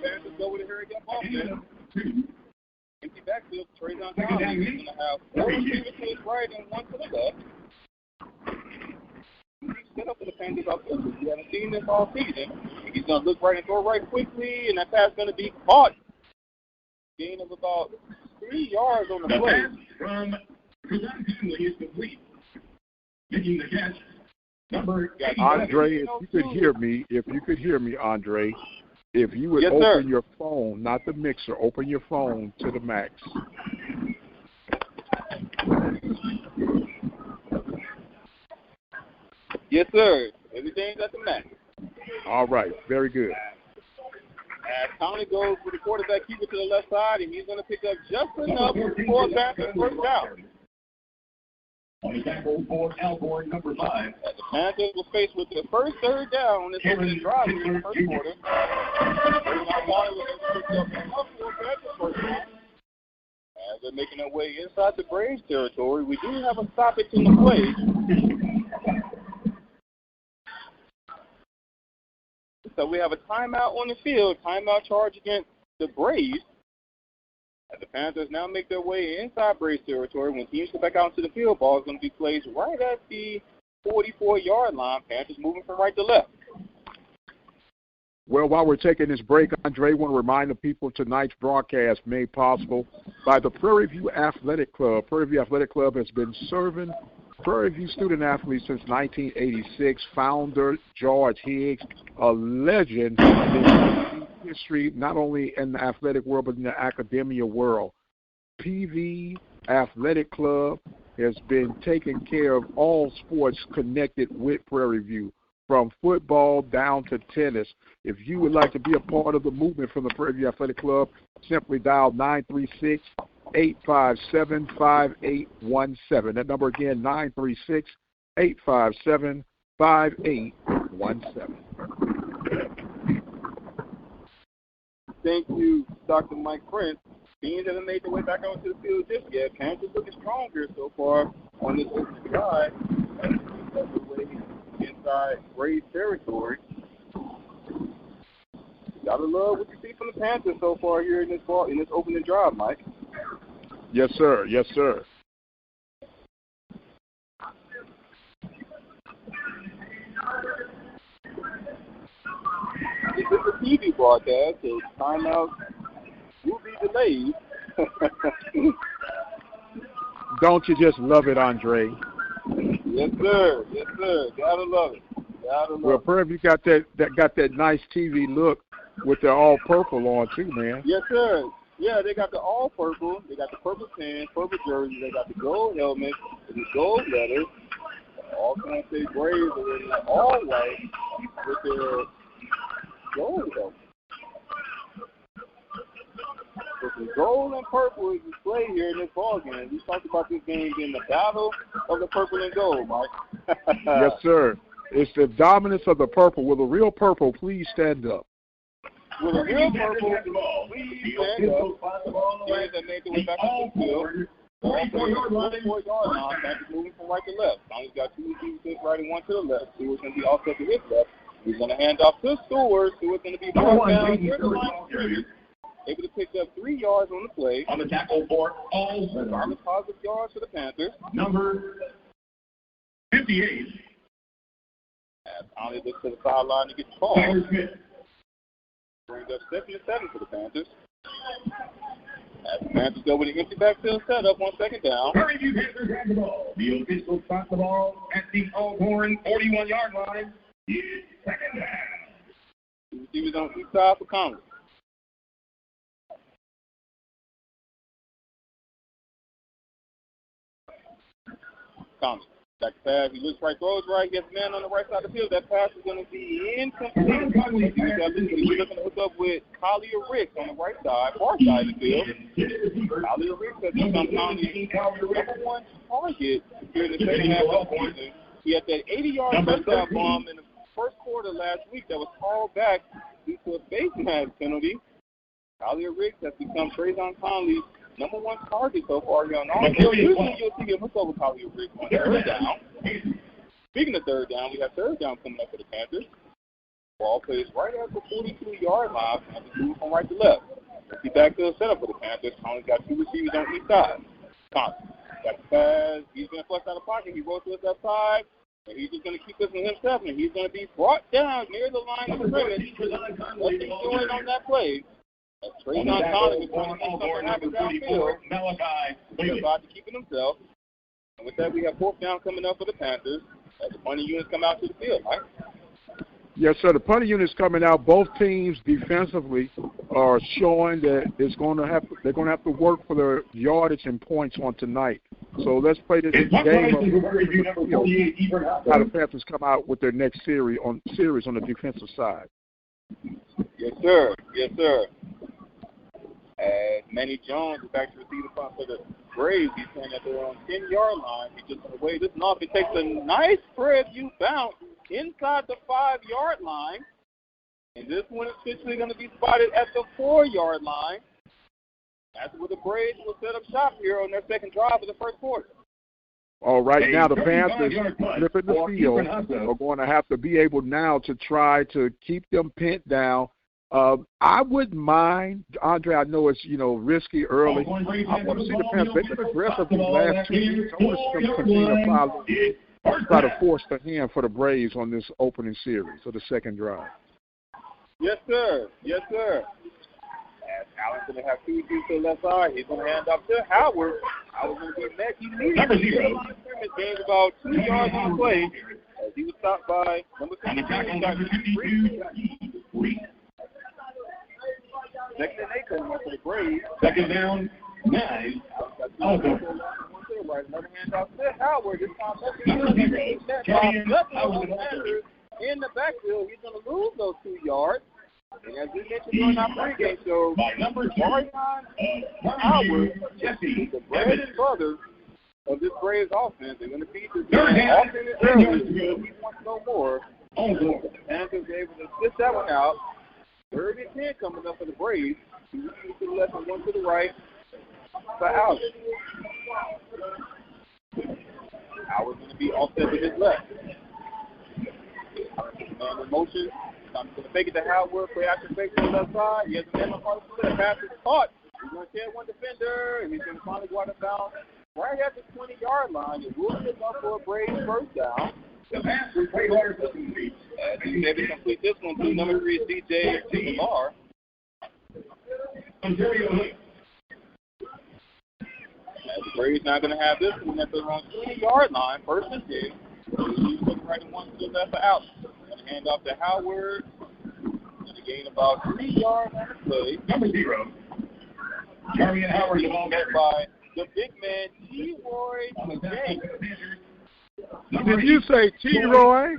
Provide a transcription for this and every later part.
Panthers go with a hurry up offense. Empty backfield, Trey's on top. He's going to have 4 receivers to his right and 1 to the left. He's set up for the Panthers offense. We haven't seen this all season. He's going to look right and throw right quickly, and that pass is going to be caught. Gain of about 3 yards on the play. From Kazan Conley is complete. Making the catch. Andre, if you could hear me, Andre, if you would open your phone, not the mixer, open your phone to the max. Yes, sir. Everything's at the max. All right. Very good. As Conley goes with the quarterback keeper to the left side, and he's going to pick up just enough for a Panthers first down. On the tackle for Alcorn, number 5. As the Panthers will face with their first third down on this opening drive in the first quarter. As they're making their way inside the Braves territory, we do have a stoppage in the play. So we have a timeout on the field, timeout charge against the Braves. As the Panthers now make their way inside Braves territory, when teams go back out into the field, ball is going to be placed right at the 44-yard line. Panthers moving from right to left. Well, while we're taking this break, Andre, I want to remind the people tonight's broadcast made possible by the Prairie View Athletic Club. Prairie View Athletic Club has been serving Prairie View student athletes since 1986. Founder George Higgs, a legend in history, not only in the athletic world, but in the academia world. PV Athletic Club has been taking care of all sports connected with Prairie View, from football down to tennis. If you would like to be a part of the movement from the Prairie View Athletic Club, simply dial 936-857-5817. That number again, 936-857-5817. Thank you, Dr. Mike Prince. Teams haven't made their way back onto the field just yet. Panthers looking stronger so far on this opening drive. Inside Braves territory. Gotta love what you see from the Panthers so far here in this opening drive, Mike. Yes, sir. Yes, sir. This is a TV broadcast, so timeout will be delayed. Don't you just love it, Andre? Yes, sir. Yes, sir. Gotta love it. Gotta love well, Prairie View got that nice TV look with the all purple on too, man. Yes, sir. Yeah, they got the all purple. They got the purple pants, purple jersey. They got the gold helmet, the gold letters. All San State Braves are in all white with their gold helmet. So the gold and purple is displayed here in this ball game. We talked about this game being the battle of the purple and gold, Mike. Yes, sir. It's the dominance of the purple. Will the real purple please stand up? Will the real purple please stand up? Teams that made their way back on the field. 44-yard line. Panthers moving from right to left. Conley's got 2 receivers to his right and 1 to the left. Stewart's going to be offset to his left. He's going to hand off to Stewart. Stewart's going to be brought down near the line of scrimmage. Able to pick up 3 yards on the play. On the tackle for Alcorn. Garment positive yards for the Panthers. Number 58. As Conley looks to the sideline to get the ball. Brings up 2nd and 7 for the Panthers. As the Panthers go with an empty backfield setup on 2nd down. Prairie View Panthers have the ball. The official spots the ball at the Alcorn 41-yard line. It's 2nd down. The receivers on each side for Conley. Conley. Back to pass. He looks right, throws right, gets man on the right side of the field. That pass is going to be incomplete. He's looking to hook up with Collier Ricks on the right side, far side of the field. Collier Ricks has become Conley's number 1 target here in the second half of the season. He had that 80-yard touchdown bomb in the first quarter last week that was called back due to a face mask penalty. Collier Ricks has become Trayvon Conley's number 1 target so far here on offense. Usually you'll see him hook up with Collier Ricks on 3rd down. Speaking of third down, we have third down coming up for the Panthers. Ball plays right at the 42-yard line. Panthers move from right to left. See backfield setup for the Panthers. Tony's got two receivers on each side. Thompson got the pass. He's going to flush out of the pocket. He rolls to his left side. And he's just going to keep this with himself. And he's going to be brought down near the line of scrimmage. What's he doing on that play? Trayvon Collins is going to make something happen downfield. He's about to keep it himself. And with that, we have fourth down coming up for the Panthers as the punting units come out to the field, Mike. Yes, sir. The punting units coming out. Both teams defensively are showing that they're going to have to work for their yardage and points on tonight. So let's play this game of how the Panthers come out with their next series on the defensive side. Yes, sir. Yes, sir. As Manny Jones is back to receive the punt for the Braves, he's saying that they're on 10-yard line. He just away this off. It takes a nice spread view bounce inside the 5-yard line. And this one is officially going to be spotted at the 4-yard line. That's where the Braves will set up shop here on their second drive of the first quarter. All right, now the Panthers flipping the field are going to have to be able now to try to keep them pinned down. I wouldn't mind, Andre, I know it's, risky early. I want to see the Panthers. They've been aggressive these last 2 weeks. I want to see them continue to try to force the hand for the Braves on this opening series or the second drive. Yes, sir. Yes, sir. As Allen's going to have two receivers to the left side, he's going to hand off to Howard. Howard's going to be met. He needed to gained about 2 yards on the play as he was stopped by number 52, Dr. Free. Second and 8 coming up for the Braves. Second down, 9. Another handoff to Howard. This time, in the backfield, he's going to lose those 2 yards. And as we mentioned during our pregame show, Marion Howard, the bread and butter of this Braves offense, they're going to feed this offense early. He wants no more. The Panthers were able to sit that one out. 3rd and 10 coming up for the Braves. 2 to the left and 1 to the right for Howard. Howard's going to be offset with his left. And in motion, I'm going to fake it to Howard, play action fake to the left side. He has a man on the left. Pass is caught. He's going to tear one defender, and he's going to finally go out of bounds right at the 20-yard line. It will pick up for a Braves first down. The pass is played hard to complete. As he's able to complete this one to number 3, DJ Lamar. Ontario. The Braves not going to have this one at the wrong 20-yard line. First and 10. He's looking right and 1 to the left for out. Going to hand off to Howard. Going to gain about 3 yards on the play. Number 0. Jeremy and Howard the ball carrier. By the big man, T-Roy James. Did you say T-Roy?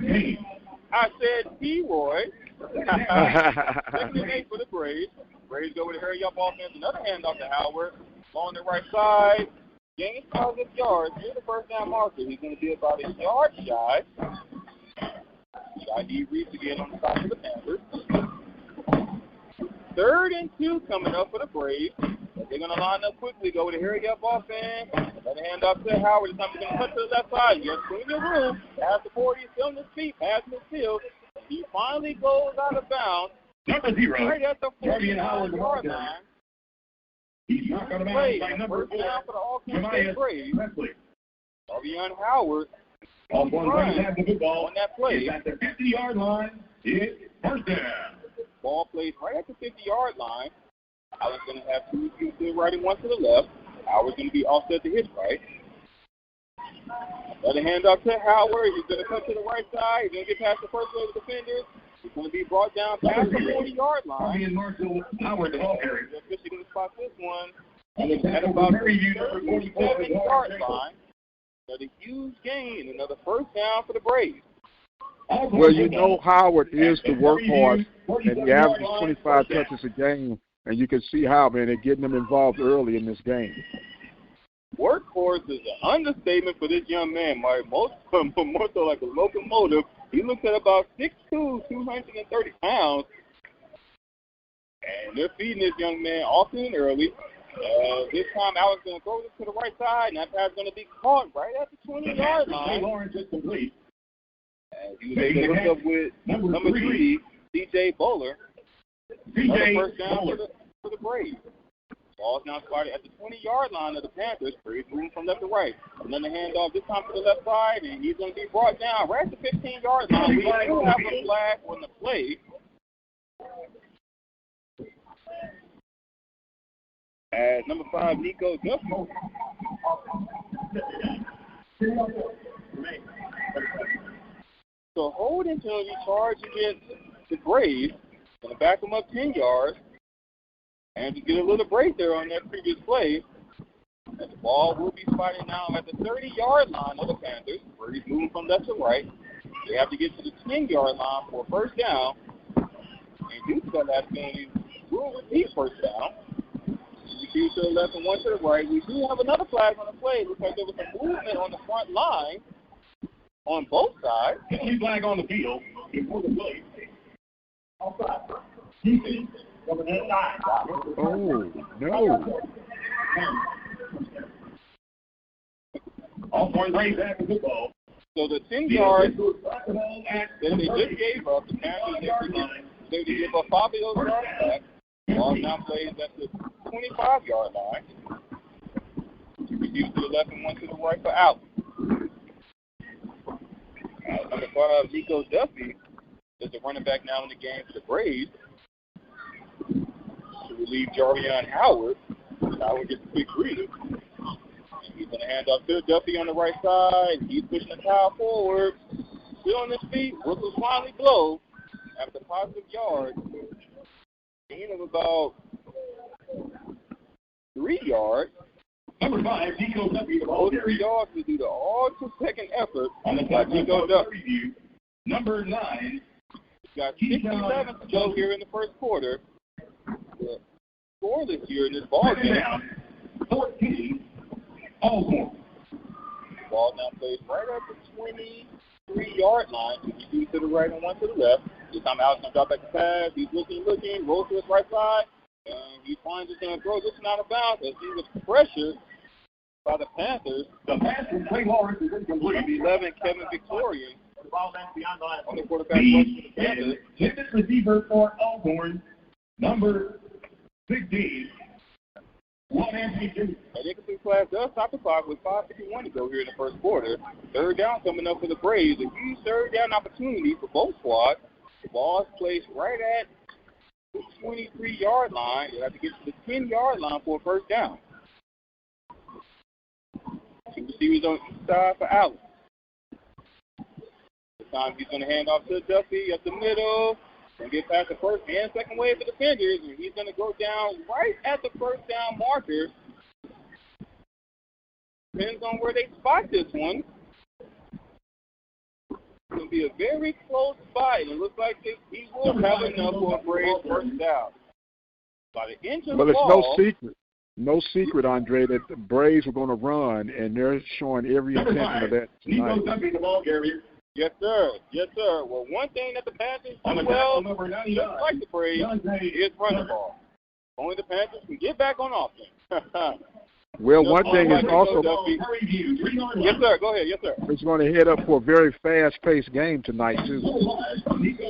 I said T-Roy. Second and 8 for the Braves. Braves go with a hurry-up offense. Another handoff to Howard. On the right side. Gains positive yards near the first down marker. He's going to be about a yard shy. He reads again on the side of the Panthers. 3rd and 2 coming up for the Braves. They're going to line up quickly, go with a hurry-up offense. Let a hand up to Howard. This time he's going to cut to the left side. He's in the room. Pass the 40. Still on his feet. Pass in the field. He finally goes out of bounds. Number 0. Right at the 40-yard line. He's not going to bounce by number 4. Down for the Alcorn Braves. Marion Howard. Alcorn have the football on that play. It's at the 50-yard line. It's first down. Ball plays right at the 50-yard line. Howard's going to have 2 receivers to the right and 1 to the left. Howard's going to be offset to his right. Another handoff to Howard. He's going to cut to the right side. He's going to get past the first wave of defenders. He's going to be brought down past the 40-yard line. And Marshall Howard, the ball carrier. They're officially going to spot this one at about the 37-yard line. Another huge gain. Another first down for the Braves. Well, Howard is the workhorse, and he averages 25 touches a game. And you can see how, man, they're getting them involved early in this game. Workhorse is an understatement for this young man, Mike. More so like a locomotive. He looks at about 6'2", 230 pounds. And they're feeding this young man often and early. This time, Alex going to throw this to the right side, and that pass is going to be caught right at the 20-yard line. Lawrence is complete. And he was able to hook up with number 3, C.J. Bowler. Another first down for the Braves. Ball's now spotted at the 20-yard line of the Panthers. Braves moving from left to right. Another handoff this time to the left side, and he's going to be brought down right at the 15-yard line. We do have a flag on the play. As number 5, Nico Duffy. So holding penalty charge against the Braves. Going to back them up 10 yards. And to get a little break there on that previous play, and the ball will be spotted now at the 30-yard line of the Panthers. Braves moving from left to right. They have to get to the 10-yard line for a first down. And due to that last penalty, we'll repeat first down. We 2 to the left and 1 to the right. We do have another flag on the play. Looks like there was some movement on the front line on both sides. Penalty flag on the field before the play. Outside. Defense. Oh, no. Alcorn Braves back in football. So the 10 yards that they just gave up, the Panthers, they give up 5 of those yards back. Ball now plays at the 25-yard line. Received to the left and 1 to the right for out. Number 5, Nico Duffy, is the running back now in the game for the Braves. To relieve Jarvion Howard. Howard gets a quick breather. He's going to hand off to Duffy on the right side. He's pushing the towel forward. Still on his feet. Whistles finally blow after a positive yard. Gain of about 3 yards. Number 5, Nico Duffy. Those 3 yards was due to all 2-second effort on the by Nico Duffy. Number 9. Got 67 to go here in the first quarter. The score this year in this ball game. 14. Alcorn. Ball now plays right at the 23-yard line. 2 to the right and 1 to the left. This time Alex going to drop back the pass. He's looking, rolls to his right side. And he finds it's going to throw this one out of bounds as he was pressured by the Panthers. The pass from Clay Lawrence is incomplete. 11, Kevin Victorian. On the quarterback rush for the Panthers. Intended receiver for Alcorn, number 16. And incomplete pass does stop the clock with 5:51 to go here in the first quarter. Third down coming up for the Braves. A huge third down opportunity for both squads. The ball is placed right at the 23-yard line. They have to get to the 10-yard line for a first down. 2 receivers on each side for Allen. This time he's going to hand off to Duffy up the middle. Going to get past the first and second wave of the defenders, and he's going to go down right at the first down marker. Depends on where they spot this one. It's going to be a very close spot, and it looks like he will have enough for a Braves first down. By the inch of the ball, it's no secret, Andre, that the Braves are going to run, and they're showing every intention of that tonight. Yes, sir. Yes, sir. Well, one thing that the Panthers do well, just like the Braves, is run the ball. Only the Panthers can get back on offense. Well, one thing is also... Yes, sir. Go ahead. Yes, sir. It's going to head up for a very fast-paced game tonight, too.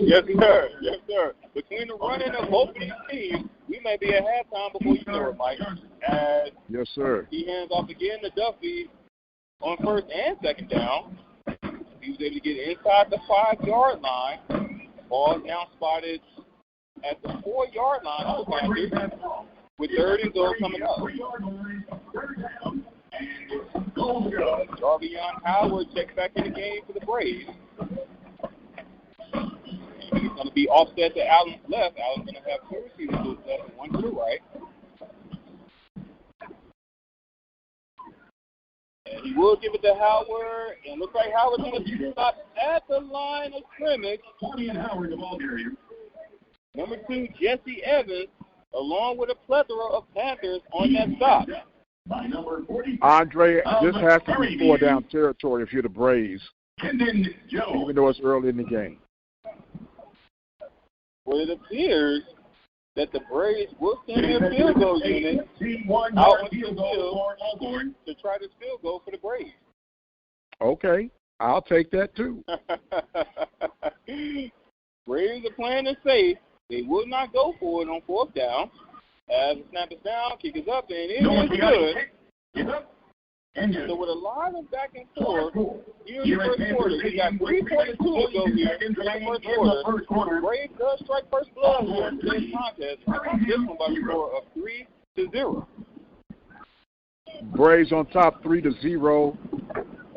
Yes, sir. Yes, sir. Between the running of both of these teams, we may be at halftime before you know it, Mike. As yes, sir. He hands off again to Duffy on first and second down. He was able to get inside the 5-yard line. Ball is now spotted at the 4-yard line of the Panthers with third and goal coming up. Jarvion Howard checks back in the game for the Braves. He's going to be offset to Allen's left. Allen's going to have 2 receivers to his left and 1 to the right. And he will give it to Howard, and looks like Howard's going to stop at the line of scrimmage. Howard, the ball carrier. Number 2, Jesse Evans, along with a plethora of Panthers on that stop. Andre, this has to be 4-down territory if you're the Braves, even though it's early in the game. Well, it appears that the Braves will send their field goal unit out on the field to try this field goal for the Braves. Okay, I'll take that too. Braves are playing it safe. They will not go for it on fourth down. As the snap is down, kick is up, and it is good. So with a lot of back and forth here in the first quarter, we got 3:42 to go here in the first quarter. Braves does strike first blood here in today's contest. This one by a score of 3-0. Braves on top 3-0.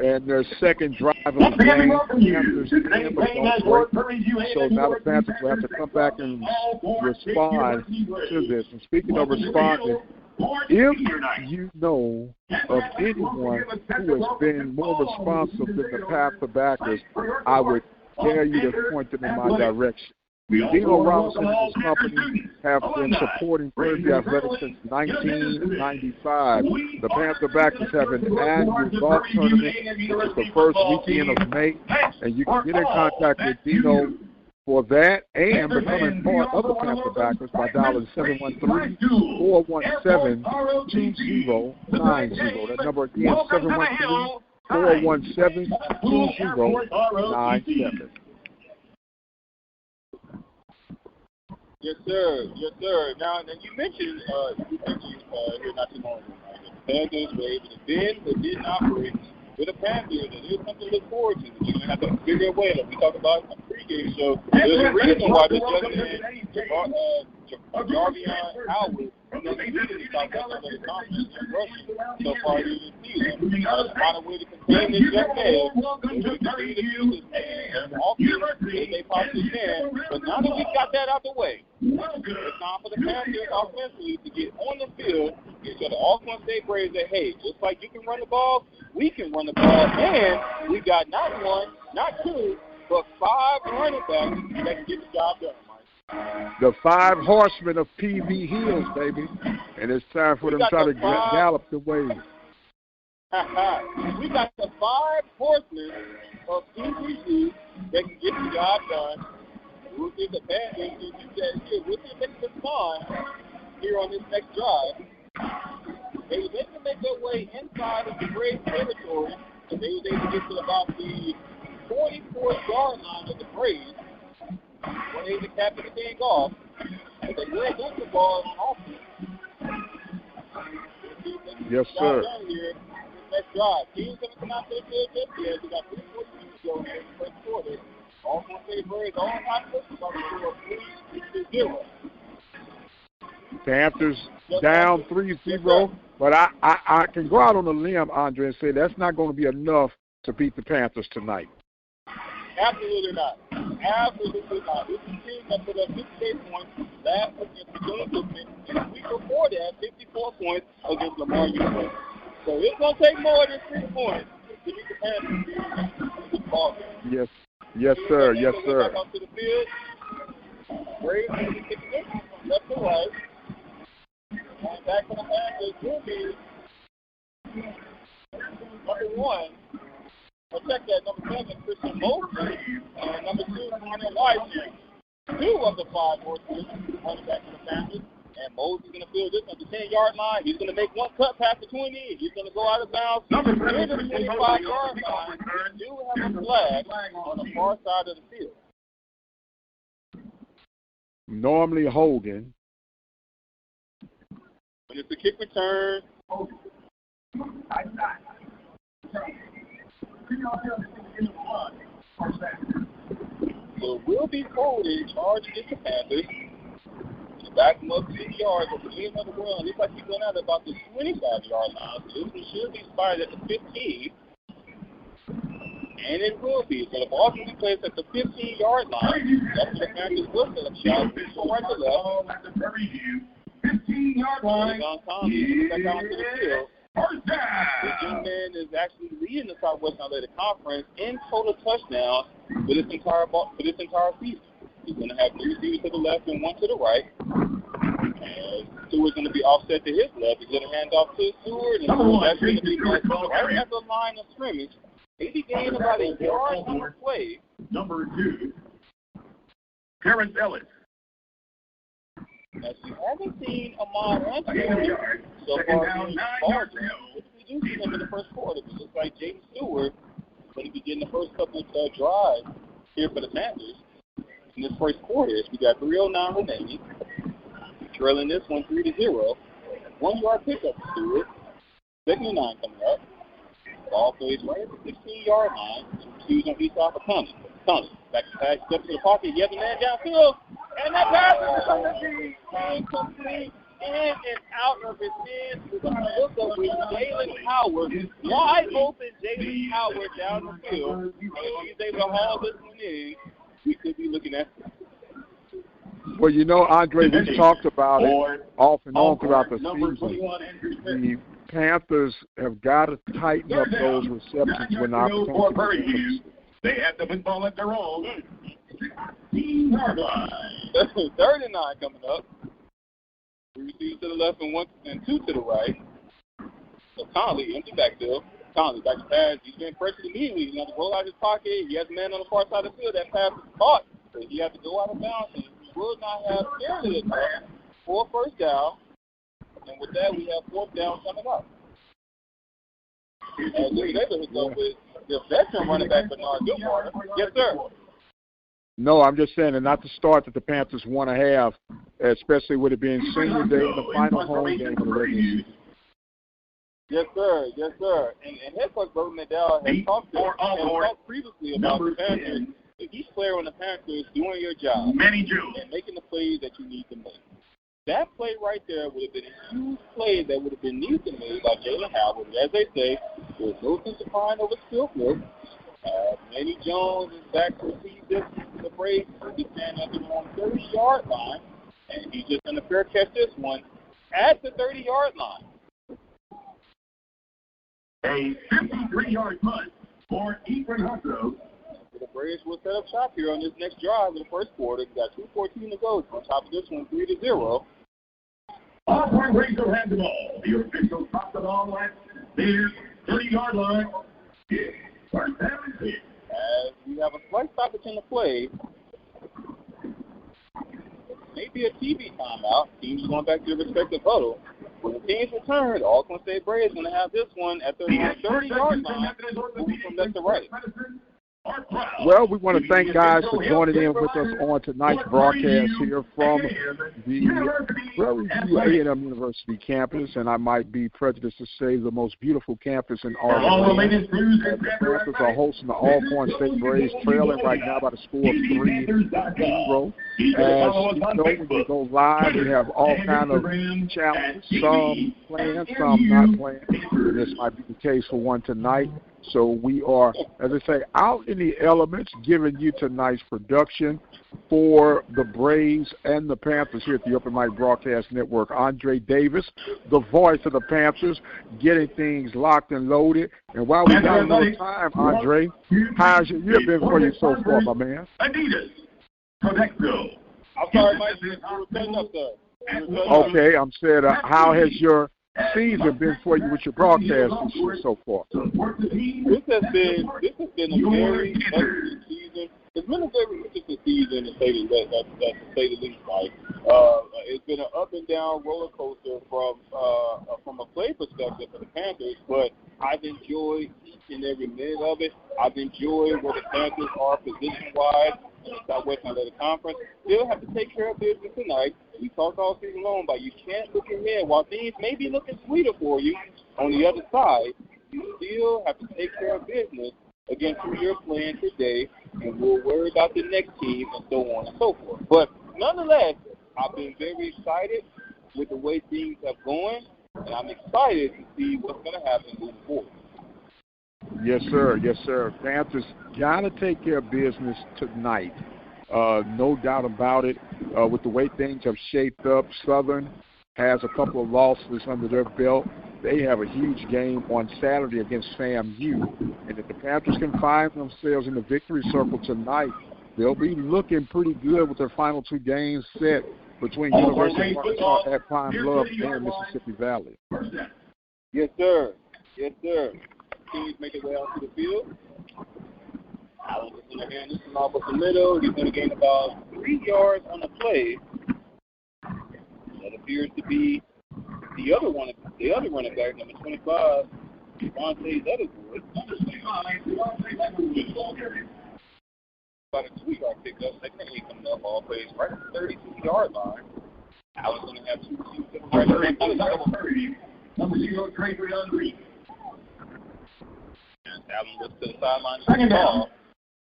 And their second drive of the game, Panthers so now the Panthers will have to come back and respond to this. And speaking of responding, if you know of anyone who has been more responsive than the Panther backers, I would dare you to point them in my direction. Dino Robinson and his company have been supporting Prairie View Athletics since 1995. The Panther backers have an annual golf tournament. It's the first weekend of May, and you can get in contact with Dino for that and becoming part of the Panther backers by dialing 713-417-2090. That number again, 713-417-2097. Yes, sir. Yes, sir. Now, you mentioned here not too long ago, right? The Panthers were able to bend but didn't operate with the Panthers, and there's something to look forward to. You're going to have to figure a way, like we talked about on the pregame show. There's a reason why this young man, Jarvion Howard, usually stopped out of the conference and rushing so far this season. Find a way to contain this young man, and we continue to use this man as often as they possibly can. But now that we've got that out the way, it's time for the Panthers offensively to get on the field and show the Alcorn State Braves that, hey, just like you can run the ball, we can run the ball. And we got not one, not two, but 5 running backs that can get the job done. The 5 horsemen of PV Hills, baby. And it's time for them to try to gallop the way. We got the 5 horsemen of PV that can get the job done. We'll see the Panthers, we'll see if they can respond here on this next drive. They were able to make their way inside of the Braves territory, and they were able to get to about the 44-yard line of the Braves. When they capped the thing off, but they will lose the ball often. Yes, sir. Here, next drive. Team's going to come out to the field just yet. We got 3:42 to go here in the first quarter. Alcorn State Braves all hot football score 3-0. Panthers down 3-0, but I can go out on a limb, Andre, and say that's not going to be enough to beat the Panthers tonight. Absolutely not. Absolutely not. This is a team that put up 58 points last against the Movement, and the week before that, 54 points against Lamar University. So it's going to take more than 3 points to beat the Panthers. Yes. Yes, sir. Yes, sir. Back onto the field. Braves going to be kicking it from left to right. And back for the Panthers will be number 1. Check that, number 7, Christian Mosley, and number 2, Connor Weiser. 2 of the 5 horses running back to the Panthers. And Mosley's going to field this at the 10-yard line. He's going to make one cut past the 20. He's going to go out of bounds near the 25-yard line. We do have a flag on the far side of the field. Normally Hogan. When it's a kick return, so we'll be holding charge against the Panthers. Back him up 6 yards at the end of the world. It looks like he's going out about the 25-yard line. So it should be spotted at the 15. And it will be. So the ball can be placed at the 15-yard line. That's what the Panthers will set up shot. From right to left. At the Prairie View 15-yard line. Back out to the field. This young man is actually leading the Southwest Athletic Conference in total touchdowns for this entire season. He's going to have 2 receivers to the left and 1 to the right. And Stewart's going to be offset to his left. He's going to hand off to Stewart, and that's going to be right at the line of scrimmage. Maybe gain about a yard on the play. Number 2, Terrence Ellis. As we haven't seen Ahmad Hunter so far in Boston, we do see him in the first quarter. But just like Jaden Stewart, going to be getting the first couple of drives here for the Panthers. in this first quarter. We got 3:09 remaining. Trailing this one 3-0. 1 yard pickup to it. 2nd and 9 coming up. Ball plays right at the 16-yard line. Two on each side for Tony. Back to pass, step to the pocket. He has a man downfield. And that pass is going to be incomplete. In and out of his hands. We're going to look up with Jalen Howard. Wide open Jalen Howard down the field. If he's able to haul this one in, we could be looking at it. Well, you know, Andre, we've talked about it off and on throughout the season. The Panthers have got to tighten up those receptions when opportunities. They have the football at their own. 16-yard line. 3rd and 9 coming up. 3 receivers to the left and 2 to the right. So Conley, empty backfield. Conley back to pass. He's been pressured immediately. He has to roll out his pocket. He has a man on the far side of the field. That pass is caught. So he has to go out of bounds. And he will not have nearly enough for a first down. And with that, we have 4th down coming up. As we able to go with the veteran running back Bernard Goodwater. Yes, sir. No, I'm just saying, and not the start that the Panthers want to have, especially with it being senior day and the final home game of the regular season. Yes, sir. Yes, sir. And head coach Bobby McDowell has talked previously about the Panthers. Each player on the Panthers doing your job and making the plays that you need to make. That play right there would have been a huge play that would have been needed to make by Jalen Howard. As they say, there's no sense of crying over skill field. Manny Jones is back to receive this from the Braves. He's standing at the 30-yard line, and he's just going to fair catch this one at the 30-yard line. A 53-yard punt for Ethan Husso. The Braves will set up shop here on this next drive in the first quarter. We got 2:14 to go. On top of this one, 3-0. Alcorn Razor has the ball. The official tops the ball at their 30-yard line. As we have a slight stoppage in the play. Maybe a TV timeout. Teams going back to their respective huddle. When the teams return, the Alcorn State Braves going to have this one at the 30-yard line, moving from left to right. Well, we want to thank guys for joining in with us on tonight's broadcast here from the Prairie View A&M University campus, and I might be prejudiced to say the most beautiful campus in all of the Panthers are hosting the Alcorn State Braves, trailing right now by the score of 3-0. As you know, when we go live, we have all kind of challenges, some playing, some not playing. And this might be the case for one tonight. So we are, as I say, out in the elements, giving you tonight's production for the Braves and the Panthers here at the Open Mic Broadcast Network. Andre Davis, the voice of the Panthers, getting things locked and loaded. And while we got a little time, Andre, how's your year been for you so far, my man? Adidas. Protecto. I'm sorry, Mike. You were cutting up, sir. Okay, I'm saying, how has your season been for you with your broadcast so far? This has been a very excellent season. It's been a very interesting season, to say the least. Like, it's been an up and down roller coaster from a play perspective for the Panthers, but I've enjoyed each and every minute of it. I've enjoyed where the Panthers are position-wise in the Southwestern Athletic Conference. Still have to take care of business tonight. We talked all season long about you can't look ahead while things may be looking sweeter for you on the other side. You still have to take care of business against who you're playing today, and we'll worry about the next team and so on and so forth. But nonetheless, I've been very excited with the way things have gone, and I'm excited to see what's going to happen moving forward. Yes, sir. Yes, sir. Panthers got to take care of business tonight. No doubt about it. With the way things have shaped up, Southern has a couple of losses under their belt. They have a huge game on Saturday against FAMU. And if the Panthers can find themselves in the victory circle tonight, they'll be looking pretty good with their final two games set between University of Arkansas at Pine Bluff and Mississippi Valley. Yes, sir. Yes, sir. Teams make their way out to the field. Allen is in the hand. This is off of the middle. He's going to gain about 3 yards on the play. That appears to be the other running back, number 25, Devontae Letterwood. about a 2-yard pickup. Second and 8 coming up. Ball plays right at the 32-yard line. Allen's going to have 2 receivers right there. Number 0, Trey Green. And Allen looks to the sideline. Second down.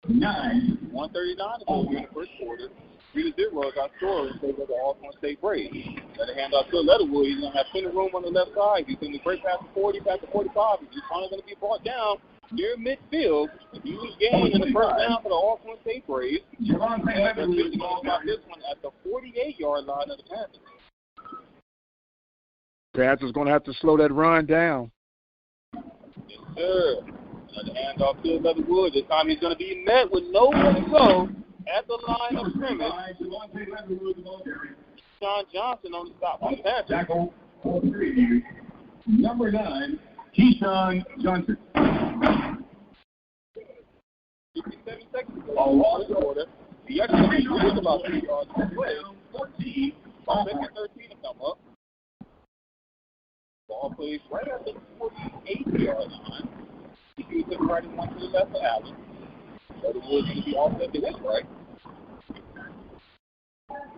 9. 1:39 to go in the first quarter. 3-0 got scored in favor of the Alcorn State Braves. Let it hand off to Leatherwood. He's going to have plenty of room on the left side. He's going to be great past the 40, past the 45. He's finally going to be brought down near midfield. A huge gain in the first down for the Alcorn State Braves. They're going to stop this one at the 48-yard line of the Panthers. Panthers going to have to slow that run down. Yes, sir. Let it hand off to Leatherwood. This time he's going to be met with nowhere to go at the line of scrimmage. Sean Johnson on the stop for the Panthers. Tackle for preview. Number 9, Keyshawn Johnson. 57 seconds ago. First quarter. He actually was about 3 yards to play. 14. Second 13 to come up. Ball plays right at the 48-yard line. He goes to the right and one to the left for Allen. Leatherwood's going to be offset to his right.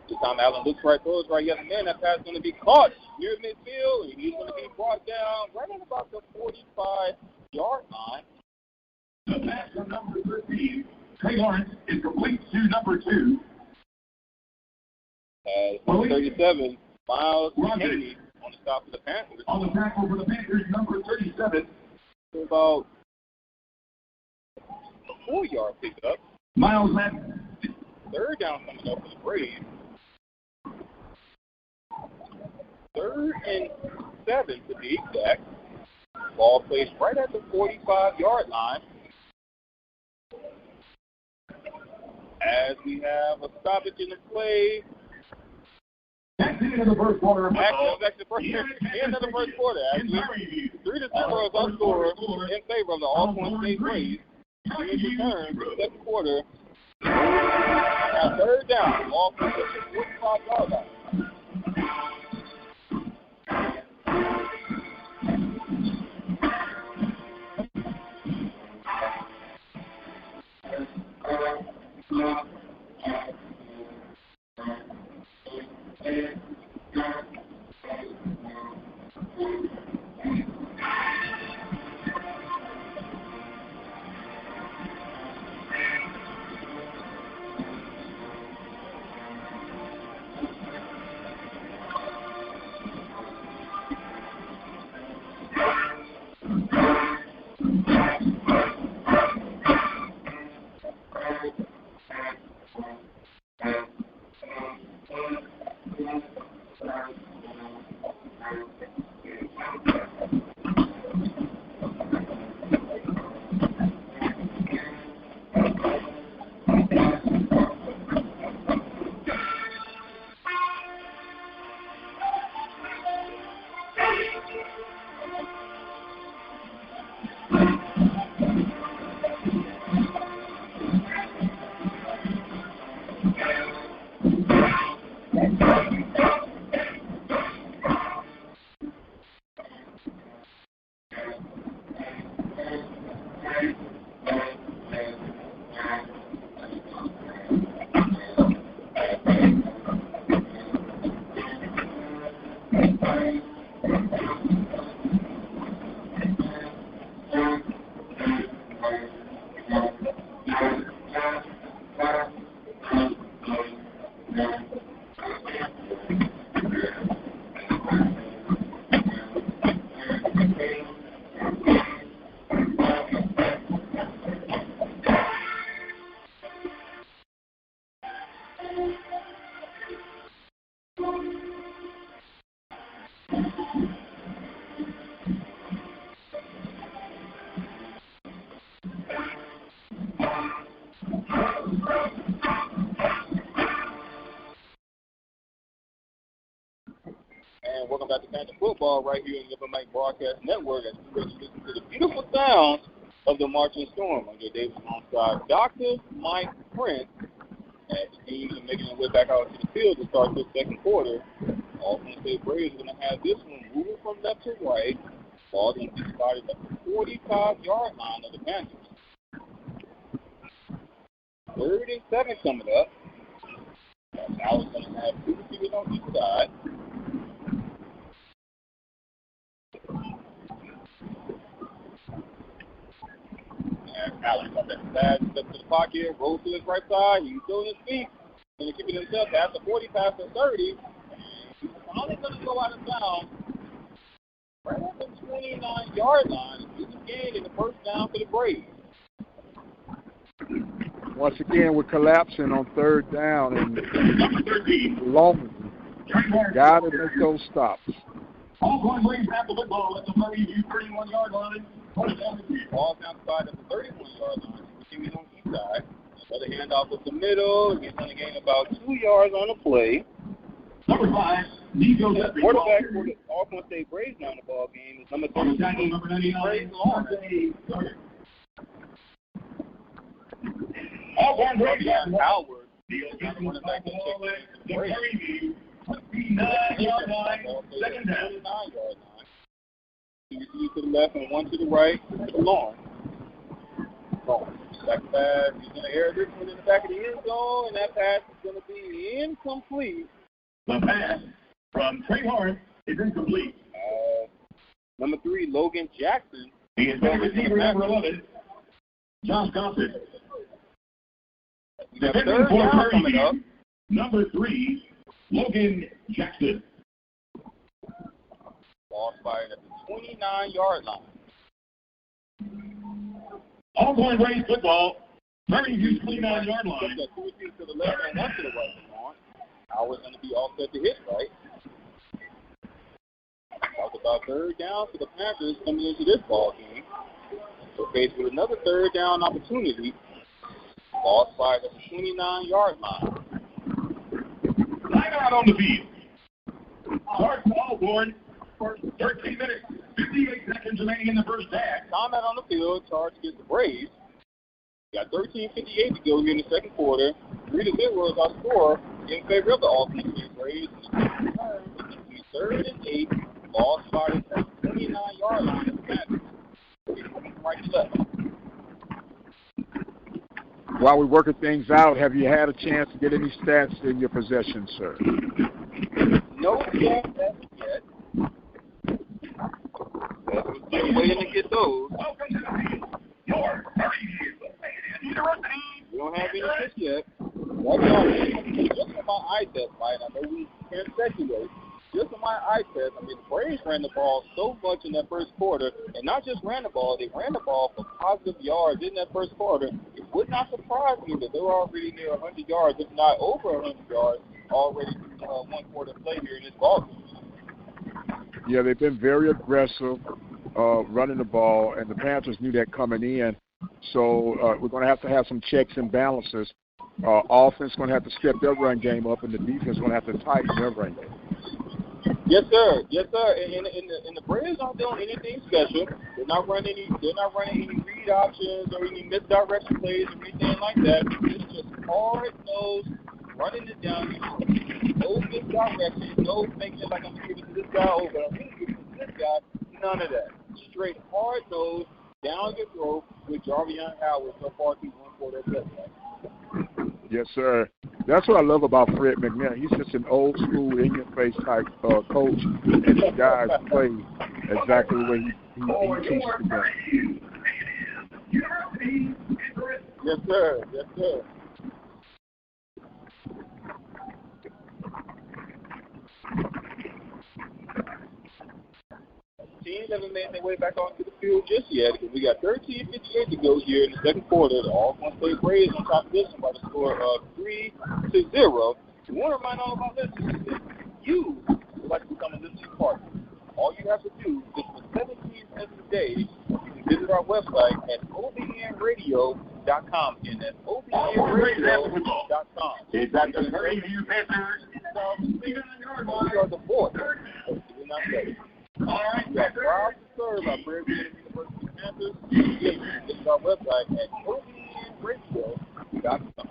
This time Allen looks right, throws right, yet again. That pass is going to be caught near midfield, and he's going to be brought down right at about the 45-yard line. The pass from number 13, Trey Lawrence, is complete to number 2. Number 37, Miles Kennedy on the stop for the Panthers. On the tackle for the Panthers, number 37. About a 4-yard pickup. Miles left. Third down coming up for the Braves. 3rd and 7 to be exact. Ball placed right at the 45-yard line. As we have a stoppage in the play. That's the end of the first quarter. Actually, the end of the first quarter. Actually, 3-0 is our score in favor of the Alcorn State Braves. Here's return for the second quarter. Now 3rd down. Alcorn State 45-yard line. Welcome back to Panther Football right here on the Living Mike Broadcast Network as we listen to the beautiful sounds of the Marching Storm. I'm Joe Davis alongside Dr. Mike Prince as the teams are making their way back out to the field to start this second quarter. Alcorn State Braves are going to have this one moving from left to right. Ball's going to be started at the 45-yard line of the Panthers. 3rd and 7 coming up. Now we're going to have 2 receivers on each side. And Allen got that bad step to the pocket, rolls to his right side. He's still on his feet. Going to keep it himself past the 40, past the 30. He's finally going to go out of bounds right at the 29-yard line. He's gained in the first down for the Braves. Once again, we're collapsing on 3rd down and long. Got to make those stops. Alcorn Braves have the football at the 31-yard line. Ball outside of the 31-yard line. Receivers on each side. Another handoff up the middle. He's going to gain about 2 yards on the play. Number 5, Nico Jeffrey. Quarterback for the Alcorn State Braves now in the ball game is number 13, number 99, Braves Long. Alcorn Braves Howard. running back to the Braves. 9-yard line, 2nd down. 9-yard line. 2 to the left and 1 to the right. Long. Back pass. He's going to air this one in the back of the end zone, and that pass is going to be incomplete. The pass from Trey Horn is incomplete. Number 3, Logan Jackson. He is back receiver number 11, Josh Thompson. Defending for Prairie View, number 3, Logan Jackson. Ball fired at the 29-yard line. Alcorn Braves football, Prairie View's 29-yard line. 2 receivers to the left and 1 to the right. Howard's going to be all set to hit, right? Talk about 3rd down for the Panthers coming into this ball game. We're faced with another 3rd down opportunity. Ball fired at the 29-yard line. Line out on the field. Start for Alcorn. 13 minutes, 58 seconds remaining in the first half. Timeout on the field. Charge against the Braves. Got 13:58 to go here in the second quarter. 3-0 is our score in favor of the Alcorn State Braves. 3rd and 8. Ball started at the 29-yard line. Right to left. While we're working things out, have you had a chance to get any stats in your possession, sir? No stats as of yet. We're waiting to get those. Welcome to the field. Your Prairie View University. We don't have any hits yet. Just on my eye test, right? I know we can't speculate. Just on my eye test, I mean, the Braves ran the ball so much in that first quarter, and not just ran the ball, they ran the ball for positive yards in that first quarter. It would not surprise me that they were already near 100 yards, if not over 100 yards, already one quarter play here in this ball game. Yeah, they've been very aggressive running the ball, and the Panthers knew that coming in. So we're going to have some checks and balances. Offense going to have to step their run game up, and the defense going to have to tighten their run game. Yes, sir. Yes, sir. And the Braves aren't doing anything special. They're not running any read options or any misdirection plays or anything like that. It's just hard-nosed, running it down. No misdirection. No thinking like I'm giving to this guy over. I'm going to give it to this guy. None of that. Straight hard-nosed, down your throat with Jarvion Howard so far through one quarter of that. Yes, sir. That's what I love about Fred McNair. He's just an old-school, in-your-face type coach, and the guys play exactly the way he teaches the game. Yes, sir. Yes, sir. Teams haven't made their way back onto the field just yet because we got 13:58 to go here in the second quarter. The Alcorn State Braves on top of this one by the score of 3-0. We want to remind all of our listeners that you would like to become a listening partner. All you have to do is for 17 cents a day, you can visit our website at obnradio.com. And that's obnradio.com. It's at the Prairie View Panthers. We are the voice. We're not ready. All right, we are proud to serve our Prairie View University Panthers. Visit our website at obnradio.com.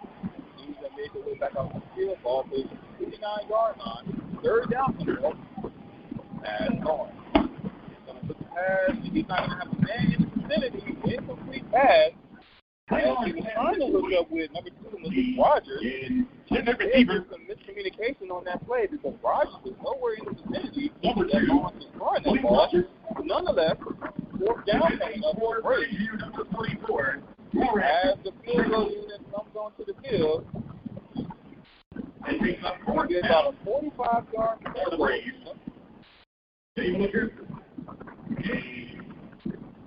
Teams that made their way back out the field, ball plays 59-yard line, 3rd down for the ball. Pass on. He's going to put the pass. He's not going to have a man in the vicinity. Incomplete pass. As he was trying to hook up with number 2, Malik Rogers, there was some miscommunication on that play because Rogers was nowhere in the vicinity that Lawrence was throwing that ball. Nonetheless, 4th down coming up for a break. As the field goal unit comes onto the field, we'll get about a 45-yard field goal.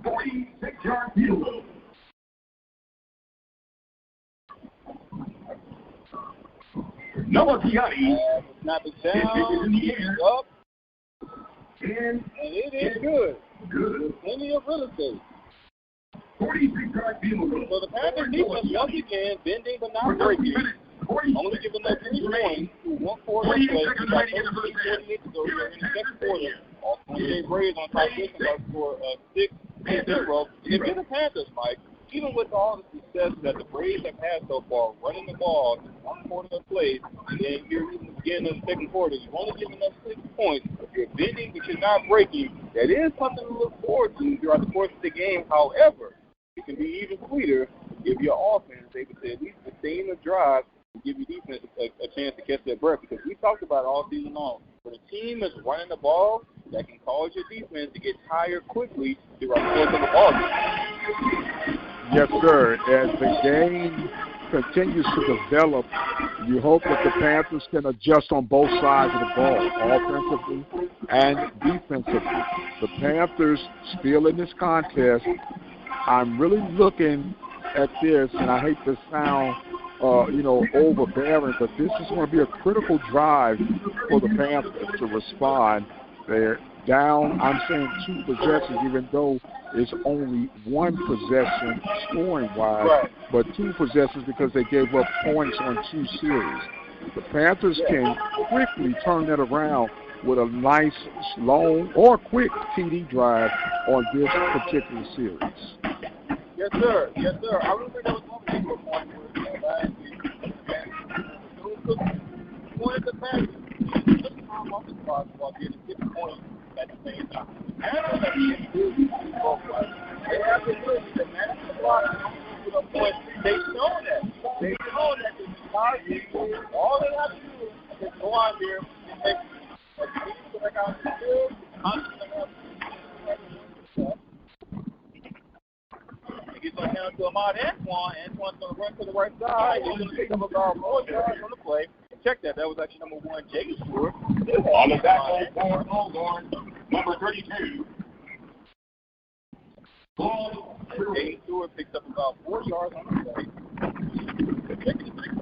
46-yard field goal. Noah Piatti. Snap it down, up, and it is good. Plenty of real estate. 46-yard field goal. So the Panthers defense once again bending but not breaking. Only giving up 3 points to 1 quarter play. About 48 to go here in the second quarter. Alcorn FB Braves on top of this and score 6-0. If you're the Panthers, Mike, even with all the success that the Braves have had so far, running the ball, 1 quarter of plays, and then here in the beginning of the second quarter, you've only given up 6 points. You're bending, but you're not breaking. That is something to look forward to throughout the course of the game. However, it can be even sweeter if your offense is able to at least sustain the drive and give your defense a chance to catch their breath. Because we talked about all season long, when a team is running the ball, that can cause your defense to get tired quickly throughout the course of the ball game. Yes, sir. As the game continues to develop, you hope that the Panthers can adjust on both sides of the ball, offensively and defensively. The Panthers still in this contest. I'm really looking at this, and I hate to sound, overbearing, but this is going to be a critical drive for the Panthers to respond. They're down, I'm saying 2 possessions, even though it's only 1 possession scoring-wise, right, but 2 possessions because they gave up points on 2 series. The Panthers can quickly turn that around with a nice, long, or quick TD drive on this particular series. Yes, sir. Yes, sir. I remember there was one particular point where last year, wanted the Panthers to took time off the clock while getting 6 points at the same time. They have the ability to manage the clock and put up points. They've shown that. They've shown that this entire season, all they have to do is go out there and take a team to back out the field, He's going to hand it to Ahmad Antoine. Antoine's going to run to the right side. He's going to pick up about 4 yards on the play. Check that. That was actually number 1, Jay Stewart. On the back of Alcorn, number 32. Jay Stewart picks up about 4 yards on the play.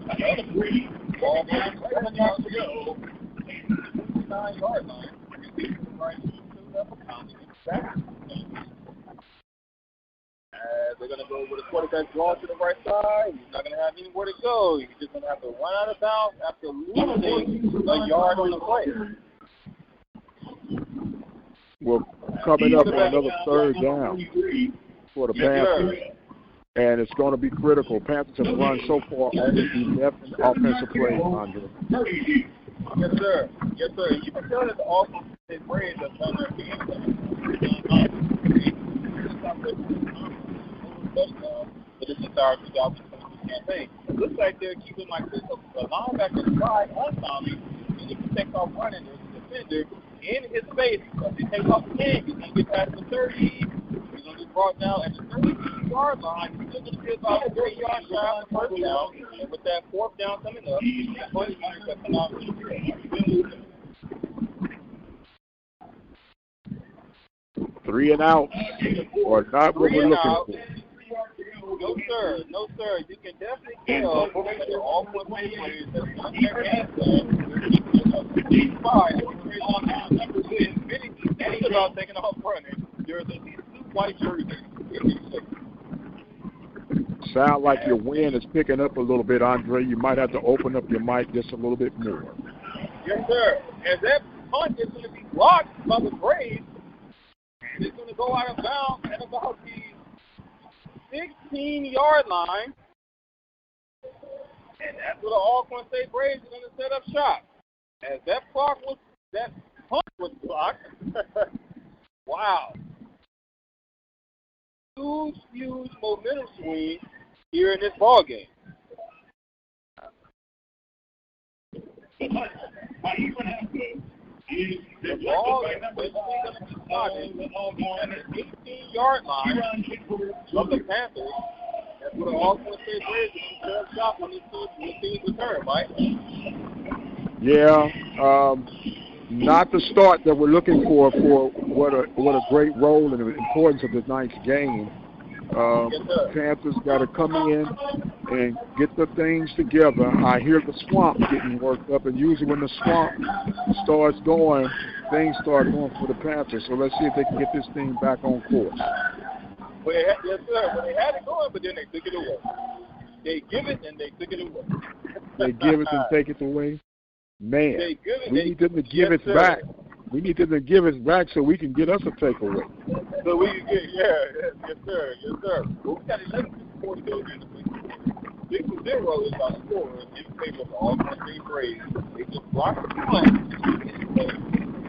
Another 3. Ball back 7 yards to go. 9-yard line. Right to the they're going to go with a quarterback draw to the right side. He's not going to have anywhere to go. He's just going to have to run out of bounds after losing a yard on the play. We're coming up on another 3rd down for the Panthers. And it's going to be critical. Panthers have run so far only 11 offensive plays, Andre. Yes, sir. Yes, sir. You can tell that the offensive Braves have done their game. For this entire 2022 campaign. It looks like they're keeping the linebacker slide on Tommy, and if he takes off running, there's a defender in his face. If he takes off again, he's going to get past the 30. He's going to be brought down at the 32-yard line. He's still going to be about a 3-yard shot on the 1st down. And with that 4th down coming up, he's going to come out. 3 and out, or not what we're looking for. No, sir. No, sir. You can definitely tell that they're all football players that are on their hands. These 5, many about taking off running. There's these 2 white jerseys. Sound like your wind is picking up a little bit, Andre. You might have to open up your mic just a little bit more. Yes, sir. As that punt is going to be blocked by the Braves, and it's going to go out of bounds at about the 16-yard line. And that's where the Alcorn FB Braves are going to set up shop. As that punt was blocked. Wow. Huge momentum swing here in this ball game. The punt by Ethan Haskell is The ball is basically going to be spotted at the 18-yard line of the Panthers. That's what the Alcorn State Braves are going to stop when this team's return, right? Yeah, not the start that we're looking for what a great role and the importance of tonight's game. Panthers got to come in and get the things together. I hear the swamp getting worked up, and usually when the swamp starts going, things start going for the Panthers. So let's see if they can get this thing back on course. Well, yes, sir. Well, they had it going, but then they took it away. They give it, and they took it away. They give it and take it away? Man, we need them to give it back. We need them to give it back so we can get us a takeaway. So we can get, yes, sir. Well, we got 11-4 to go in the week. 6-0 is our score in favor of the Alcorn State Braves. They just blocked the punt.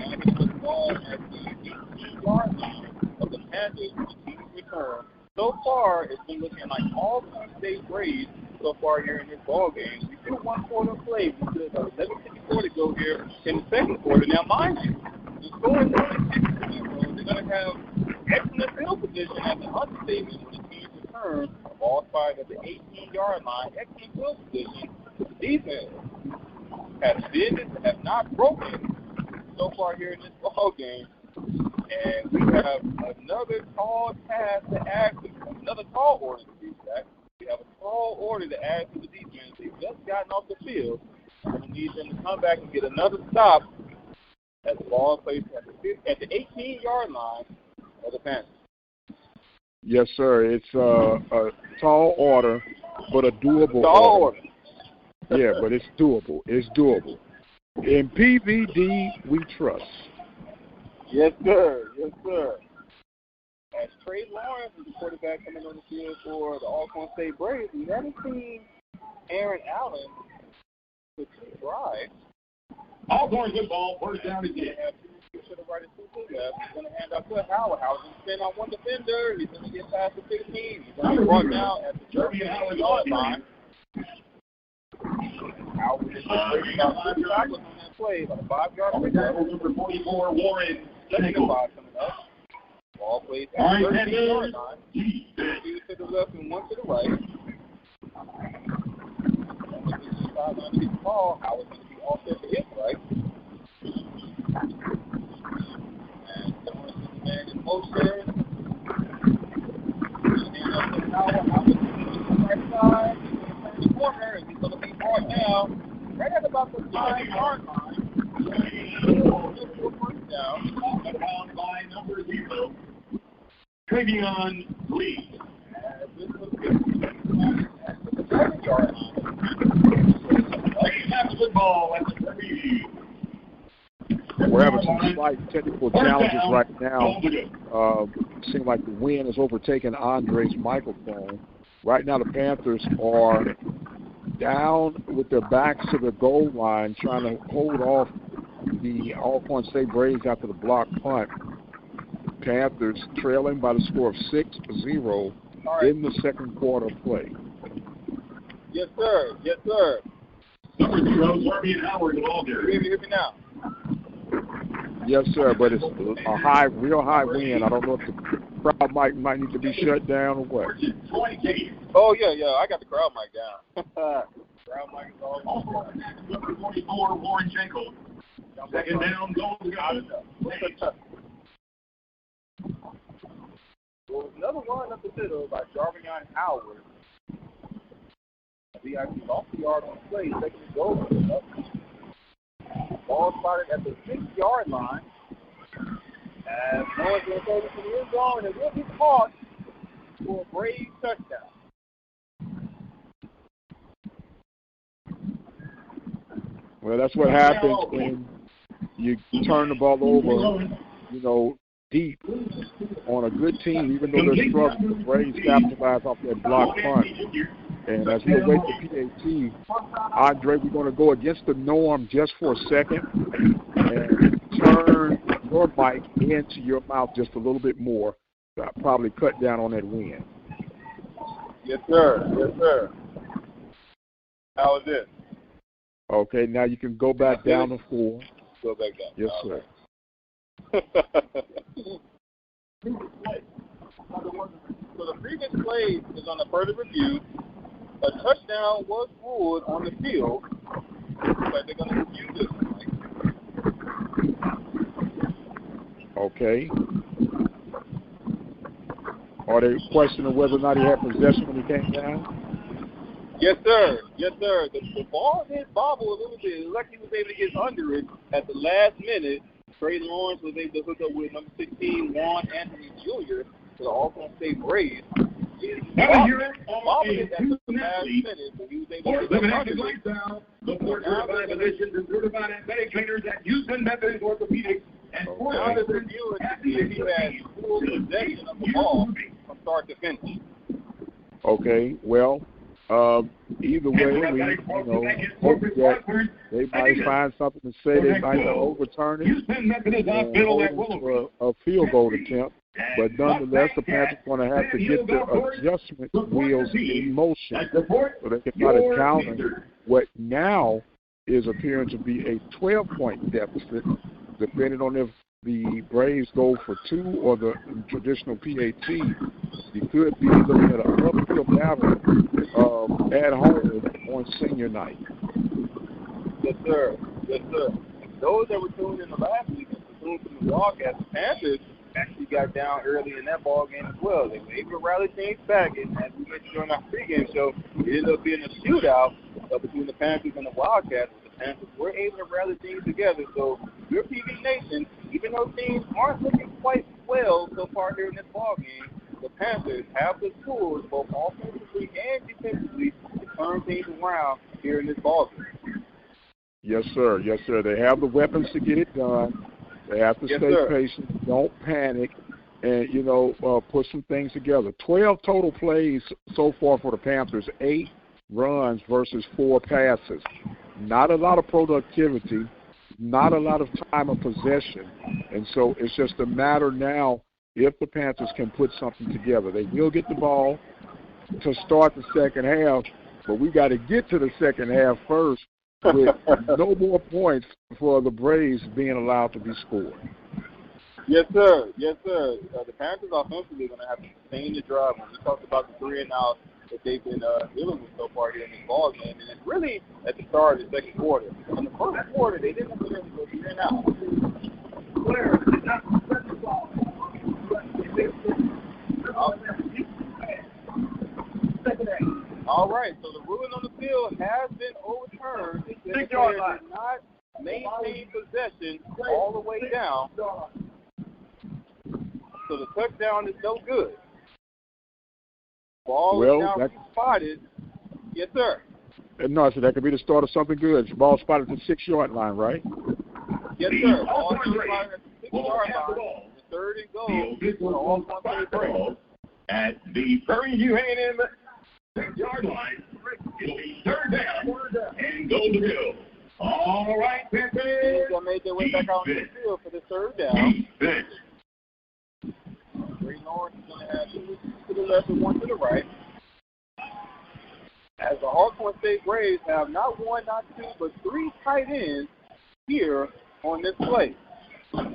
And it was the ball at the 18-yard line of the Panthers for the team's return. So far, it's been looking like Alcorn State Braves so far here in this ball game. We still 1 quarter play. We still got 11:54 to go here in the second quarter. Now, mind you, the score is only 6-0. They're going to have excellent field position at the Hunter Stadium when the team's return. The ball spotted at the 18-yard line. Excellent field position. The defense has have not broken so far here in this ball game. And we have another tall task to add to, another tall order to do that. We have a tall order to add to the defense. They've just gotten off the field. We're going to need them to come back and get another stop at the ball placed at the 18-yard line of the Panthers. Yes, sir. It's a tall order, but a doable order. Yeah, but it's doable. It's doable. In PVD, we trust. Yes, sir. Yes, sir. As Trey Lawrence is the quarterback coming on the field for the Alcorn State Braves, we haven't seen Aaron Allen with 2 drives. Alcorn football, first down again. To the right and 2 to the left. He's going to hand off to Howard. Howard's going to spin on one defender. He's going to get past the 15. He's going to be brought down at the 13-yard line. Howard is breaking out 2 tackles on that play, about a 5-yard pickup. Number 44, Warren. Second and 5 coming up. Ball plays at the 13-yard line. 2 to the left and 1 to the right. Sideline to get the ball. Howard's going to be offset to his right. And Lawrence is the man in motion. And up to Howard. Howard's going to the right side. He's going to turn the corner, and he's going to be brought down right at about the 5-yard line. Down. Down by number 0. Travion Lee. This was at the 7-yard line. Football at the preview. We're having some slight technical challenges right now. Seems like the wind has overtaken Andre's microphone. Right now the Panthers are down with their backs to the goal line, trying to hold off the Alcorn State Braves after the block punt. Panthers trailing by the score of 6-0 in the second quarter play. Yes, sir. Yes, sir. Number 0, Serbian Howard the ball there. Hear me now. Yes, sir, but it's a real high wind. I don't know if the crowd might need to be shut down or what. Oh, yeah, I got the crowd mic down. Crowd mic is all Number 44, Warren Jenkins. Second down, goal to go. Well, another run up the middle by Jarvion Howard. He actually lost the yard on the play, taking the goal. Ball spotted at the 6-yard line. As Noah's going to throw this to the end zone, and it will be caught for a Braves touchdown. Well, that's what happens when you turn the ball over, deep on a good team, even though they're struggling. The Braves capitalize off that block punt. And as we await the PAT, Andre, we're going to go against the norm just for a second and turn your mic into your mouth just a little bit more. Probably cut down on that wind. Yes, sir. Yes, sir. How is this? Okay, now you can go back down to 4. Go back down. Yes, sir. So the previous play is on the further review. A touchdown was ruled on the field, but they're going to review this one. Okay. Are they questioning whether or not he had possession when he came down? Yes, sir. Yes, sir. The ball did bobble a little bit. Lucky was able to get under it at the last minute. Trey Lawrence was able to hook up with number 16, Juan Anthony Jr. to the Alcorn State Braves. Now you're on a 2-minute lead. For elimination lifestyle, the board certified physicians and certified athletic trainers at Houston Methodist Orthopedics and sports medicine at the he had full possession of the ball from start to finish. Okay, well, either way, hope that they might find something to say. They might not overturn it and hold them to a field goal attempt. But nonetheless, the Panthers are going to have to get the adjustment wheels in motion so they can try to counter what now is appearing to be a 12-point deficit, depending on if the Braves go for 2 or the traditional PAT. You could be looking at an uphill battle at home on senior night. Yes, sir. Yes, sir. Those that were tuned in the last week and tuned from the broadcast, the Panthers actually got down early in that ball game as well. They were able to rally things back, and as we mentioned during our pregame show, it ended up being a shootout between the Panthers and the Wildcats. The Panthers were able to rally things together. So, your PV Nation, even though teams aren't looking quite well so far here in this ball game, the Panthers have the tools, both offensively and defensively, to turn things around here in this ball game. Yes, sir. Yes, sir. They have the weapons to get it done. They have to stay patient, don't panic, and, put some things together. 12 total plays so far for the Panthers, 8 runs versus 4 passes. Not a lot of productivity, not a lot of time of possession. And so it's just a matter now if the Panthers can put something together. They will get the ball to start the second half, but we got to get to the second half first with no more points for the Braves being allowed to be scored. Yes, sir. Yes, sir. The Panthers offensively are going to have to sustain the drive. When we talked about the 3-and-out that they've been dealing with so far here in this ball game, and it's really at the start of the second quarter. In the first quarter, they didn't necessarily go 3-and-out. All right, so the ruling on the field has been overturned. It says the player did not maintain possession all the way down. So the touchdown is no good. Ball is now spotted. Yes, sir. No, so that could be the start of something good. Ball spotted at the 6-yard line, right? Yes, sir. Ball spotted at the 6-yard line. The 3rd and goal for the Alcorn Braves. At the Prairie View A&M 6-yard line, it'll be 3rd down and go to go. All right, Panthers. They made their way back out on the field for the 3rd down. Trey Lawrence is going to have 2 to the left and 1 to the right. As the Alcorn State Braves have not 1, not 2, but 3 tight ends here on this play.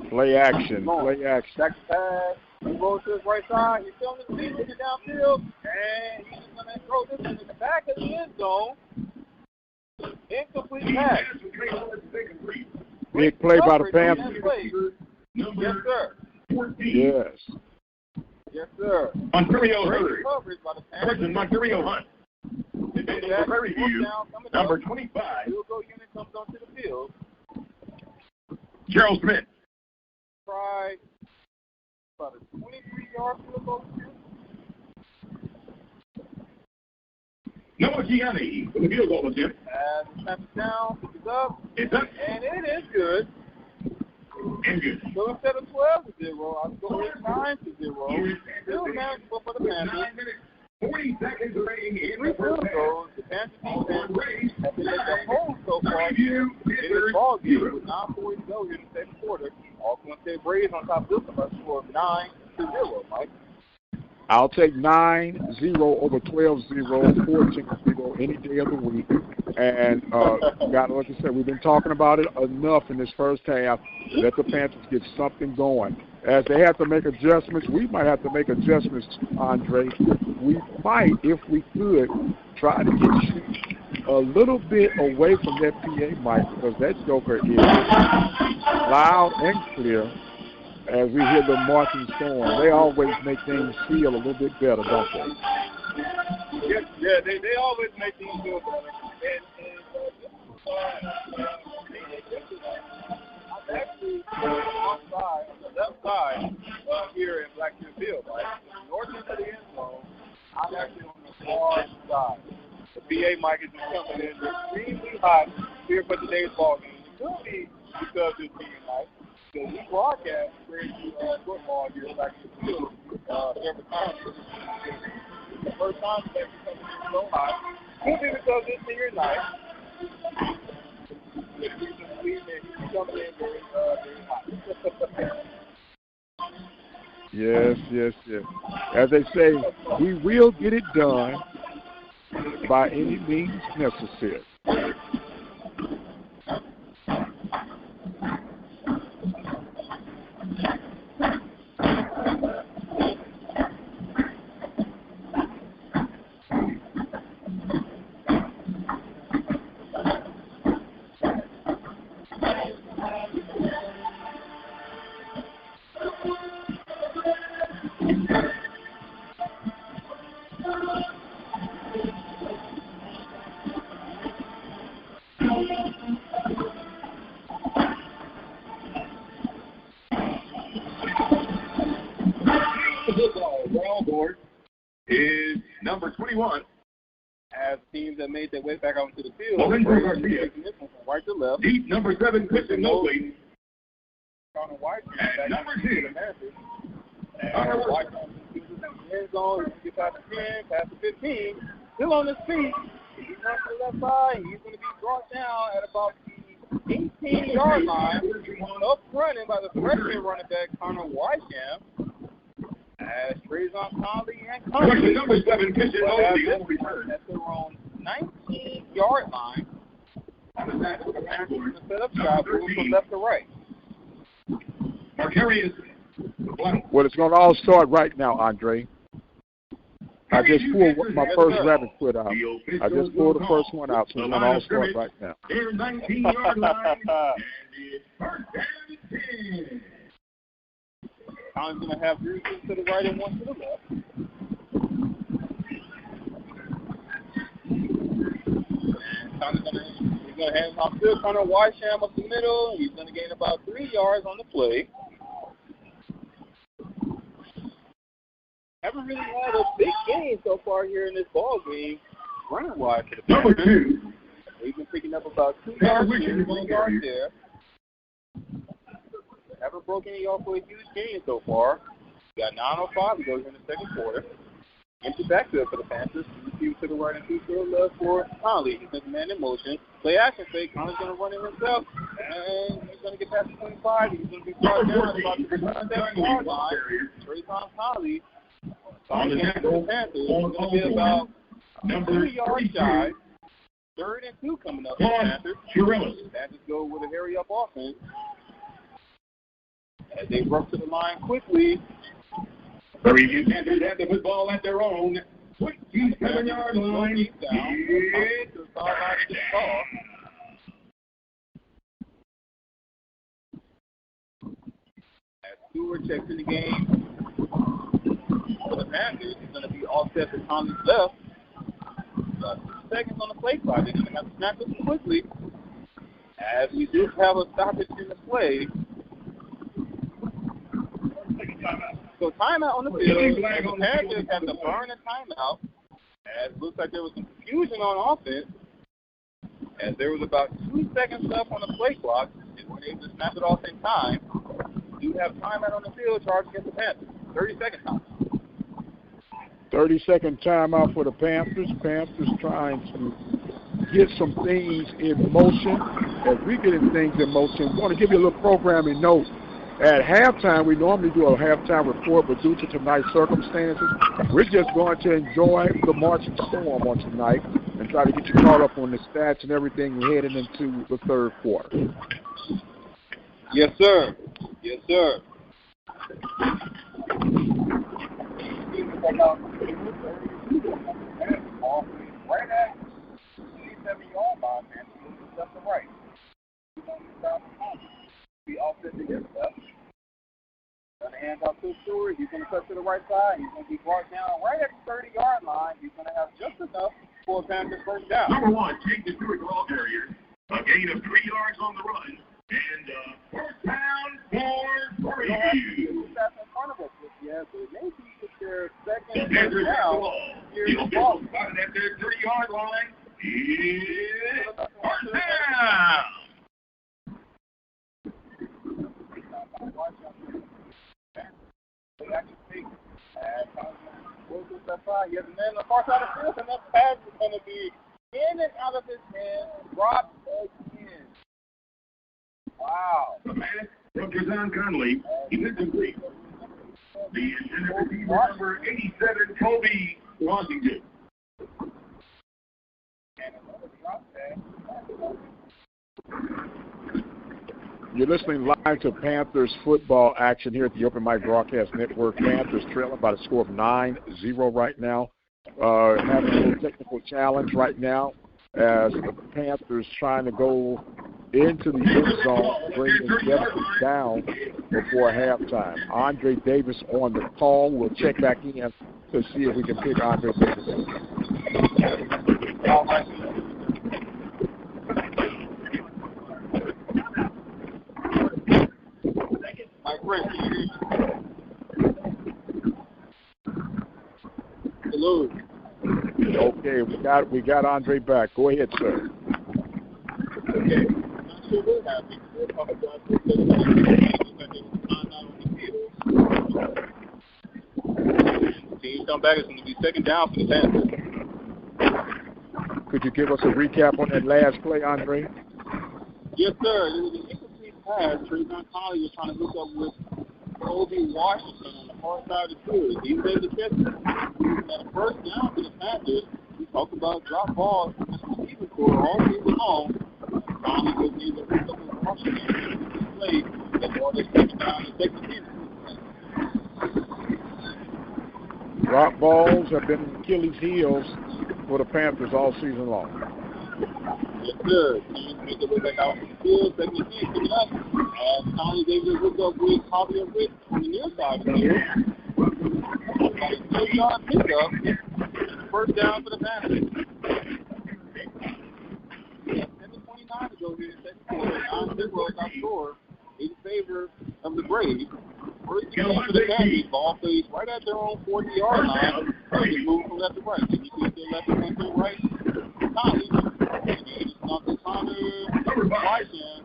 Play action. Play action. Back to pass. He goes to his right side. He's throwing his feet to the downfield. And he's going to throw this in the back of the end zone. Incomplete pass. Big play by the Panthers. Yes, sir. 14. Yes. Yes, sir. Ontario Hurd. Sergeant Montario Hunt. Defending the Prairie View, number 25. Field goal unit comes onto the field. Gerald Smith. Try about a 23-yard field goal. Noah Gianni for the field goal attempt. As it snaps down, it's up. It's up. And it is good. And good. So instead of 12 to 0, I'll go with 9 to 0. Still manageable for the Panthers. 40 seconds remaining in the field first goals. The Panthers defense have been at the home so far in this ball game with 9:40 to go here in the second quarter. Alcorn State Braves on top of this one by a score of 9 to 0, Mike. I'll take 9-0 over 12-0, 14-0 any day of the week. And, like I said, we've been talking about it enough in this first half. Let the Panthers get something going. As they have to make adjustments, we might have to make adjustments, Andre. We might, if we could, try to get you a little bit away from that PA mic because that joker is loud and clear. As we hear the marching storm, they always make things feel a little bit better, don't they? Yeah, they always make things feel better. I'm actually on the left side here in Blackfield Field, right? North end of the end zone, I'm actually on the far side. The PA mic is just coming in extremely hot here for today's ball game. It could be because it's being nice. So we broadcast football here in Blackfield Field every time. The first time that we come in so hot. Could be because it's here night. Yes. As they say, we will get it done by any means necessary. Is number 21. As teams that made their way back onto the field, from right to left. Deep number 7, Christian Mosley. White and number 2. White end zone, get past the 10, past the 15. Still on his feet. He's on to the left side. He's going to be brought down at about the 18-yard line. Up running by the freshman running back, Connor Whiteham. As Trayvon Conley and Conley number 7, Christian Mosley will return at their own 19-yard line. Set up shot, move from left to right. Marcarius. Well, it's going to all start right now, Andre. I just pulled my first rabbit foot out. I just pulled the first one out, so it's going to all start right now. Their 19-yard line, and it's first down and 10. Conley's going to have 3 to the right and 1 to the left. And Conley's going to hand him off to Connor Whiteham up the middle. He's going to gain about 3 yards on the play. Haven't really had a big game so far here in this ball game, running-wise. Number 2. We've been picking up about 2 yards here, 3 yards there. Haven't broken any off for a huge game so far. We got 9:05 to go here in the second quarter. Empty backfield for the Panthers. 2 to the right and 2 to the left for Conley. He's going to man in motion. Play action fake. Conley's going to run it himself. And he's going to get past the 25. He's going to be brought down at about the 27-yard line. Trayvon Conley. On the tackle, Panthers. It's going to be about 2 yards shy. 3rd and 2 coming up for the Panthers. Panthers go with a hurry-up offense. As they rush to the line quickly. The review Panthers have the football at their own 27-yard line. It's the sideline to the ball. As Stewart checks in the game for the Panthers, he's going to be offset to Conley's left. 2 seconds on the play clock. They're going to have to snap this quickly. As we do have a stoppage in the play. So timeout on the field. The Panthers have to burn a timeout. As it looks like there was some confusion on offense. As there was about 2 seconds left on the play clock. And we're able to snap it off in time. We do have timeout on the field charged against the Panthers. 30-second timeout. 30-second timeout for the Panthers. Panthers trying to get some things in motion. As we get in things in motion, we want to give you a little programming note. At halftime, we normally do a halftime report, but due to tonight's circumstances, we're just going to enjoy the marching storm on tonight and try to get you caught up on the stats and everything heading into the third quarter. Yes, sir. Yes, sir. Right at the 7-yard line, man. Left to right. Be offset to his left. Gonna hand off to Stewart. He's gonna cut to the right side. He's gonna be brought down right at the 30-yard line. He's gonna have just enough for a Panthers first down. Number 1, take the Stewart ball carrier. A gain of 3 yards on the run. And first down for Prairie. That's in front of us yet, so maybe it's their second Panthers have the down. ball. The official spotted at their 30-yard line. It's first down. They actually take that side. He has a man on the far side of the field, and that pass is going to be in and out of his hand, dropped again. Wow. The pass from Kazan Conley. He is complete. The intended receiver, number 87, Kobe Washington. And another drop pass. You're listening live to Panthers football action here at the Open Mic Broadcast Network. Panthers trailing by the score of 9-0 right now. Having a little technical challenge right now as the Panthers trying to go into the end zone, bringing the deficit down before halftime. Andre Davis on the call. We'll check back in to see if we can pick Andre Davis. My friend, hello. Okay, we got Andre back. Go ahead, sir. Okay. Not sure what happened. We'll talk about this later. Team come back. It's going to be second down for the Panthers. Could you give us a recap on that last play, Andre? Yes, sir. It was an incomplete pass. Trayvon Conley was trying to hook up with Kobe Washington on the far side of the field. He said the catch. At first down for the Panthers, we talked about drop balls from the receiver core all season long. Conley was able to hook up with Washington to play that ball is taken down and take the field. Drop balls have been Achilles' heels for the Panthers all season long. Yes, sir. Teams make it look like out on the field. Second and 10 coming up. Conley was able to hook up with Javier Rick on the near side of the field. About a 2-yard pickup. First down for the Panthers. We have 7:29 to go here in the second quarter. 9-0 our score in favor of the Braves. First and 10 for the Panthers. Ball plays right at their own 40-yard line. They move from left to right. Then you see if they're left and to right. Conley. And he just knocked the Number 5,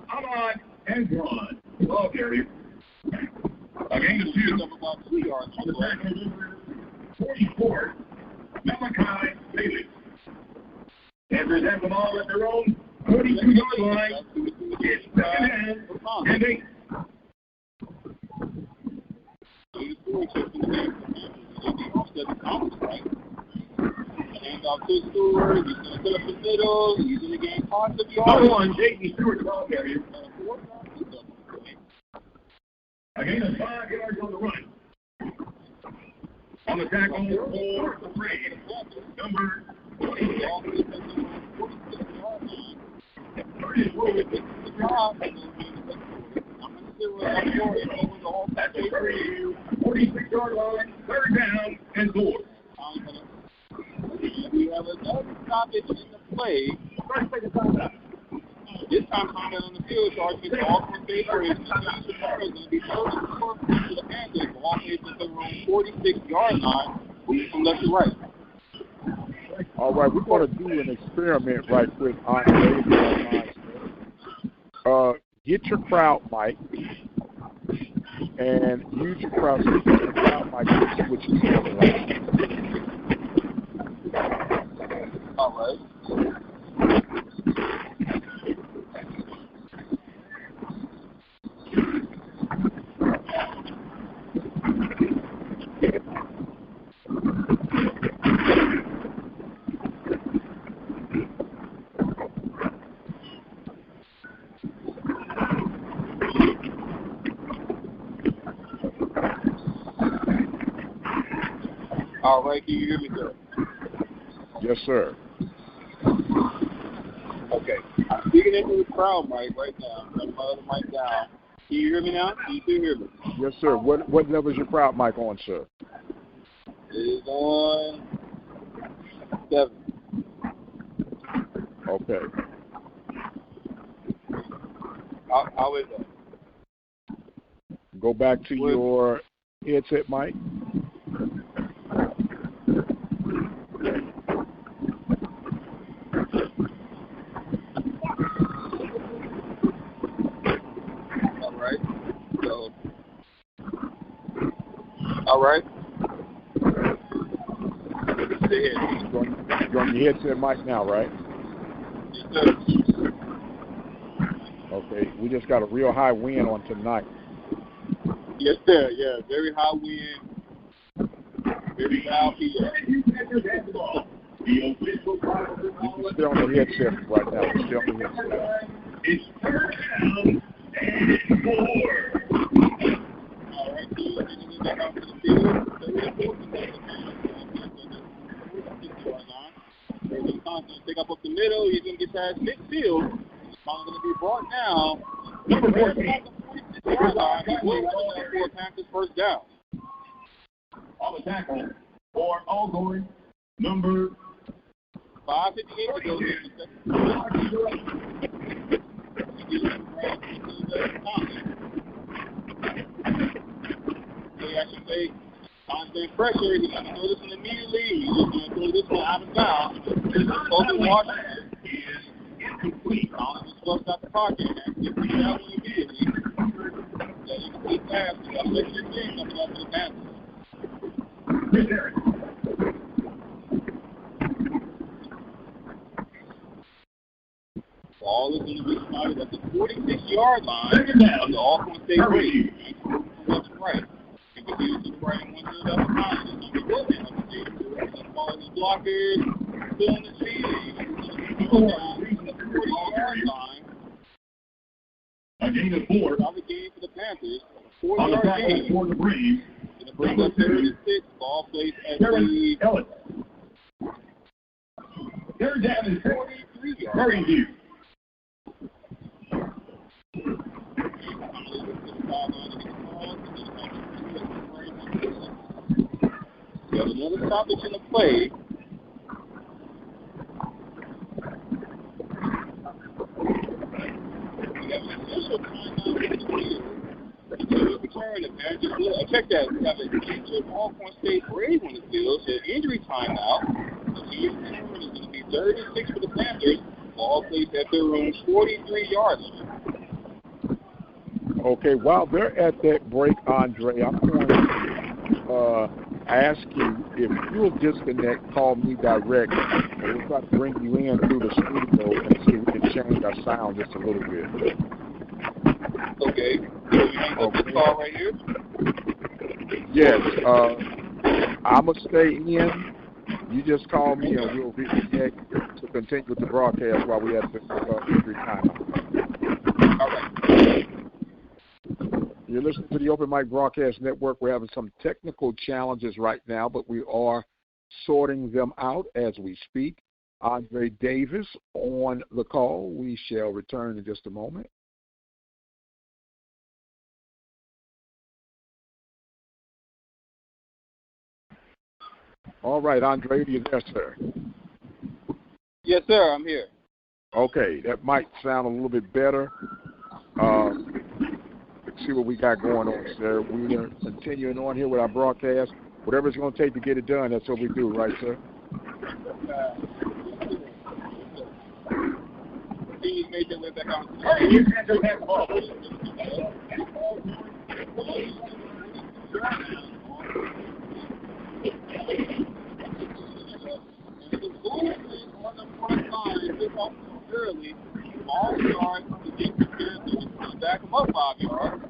Ahmad Andron. Ball carrier. A gain of 2. Up about 2 yards on the play. 44, Malachi Bailey. Panthers have the ball at their own 42-yard line. It's second and 8. Hands off to Stewart. He's going to fill up the middle. He's going to gain positive yards. Number 1, J.D. Stewart, ball carrier. A gain of 5 yards on the run. On the tackle for the Braves, number 20. That's a 46-yard line, third down and 4. We have another stoppage in the play. This time, comment on the field, charging the Alcorn FB is going to be close to the Panthers. Ball plays at their own 46-yard line, from left to right. All right, we're going to do an experiment right quick on radio. Get your crowd mic and use your crowd mic to see what you sound like. All right. All right, can you hear me, sir? Yes, sir. Okay. I'm speaking into the crowd mic right now. I'm putting my other mic down. Can you hear me now? Can you still hear me? Yes, sir. What level is your crowd mic on, sir? It is on 7. Okay. How is that? Go back to your headset mic. All right. You're on your headset mic now, right? Yes, sir. Okay. We just got a real high wind on tonight. Yes, sir. Yeah, very high wind. Very loud here. You can stay on the headset right now. Stay on the headset. It's third down and 4. All right, so back out to the field. Pick up the middle. He's going to get past midfield. He's going to be brought down. Number 14. For Panthers first down. On the tackle for Alcorn, number 5:58 to go. They actually say constant pressure. He's going to throw this one immediately. He's just going to throw this one out of bounds. Open Washington is incomplete. Collins is flushed out the pocket. If we have one immediately, then you can see pass. You got to let your team coming up to the Panthers. Ball is going to be spotted at the 46-yard line of the Alcorn State Raiders. That's right. You can see to the right and one to the left behind. It's going to be open up the state. The ball is blockers. Still in the seat. On the 40-yard line. A gain of 4. Solid game for the Panthers. On the 4-yard tackle gain. for the Braves. Going to bring up 36. Ball placed at the Ellis. Third down is 43 yards. Very deep. We have another stoppage in the play. We have an initial timeout in the field. Until we return, check that. We have an injured Alcorn State Brave on the field. So injury timeout. The team return is going to be 36 for the Panthers. Ball placed at their own 43-yard line. Okay, while they're at that break, Andre, I'm going to ask you if you'll disconnect, call me direct, and we'll try to bring you in through the studio and see if we can change our sound just a little bit. Okay. So we hang up this call right here? Yes. I'm going to stay in. You just call me and we'll reconnect to continue with the broadcast while we have the injury timeout. All right. You're listening to the Open Mic Broadcast Network. We're having some technical challenges right now, but we are sorting them out as we speak. Andre Davis on the call. We shall return in just a moment. All right, Andre, are you there, sir? Yes, sir, I'm here. Okay, that might sound a little bit better. Let's see what we got going on, sir. We are continuing on here with our broadcast. Whatever it's going to take to get it done, that's what we do, right, sir? He's made their way back on. On the front line, this off early. All starts to get prepared to back them up 5 yards.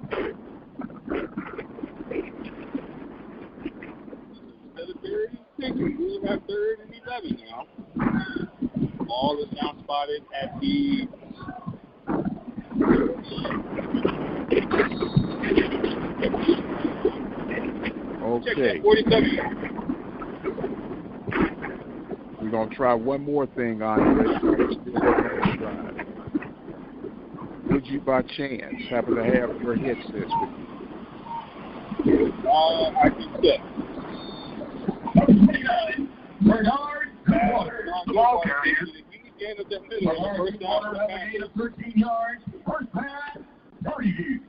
Instead of 36, we have 3rd and 11 now. Ball is now spotted at the okay. 47. We're going to try one more thing, Andre. Would you, by chance, happen to have your headsets with you? I can check. Bernard, The ball carrier. Gain of that middle. First down. 13 yards. First pass. 32.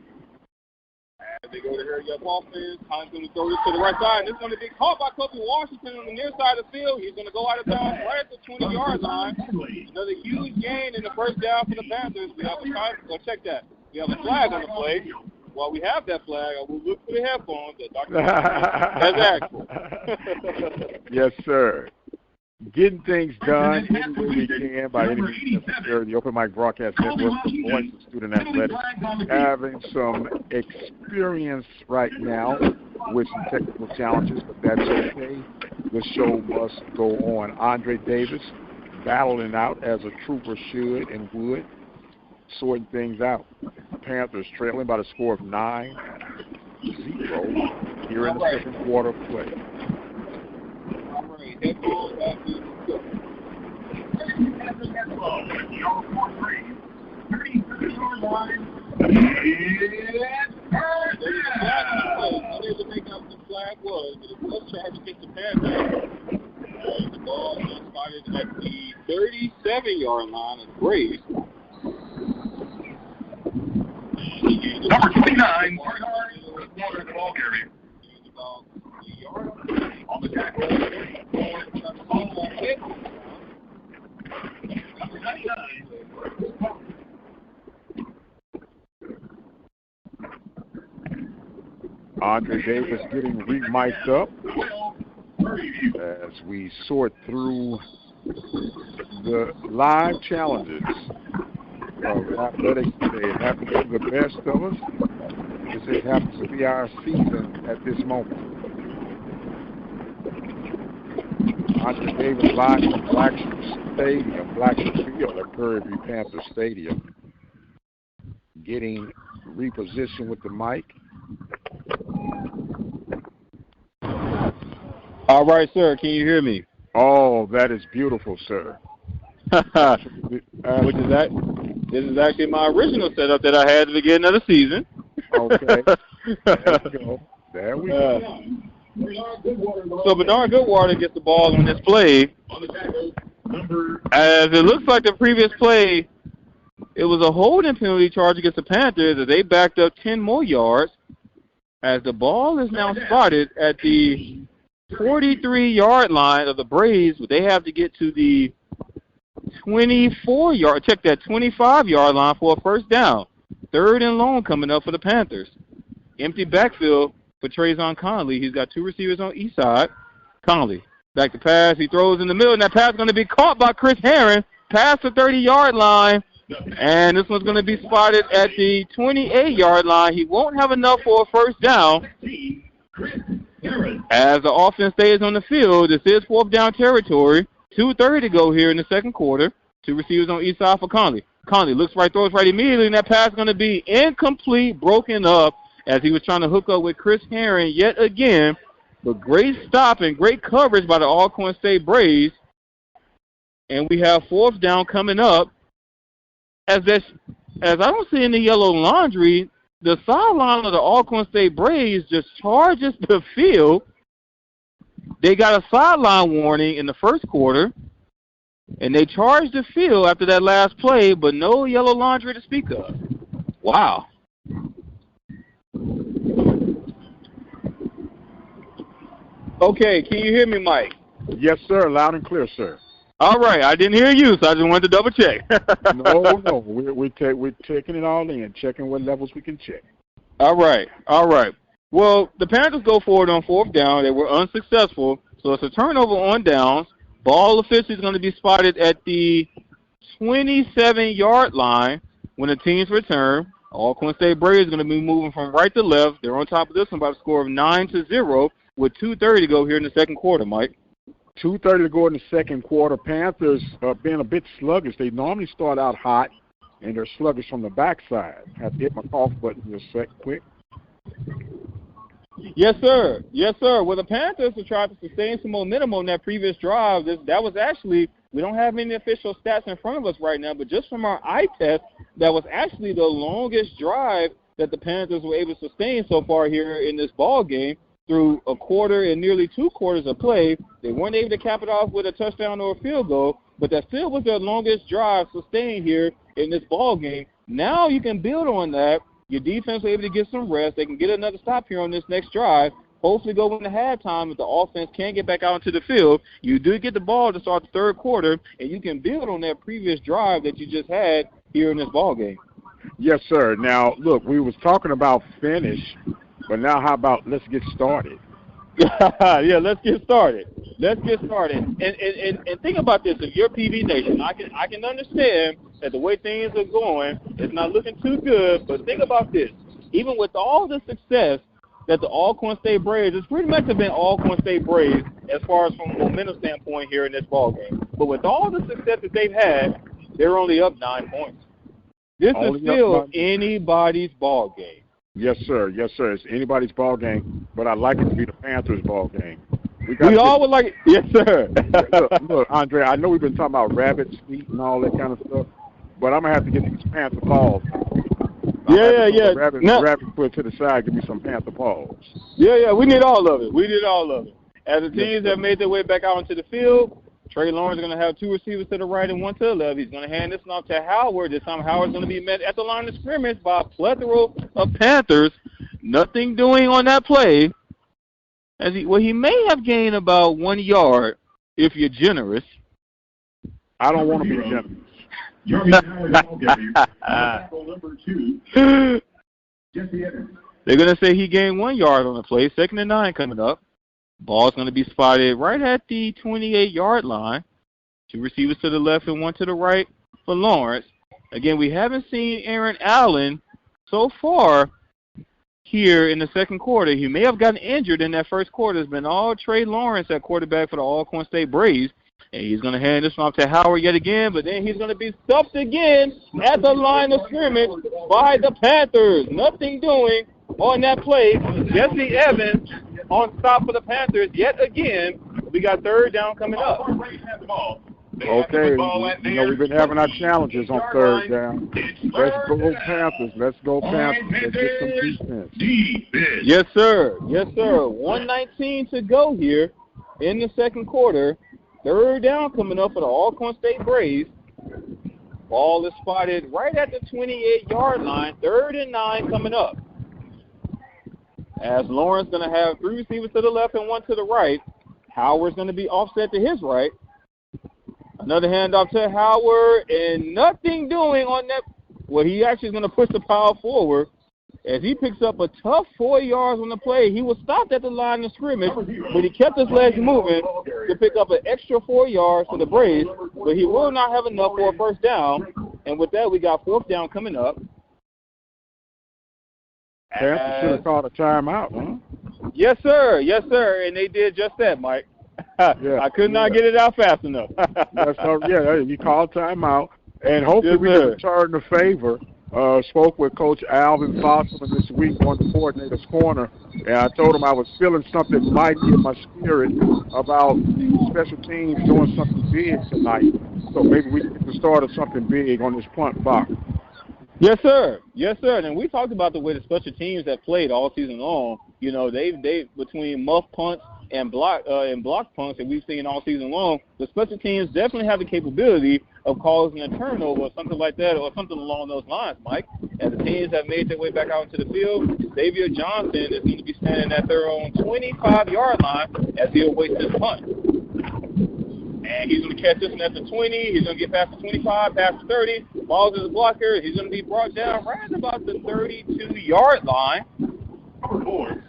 As they go to hurry up offense, Hines going to throw this to the right side. This is going to be caught by Kobe Washington on the near side of the field. He's going to go out of bounds right at the 20-yard line. Another huge gain in the first down for the Panthers. We have a time. Well, check that. We have a flag on the play. While we have that flag, I will look for the headphones that Dr. has asked for. Yes, sir. Getting things done any way we can by any means necessary. The Open Mic Broadcast Network, the voice of student athletics, having some experience right now with some technical challenges, but that's okay. The show must go on. Andre Davis battling out as a trooper should and would, sorting things out. Panthers trailing by the score of 9-0 here in the second quarter of play. Headphones have to go. 30-yard line. There's to make out what the flag was, but it was charged against the Panthers. The ball was spotted at the 37-yard line of the Braves. Number 29, Bernard, the ball carrier. About 3 yards. On the tackle. Number 99. Andre Davis getting re-mic'd up as we sort through the live challenges of athletics today. It happens to be the best of us, as it happens to be our season at this moment. Andre Davis live from Blackstone Field at Prairie View Panther Stadium, getting repositioned with the mic. All right, sir. Can you hear me? Oh, that is beautiful, sir. Which is that? This is actually my original setup that I had at the beginning of the season. Okay. There we go. So Bernard Goodwater gets the ball on this play. As it looks like the previous play, it was a holding penalty charge against the Panthers as they backed up 10 more yards. As the ball is now spotted at the 43-yard line of the Braves, they have to get to the 25-yard line for a first down. Third and long coming up for the Panthers. Empty backfield for Trayvon Conley. He's got two receivers on each side. Conley, back to pass. He throws in the middle, and that pass is going to be caught by Chris Herron past the 30-yard line. And this one's going to be spotted at the 28-yard line. He won't have enough for a first down. As the offense stays on the field, this is fourth down territory. 2:30 to go here in the second quarter. Two receivers on each side for Conley. Conley looks right, throws right immediately, and that pass is going to be incomplete, broken up as he was trying to hook up with Chris Herron yet again. But great stop and great coverage by the Alcorn State Braves. And we have fourth down coming up. As I don't see any yellow laundry, the sideline of the Alcorn State Braves just charges the field. They got a sideline warning in the first quarter, and they charged the field after that last play, but no yellow laundry to speak of. Wow. Okay, can you hear me, Mike? Yes, sir. Loud and clear, sir. All right. I didn't hear you, so I just wanted to double check. No. We're taking it all in, checking what levels we can check. All right. Well, the Panthers go forward on fourth down. They were unsuccessful, so it's a turnover on downs. Ball officially is going to be spotted at the 27-yard line when the team's return. Alcorn State Braves is going to be moving from right to left. They're on top of this one by the score of 9-0 with 2:30 to go here in the second quarter, Mike. 2:30 to go in the second quarter. Panthers being a bit sluggish. They normally start out hot, and they're sluggish from the backside. Have to hit my off button just a sec quick. Yes, sir. Yes, sir. Well, the Panthers have tried to sustain some momentum on that previous drive. That was actually, we don't have any official stats in front of us right now, but just from our eye test, that was actually the longest drive that the Panthers were able to sustain so far here in this ball game. Through a quarter and nearly 2 quarters of play, they weren't able to cap it off with a touchdown or a field goal, but that still was their longest drive sustained here in this ball game. Now you can build on that. Your defense will be able to get some rest. They can get another stop here on this next drive. Hopefully go into halftime if the offense can get back out into the field. You do get the ball to start the third quarter, and you can build on that previous drive that you just had here in this ball game. Yes, sir. Now, look, we was talking about finish, but now how about let's get started? Yeah, let's get started. Let's get started. And think about this. If you're PV Nation, I can understand that the way things are going, it's not looking too good, but think about this. Even with all the success that the Alcorn State Braves, it's pretty much been Alcorn State Braves as far as from a momentum standpoint here in this ball game. But with all the success that they've had, they're only up 9 points. This is still anybody's ball game. Yes, sir. Yes, sir. It's anybody's ball game, but I'd like it to be the Panthers' ball game. We all would like it. Yes, sir. look, Andre, I know we've been talking about rabbits, feet, and all that kind of stuff, but I'm going to have to get these Panther paws. Yeah. Rabbit foot to the side, give me some Panther paws. Yeah, we need all of it. As the teams have made their way back out into the field, Trey Lawrence is going to have 2 receivers to the right and 1 to the left. He's going to hand this one off to Howard. This time Howard's going to be met at the line of scrimmage by a plethora of Panthers. Nothing doing on that play. He may have gained about 1 yard if you're generous. I don't want to be generous. They're going to say he gained 1 yard on the play. 2nd and 9 coming up. Ball's going to be spotted right at the 28-yard line. 2 receivers to the left and 1 to the right for Lawrence. Again, we haven't seen Aaron Allen so far here in the second quarter. He may have gotten injured in that first quarter. It's been all Trey Lawrence at quarterback for the Alcorn State Braves. And he's going to hand this one off to Howard yet again, but then he's going to be stopped again at the line of scrimmage by the Panthers. Nothing doing on that play. Jesse Evans on stop for the Panthers yet again. We got 3rd down coming up. Okay, we've been having our challenges on 3rd down. Let's go Panthers. Let's go Panthers. Let's get some defense. Yes, sir. 1:19 to go here in the second quarter. 3rd down coming up for the Alcorn State Braves. Ball is spotted right at the 28-yard line. 3rd and 9 coming up. As Lawrence going to have 3 receivers to the left and 1 to the right. Howard's going to be offset to his right. Another handoff to Howard, and nothing doing on that. Well, he actually is going to push the power forward as he picks up a tough 4 yards on the play. He was stopped at the line of scrimmage, but he kept his legs moving to pick up an extra 4 yards for the Braves, but he will not have enough for a 1st down. And with that, we got 4th down coming up. Panthers should have called a timeout, huh? Yes, sir. And they did just that, Mike. I could not get it out fast enough. You called timeout, and hopefully we can return the favor. Spoke with Coach Alvin Fossman this week on the coordinator's corner, and I told him I was feeling something mighty in my spirit about the special teams doing something big tonight. So maybe we can get the start of something big on this punt box. Yes, sir. And we talked about the way the special teams have played all season long. You know, they've between muff punts and block punts that we've seen all season long, the special teams definitely have the capability of causing a turnover or something like that, or something along those lines, Mike. As the teams have made their way back out into the field, Xavier Johnson is going to be standing at their own 25-yard line as he awaits his punt. And he's going to catch this one at the 20. He's going to get past the 25, past the 30. Balls to the blocker. He's going to be brought down right at about the 32-yard line.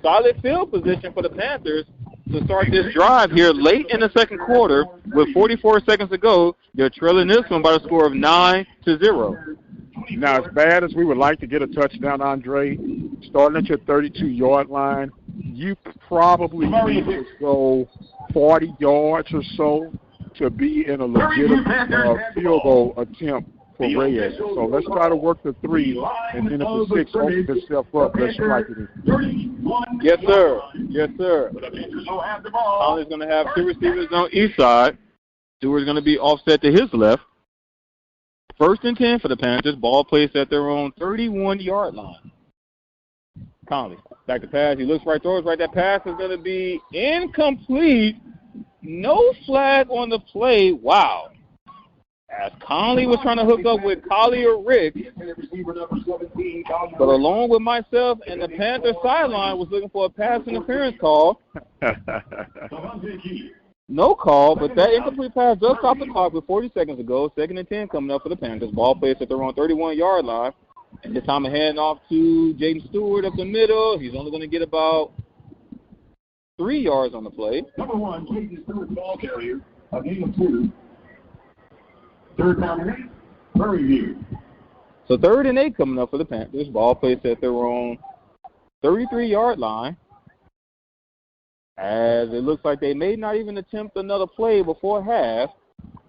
Solid field position for the Panthers to start this drive here late in the second quarter with 44 seconds to go. They're trailing this one by a score of 9-0. Now, as bad as we would like to get a touchdown, Andre, starting at your 32-yard line, you probably need to go 40 yards or so to be in a legitimate field goal attempt for Reyes. So let's try to work the 3, and then if the 6 opens itself up, let's strike it in. Yes, sir. Yes, sir. Conley's going to have 2 receivers on each side. Stewart's going to be offset to his left. 1st and 10 for the Panthers. Ball placed at their own 31-yard line. Conley, back to pass. He looks right, throws right. That pass is going to be incomplete. No flag on the play. Wow. As Conley was trying to hook up with Collier Ricks, but along with myself and the Panther sideline was looking for a pass interference call. No call, but that incomplete pass does stop the clock with 40 seconds to go. 2nd and 10 coming up for the Panthers. Ball placed at their own 31-yard line. And this time a hand off to Jaden Stewart up the middle. He's only going to get about 3 yards on the play. Number 1, Jaden Stewart, ball carrier, a gain of 2. 3rd down and 8, Prairie View. So 3rd and 8 coming up for the Panthers. Ball placed at their own 33-yard line. As it looks like they may not even attempt another play before half.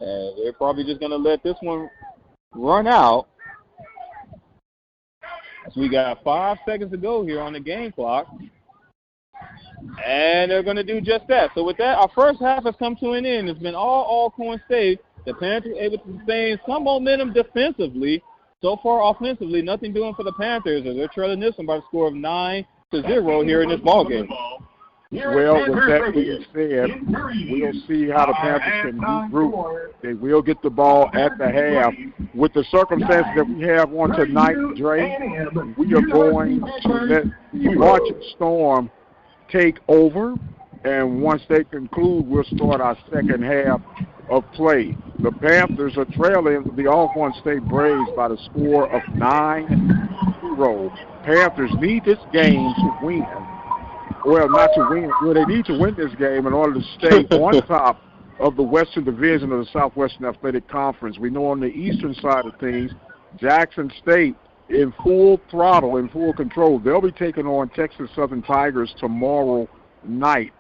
As they're probably just going to let this one run out. So we got 5 seconds to go here on the game clock. And they're going to do just that. So with that, our first half has come to an end. It's been all Alcorn State. The Panthers able to sustain some momentum defensively. So far offensively, nothing doing for the Panthers as they're trailing this one by the score of 9-0 here in this ballgame. Well, with that being said, we'll see how the Panthers can regroup. They will get the ball at the half. With the circumstances that we have on tonight, Dre, we are going to let the Marching Storm take over, and once they conclude, we'll start our second half of play. The Panthers are trailing the Alcorn State Braves by the score of 9-0. Panthers need this game to win. Well, not to win. Well, they need to win this game in order to stay on top of the Western Division of the Southwestern Athletic Conference. We know on the eastern side of things, Jackson State in full throttle, in full control. They'll be taking on Texas Southern Tigers tomorrow night.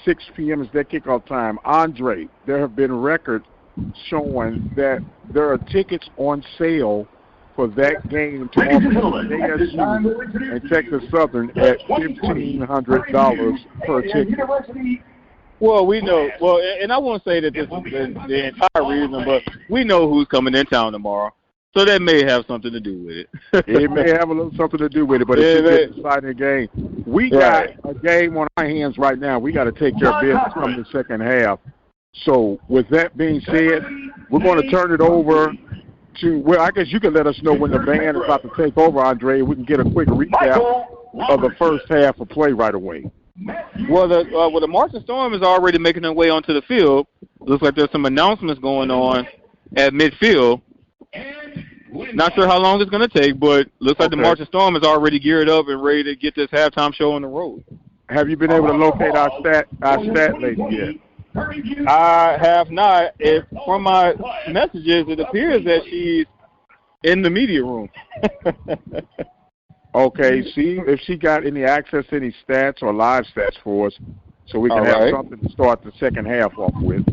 6 p.m. is their kickoff time. Andre, there have been records showing that there are tickets on sale for that game tomorrow, ASU and Texas Southern at $1,500 per ticket. Well, we know. Well, and I won't say that this is the entire reason, but we know who's coming in town tomorrow, so that may have something to do with it. It may have a little something to do with it, but it's an exciting game. We got a game on our hands right now. We got to take care of business from the second half. So, with that being said, we're going to turn it over to, well, I guess you can let us know when the band is about to take over, Andre. We can get a quick recap of the first half of play right away. Well, the Marching Storm is already making their way onto the field. Looks like there's some announcements going on at midfield. Not sure how long it's going to take, but looks like the Marching Storm is already geared up and ready to get this halftime show on the road. Have you been able to locate our stat lady yet? I have not. From my messages, it appears that she's in the media room. Okay, see if she got any access to any stats or live stats for us so we can have something to start the second half off with.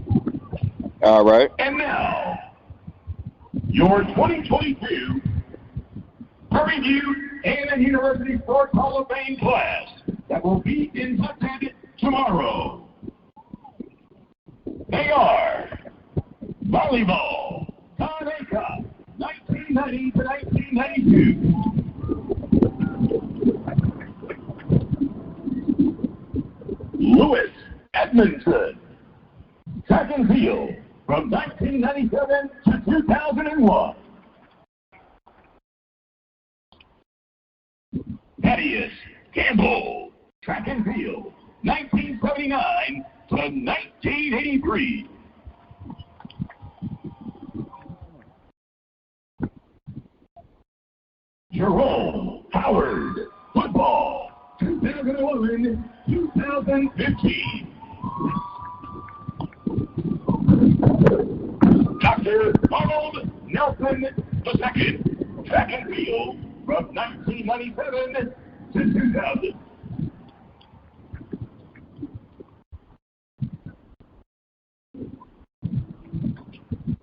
All right. And now, your 2022 Prairie View A&M University Sports Hall of Fame class that will be inducted tomorrow. They are volleyball, Todd Cup, 1990 to 1992. Lewis Edmondson, track and field from 1997 to 2001. Thaddeus Campbell, track and field, 1979 to 1983. Jerome Howard, football, 2011-2015. Dr. Arnold Nelson II, track and field from 1997 to 2000.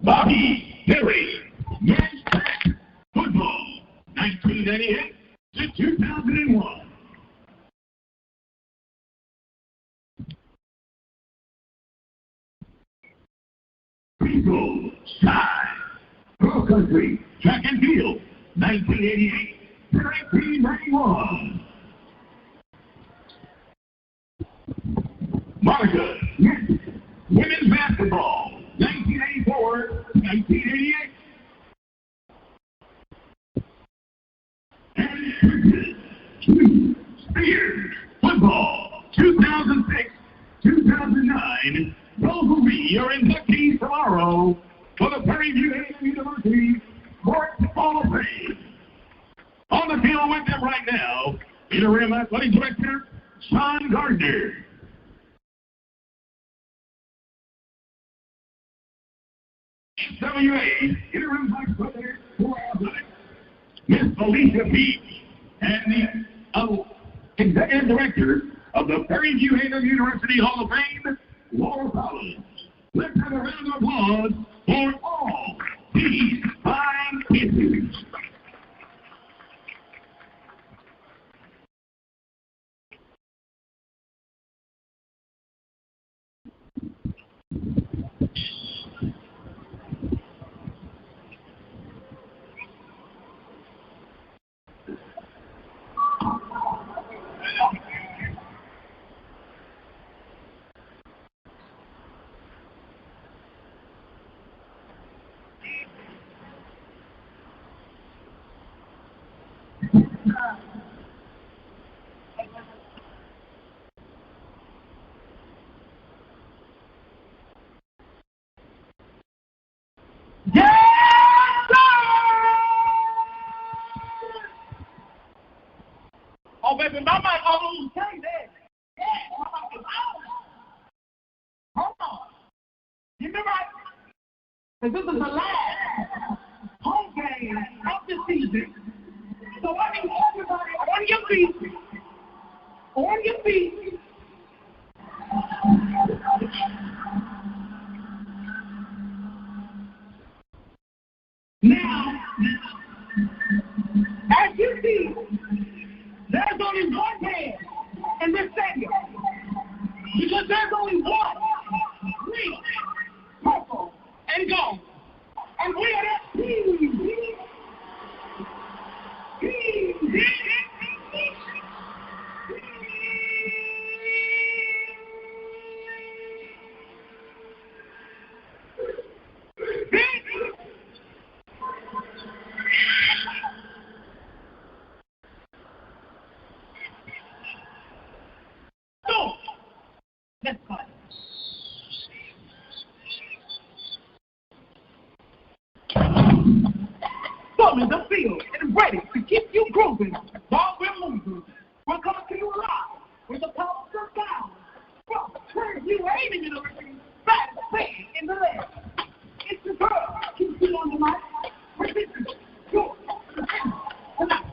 Bobby Berry, men's track 1998 to 2001. People, Sky, Cross Country, Track and Field, 1988 to 1991. Monica, yes, Women's Basketball, 1984 to 1988. And Bridges, Spears, Football, 2006, 2009. Those will be your inductees tomorrow for the Prairie View University Sports Hall of Fame. On the field with them right now, interim athletic director, Sean Gardner. WA, interim vice president for athletics, Miss Alicia Peach, and the executive director of the Prairie View University Hall of Fame, Laura Collins. Let's have a round of applause for all these fine issues. Oh, baby, my mic almost came there. Yeah, my mic is out. Hold on. You remember, because this is the last home game of the season. So I need everybody on your feet. On your feet. Now, as you see, there's only one man in this stadium. Because there's only one green, purple, and gold. And we are that team. Let's go. Storm in the field and ready to keep you grooving while we're moving. We're coming to you live with the power of down from Prairie View University, back in the left. It's the girl. Keep you on the mic. Resistance. Yours. Tonight.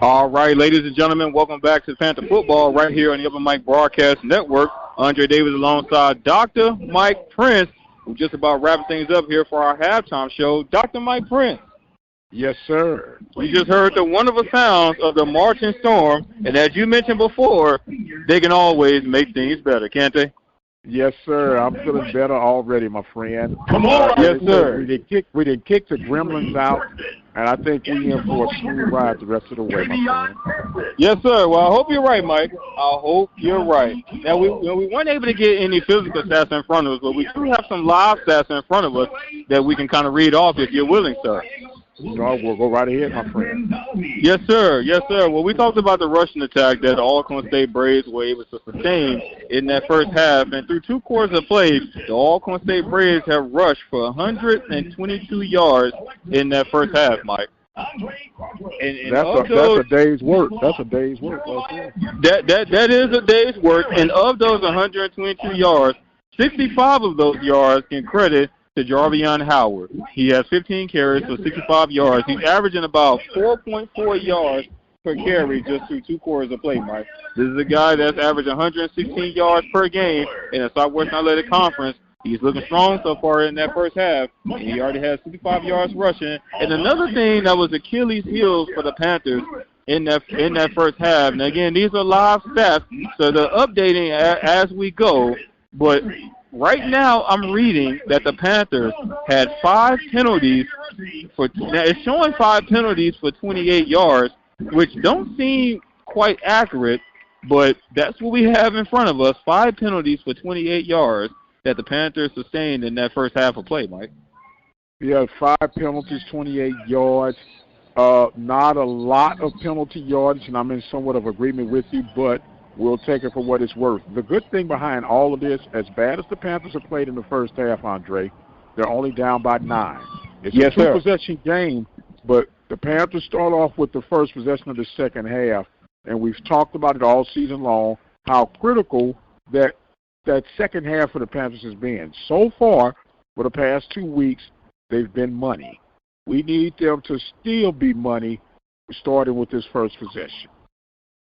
All right, ladies and gentlemen, welcome back to Panther Football right here on the Upper Mike Broadcast Network. Andre Davis alongside Dr. Mike Prince. We're just about wrapping things up here for our halftime show. Dr. Mike Prince. Yes, sir. We just heard the wonderful sounds of the marching storm, and as you mentioned before, they can always make things better, can't they? Yes, sir. I'm feeling better already, my friend. Come on. Yes, sir. We did kick the gremlins out, and I think we in for a smooth ride the rest of the way, my friend. Yes, sir. Well, I hope you're right, Mike. I hope you're right. Now, we weren't able to get any physical stats in front of us, but we do have some live stats in front of us that we can kind of read off if you're willing, sir. No, we'll go right ahead, my friend. Yes, sir. Yes, sir. Well, we talked about the rushing attack that the Alcorn State Braves were able to sustain in that first half. And through 2 quarters of play, the Alcorn State Braves have rushed for 122 yards in that first half, Mike. And that's a day's work. That's a day's work right there. That is a day's work. And of those 122 yards, 65 of those yards can credit to Jarvion Howard. He has 15 carries for 65 yards. He's averaging about 4.4 yards per carry just through 2 quarters of play, Mike. This is a guy that's averaging 116 yards per game in the Southwestern Athletic Conference. He's looking strong so far in that first half, and he already has 65 yards rushing. And another thing that was Achilles' heels for the Panthers in that first half, and again, these are live stats, so they're updating as we go, but right now, I'm reading that the Panthers had 5 penalties now it's showing 5 penalties for 28 yards, which don't seem quite accurate, but that's what we have in front of us, 5 penalties for 28 yards that the Panthers sustained in that first half of play, Mike. Yeah, 5 penalties, 28 yards. Not a lot of penalty yards, and I'm in somewhat of agreement with you, but we'll take it for what it's worth. The good thing behind all of this, as bad as the Panthers have played in the first half, Andre, they're only down by 9. It's a 2-possession game, but the Panthers start off with the first possession of the second half, and we've talked about it all season long, how critical that second half for the Panthers has been. So far, for the past 2 weeks, they've been money. We need them to still be money starting with this first possession.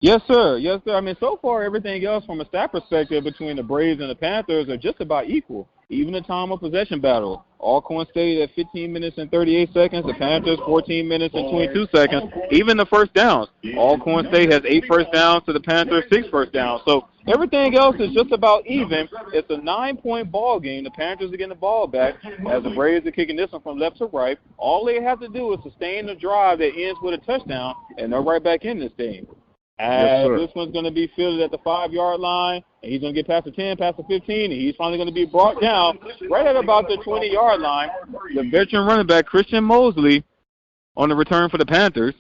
Yes, sir. Yes, sir. I mean, so far, everything else from a stat perspective between the Braves and the Panthers are just about equal. Even the time of possession battle. Alcorn State at 15 minutes and 38 seconds. The Panthers 14 minutes and 22 seconds. Even the first downs. Alcorn State has 8 first downs to the Panthers 6 first downs. So everything else is just about even. It's a 9-point ball game. The Panthers are getting the ball back as the Braves are kicking this one from left to right. All they have to do is sustain the drive that ends with a touchdown, and they're right back in this game. This one's going to be fielded at the 5-yard line, and he's going to get past the 10, past the 15, and he's finally going to be brought down right at about the 20-yard line. The veteran running back, Christian Mosley, on the return for the Panthers,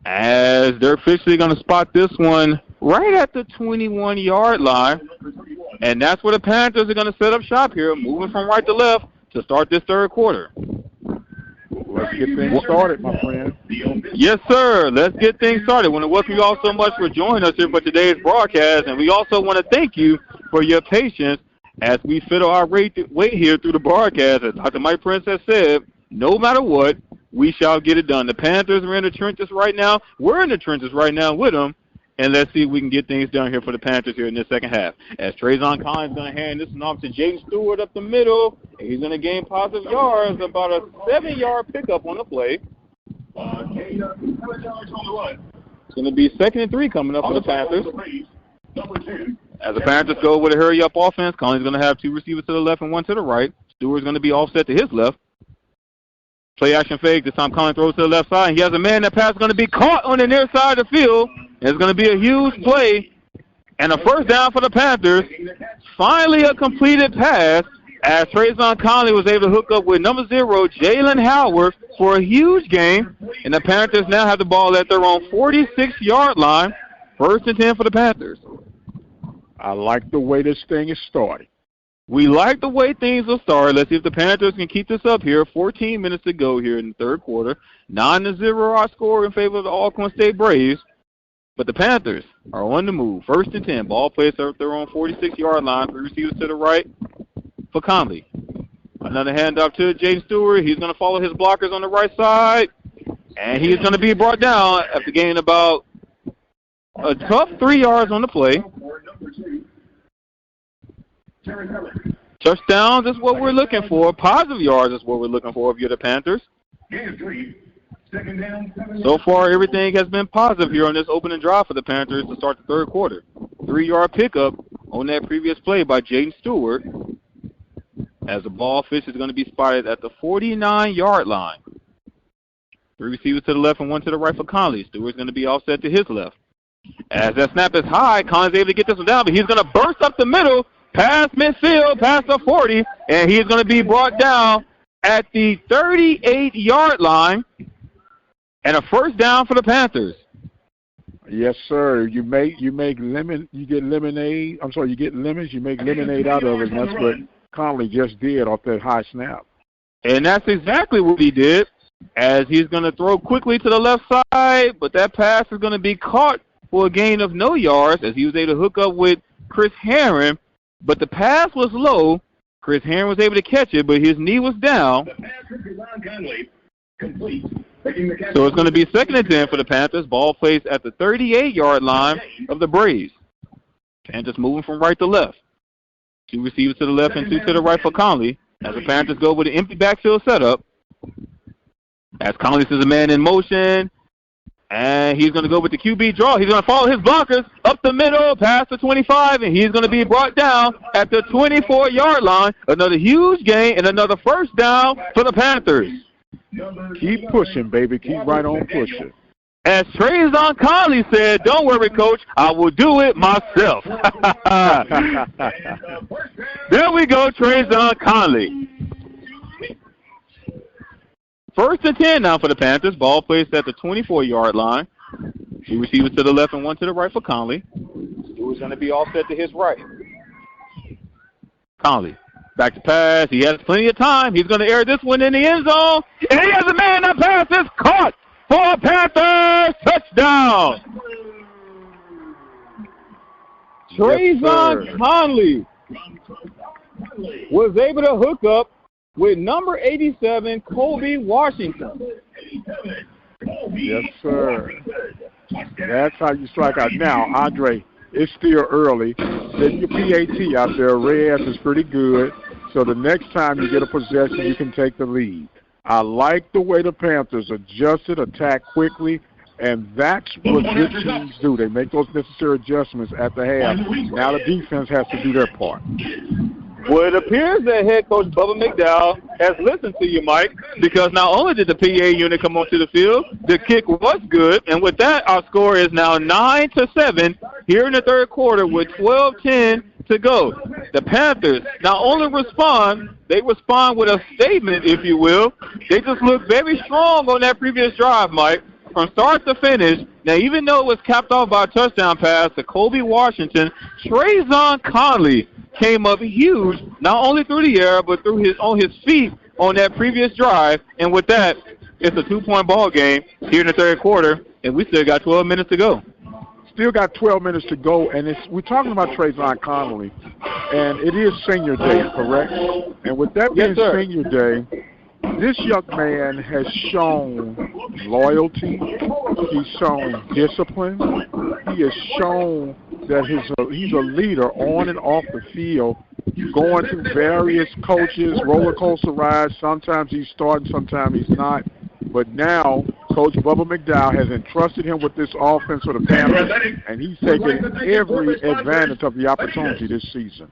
as they're officially going to spot this one right at the 21-yard line, and that's where the Panthers are going to set up shop here, moving from right to left to start this third quarter. Let's get things started, my friend. Yes, sir. Let's get things started. I want to welcome you all so much for joining us here for today's broadcast, and we also want to thank you for your patience as we fiddle our way here through the broadcast. As Dr. Mike Prince has said, no matter what, we shall get it done. The Panthers are in the trenches right now. We're in the trenches right now with them, and let's see if we can get things done here for the Panthers here in this second half. As Trayvon Collins is going to hand this one off to James Stewart up the middle. He's going to gain positive yards, about a 7-yard pickup on the play. It's going to be 2nd and 3 coming up for the Panthers. As the Panthers go with a hurry-up offense, Collins is going to have 2 receivers to the left and 1 to the right. Stewart's going to be offset to his left. Play action fake. This time Collins throws to the left side. And he has a man. That pass is going to be caught on the near side of the field. It's going to be a huge play and a first down for the Panthers. Finally a completed pass as Trayvon Conley was able to hook up with number 0, Jalen Howard, for a huge gain. And the Panthers now have the ball at their own 46-yard line. 1st and 10 for the Panthers. I like the way this thing is starting. We like the way things will start. Let's see if the Panthers can keep this up here. 14 minutes to go here in the third quarter. 9-0 our score in favor of the Alcorn State Braves. But the Panthers are on the move. 1st and 10. Ball placed at their own 46-yard line. 3 receivers to the right for Conley. Another handoff to James Stewart. He's going to follow his blockers on the right side. And he's going to be brought down after gaining about a tough 3 yards on the play. Touchdowns is what we're looking for. Positive yards is what we're looking for if you're the Panthers. So far, everything has been positive here on this opening drive for the Panthers to start the third quarter. 3-yard pickup on that previous play by Jaden Stewart as the ball fish is going to be spotted at the 49-yard line. 3 receivers to the left and 1 to the right for Conley. Stewart's going to be offset to his left. As that snap is high, Conley's able to get this one down, but he's going to burst up the middle, past midfield, past the 40, and he's going to be brought down at the 38-yard line. And a first down for the Panthers. Yes, sir. You get lemons, you make lemonade out of it, and that's what Conley just did off that high snap. And that's exactly what he did, as he's going to throw quickly to the left side, but that pass is going to be caught for a gain of no yards as he was able to hook up with Chris Herron, but the pass was low. Chris Herron was able to catch it, but his knee was down. So it's going to be 2nd and 10 for the Panthers. Ball placed at the 38-yard line of the Braves. Panthers moving from right to left. 2 receivers to the left and 2 to the right for Conley as the Panthers go with an empty backfield setup. As Conley sees a man in motion, and he's going to go with the QB draw. He's going to follow his blockers up the middle, past the 25, and he's going to be brought down at the 24-yard line. Another huge gain and another first down for the Panthers. Keep pushing, baby. Keep right on pushing. As Trayvon Conley said, don't worry, Coach. I will do it myself. There we go, Trayvon Conley. 1st and 10 now for the Panthers. Ball placed at the 24-yard line. 2 receivers to the left and 1 to the right for Conley. Who's going to be offset to his right. Conley. Back to pass. He has plenty of time. He's going to air this one in the end zone. And he has a man. That pass is caught for a Panthers touchdown. Yes, Trayvon Conley was able to hook up with number 87, Kobe Washington. Yes, sir. That's how you strike out. Now, Andre, it's still early. Get your PAT out there. Reyes is pretty good. So the next time you get a possession, you can take the lead. I like the way the Panthers adjusted, attack quickly, and that's what good teams do. They make those necessary adjustments at the half. Now the defense has to do their part. Well, it appears that head coach Bubba McDowell has listened to you, Mike, because not only did the PA unit come onto the field, the kick was good, and with that, our score is now 9-7 here in the third quarter with 12:10 to go. The Panthers not only respond, they respond with a statement, if you will. They just look very strong on that previous drive, Mike, from start to finish. Now, even though it was capped off by a touchdown pass to Kobe Washington, Trayvon Conley came up huge, not only through the air, but through on his feet on that previous drive. And with that, it's a 2-point ball game here in the third quarter, and we still got 12 minutes to go. Still got 12 minutes to go, and we're talking about Trayvon Conley, and it is senior day, correct? And with that being senior day, this young man has shown loyalty. He's shown discipline. He has shown that he's a leader on and off the field, going through various coaches, roller coaster rides. Sometimes he's starting, sometimes he's not. But now, Coach Bubba McDowell has entrusted him with this offense for the Panthers, and he's taking every advantage of the opportunity this season.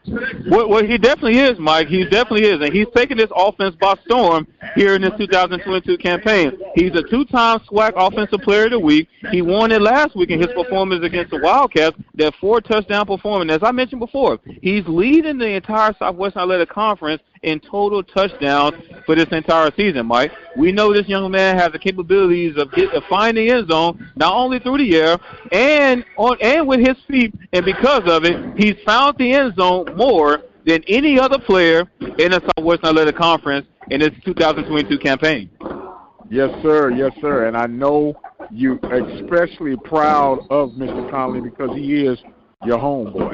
Well, he definitely is, Mike. He definitely is, and he's taking this offense by storm here in this 2022 campaign. He's a 2-time SWAC Offensive Player of the Week. He won it last week in his performance against the Wildcats, that 4-touchdown performance. As I mentioned before, he's leading the entire Southwestern Athletic Conference in total touchdowns for this entire season, Mike. We know this young man has the capabilities of finding the end zone, not only through the air and with his feet, and because of it, he's found the end zone more than any other player in the Southwestern Athletic Conference in this 2022 campaign. Yes, sir. Yes, sir. And I know you're especially proud of Mr. Conley because he is your homeboy.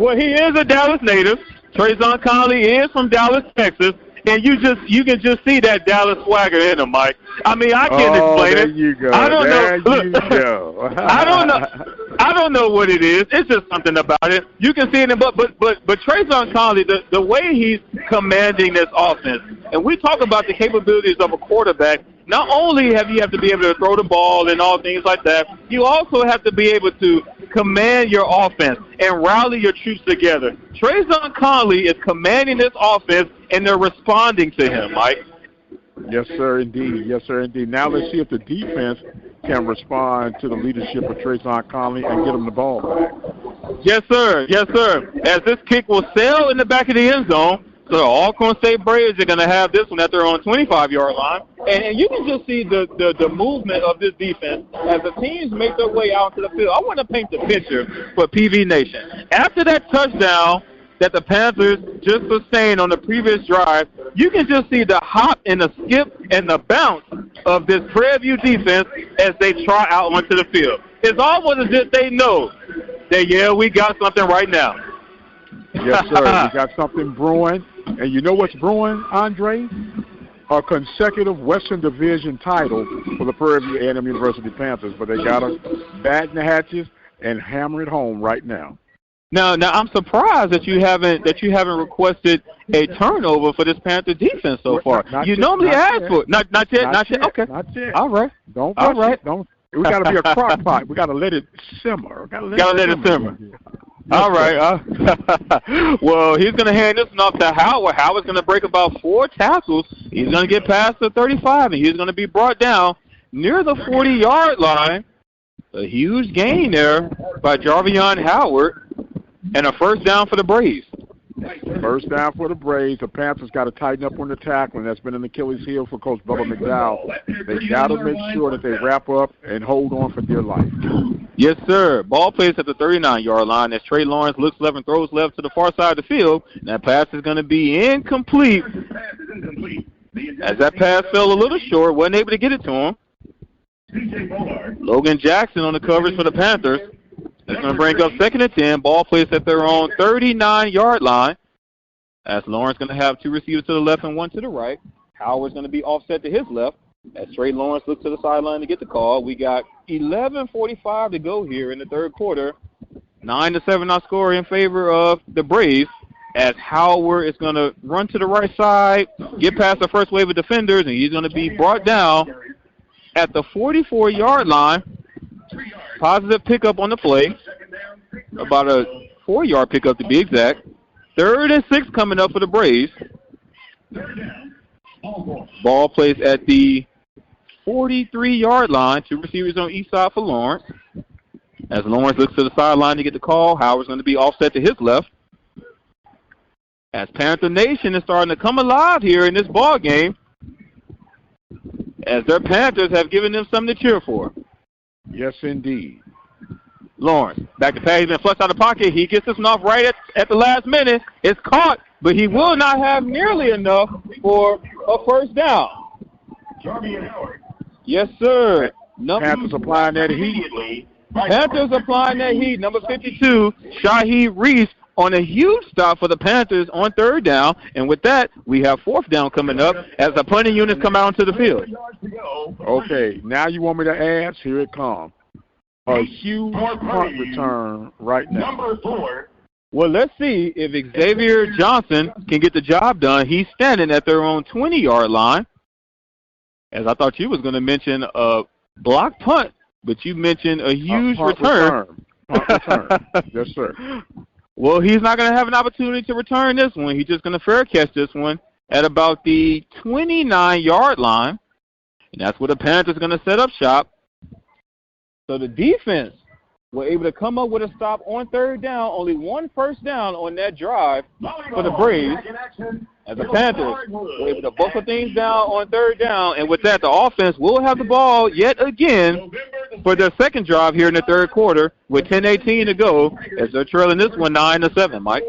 Well, he is a Dallas native. Trayvon Conley is from Dallas, Texas, and you can just see that Dallas swagger in him, Mike. I mean, I can't explain there it. You go. I don't there know. You go. I don't know what it is. It's just something about it. You can see it, but Trayvon Conley, the way he's commanding this offense, and we talk about the capabilities of a quarterback. Not only have you to be able to throw the ball and all things like that, you also have to be able to command your offense and rally your troops together. Trayvon Conley is commanding this offense, and they're responding to him, Mike. Yes, sir, indeed. Yes, sir, indeed. Now let's see if the defense can respond to the leadership of Trayvon Conley and get him the ball back. Yes, sir. Yes, sir. As this kick will sail in the back of the end zone, so the Alcorn State Braves are going to have this one at their own 25-yard line. And you can just see the movement of this defense as the teams make their way out to the field. I want to paint the picture for PV Nation. After that touchdown that the Panthers just sustained on the previous drive, you can just see the hop and the skip and the bounce of this Prairie View defense as they trot out onto the field. It's almost as if they know that, yeah, we got something right now. Yes, sir. We got something brewing. And you know what's brewing, Andre? A consecutive Western Division title for the Prairie View A&M University Panthers. But they got to batten the hatches and hammer it home right now. Now I'm surprised that you haven't requested a turnover for this Panther defense so far. You normally ask for it. Not yet. Okay. Not yet. All right. Don't rush it. Don't. We got to be a crock pot. We got to let it simmer. Got to let it simmer. All right. Well, he's going to hand this one off to Howard. Howard's going to break about 4 tackles. He's going to get past the 35, and he's going to be brought down near the 40-yard line. A huge gain there by Jarvion Howard, and a first down for the Braves. First down for the Braves. The Panthers got to tighten up on the tackling. That's been an Achilles heel for Coach Bubba McDowell. They got to make sure that they wrap up and hold on for dear life. Yes, sir. Ball plays at the 39-yard line as Trey Lawrence looks left and throws left to the far side of the field. And that pass is going to be incomplete. As that pass fell a little short, wasn't able to get it to him. Logan Jackson on the coverage for the Panthers. That's going to bring up 2nd and 10. Ball placed at their own 39-yard line. As Lawrence going to have 2 receivers to the left and 1 to the right. Howard's going to be offset to his left. As Trey Lawrence looks to the sideline to get the call. We got 11:45 to go here in the third quarter. 9-7 our score in favor of the Braves. As Howard is going to run to the right side, get past the first wave of defenders, and he's going to be brought down at the 44-yard line. Positive pickup on the play. About a 4-yard pickup to be exact. 3rd and 6 coming up for the Braves. Ball placed at the 43-yard line. 2 receivers on each side for Lawrence. As Lawrence looks to the sideline to get the call, Howard's going to be offset to his left. As Panther Nation is starting to come alive here in this ball game, as their Panthers have given them something to cheer for. Yes, indeed. Lawrence, back to pass. He's been flushed out of the pocket. He gets this one off right at the last minute. It's caught, but he will not have nearly enough for a first down. Yes, sir. Panthers applying that heat. Panthers applying that heat. Number 52, Shaheed Reese, on a huge stop for the Panthers on 3rd down. And with that, we have 4th down coming up as the punting units come out onto the field. Okay, now you want me to ask? Here it comes. A huge punt return right now. Number 4. Well, let's see if Xavier Johnson can get the job done. He's standing at their own 20-yard line. As I thought you was going to mention a block punt, but you mentioned a huge return. Punt return. Yes, sir. Well, he's not going to have an opportunity to return this one. He's just going to fair catch this one at about the 29-yard line. And that's where the Panthers are going to set up shop. So the defense were able to come up with a stop on 3rd down. Only 1 first down on that drive for the Braves. As the Panthers were able to buckle things down on 3rd down. And with that, the offense will have the ball yet again for their second drive here in the third quarter with 10:18 to go as they're trailing this one 9-7, Mike.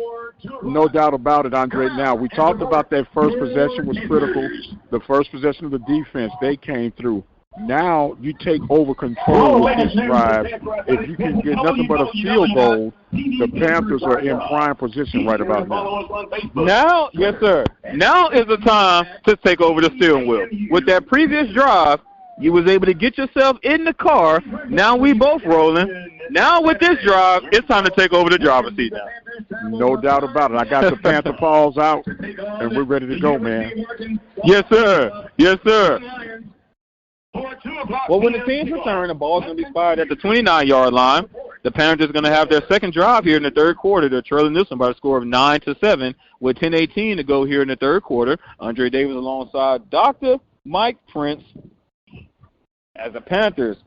No doubt about it, Andre. Now, we talked about that first possession was critical. The first possession of the defense, they came through. Now you take over control with this drive. If you can get nothing but a field goal, the Panthers are in prime position right about now. Now, yes, sir. Now is the time to take over the steering wheel. With that previous drive, you was able to get yourself in the car. Now we both rolling. Now with this drive, it's time to take over the driver's seat now. No doubt about it. I got the Panther paws out, and we're ready to go, man. Yes, sir. Yes, sir. Well, when the teams return, the ball's going to be spotted at the 29-yard line. The Panthers are going to have their second drive here in the third quarter. They're trailing this one by a score of 9-7 with 10:18 to go here in the third quarter. Andre Davis alongside Dr. Mike Prince as the Panthers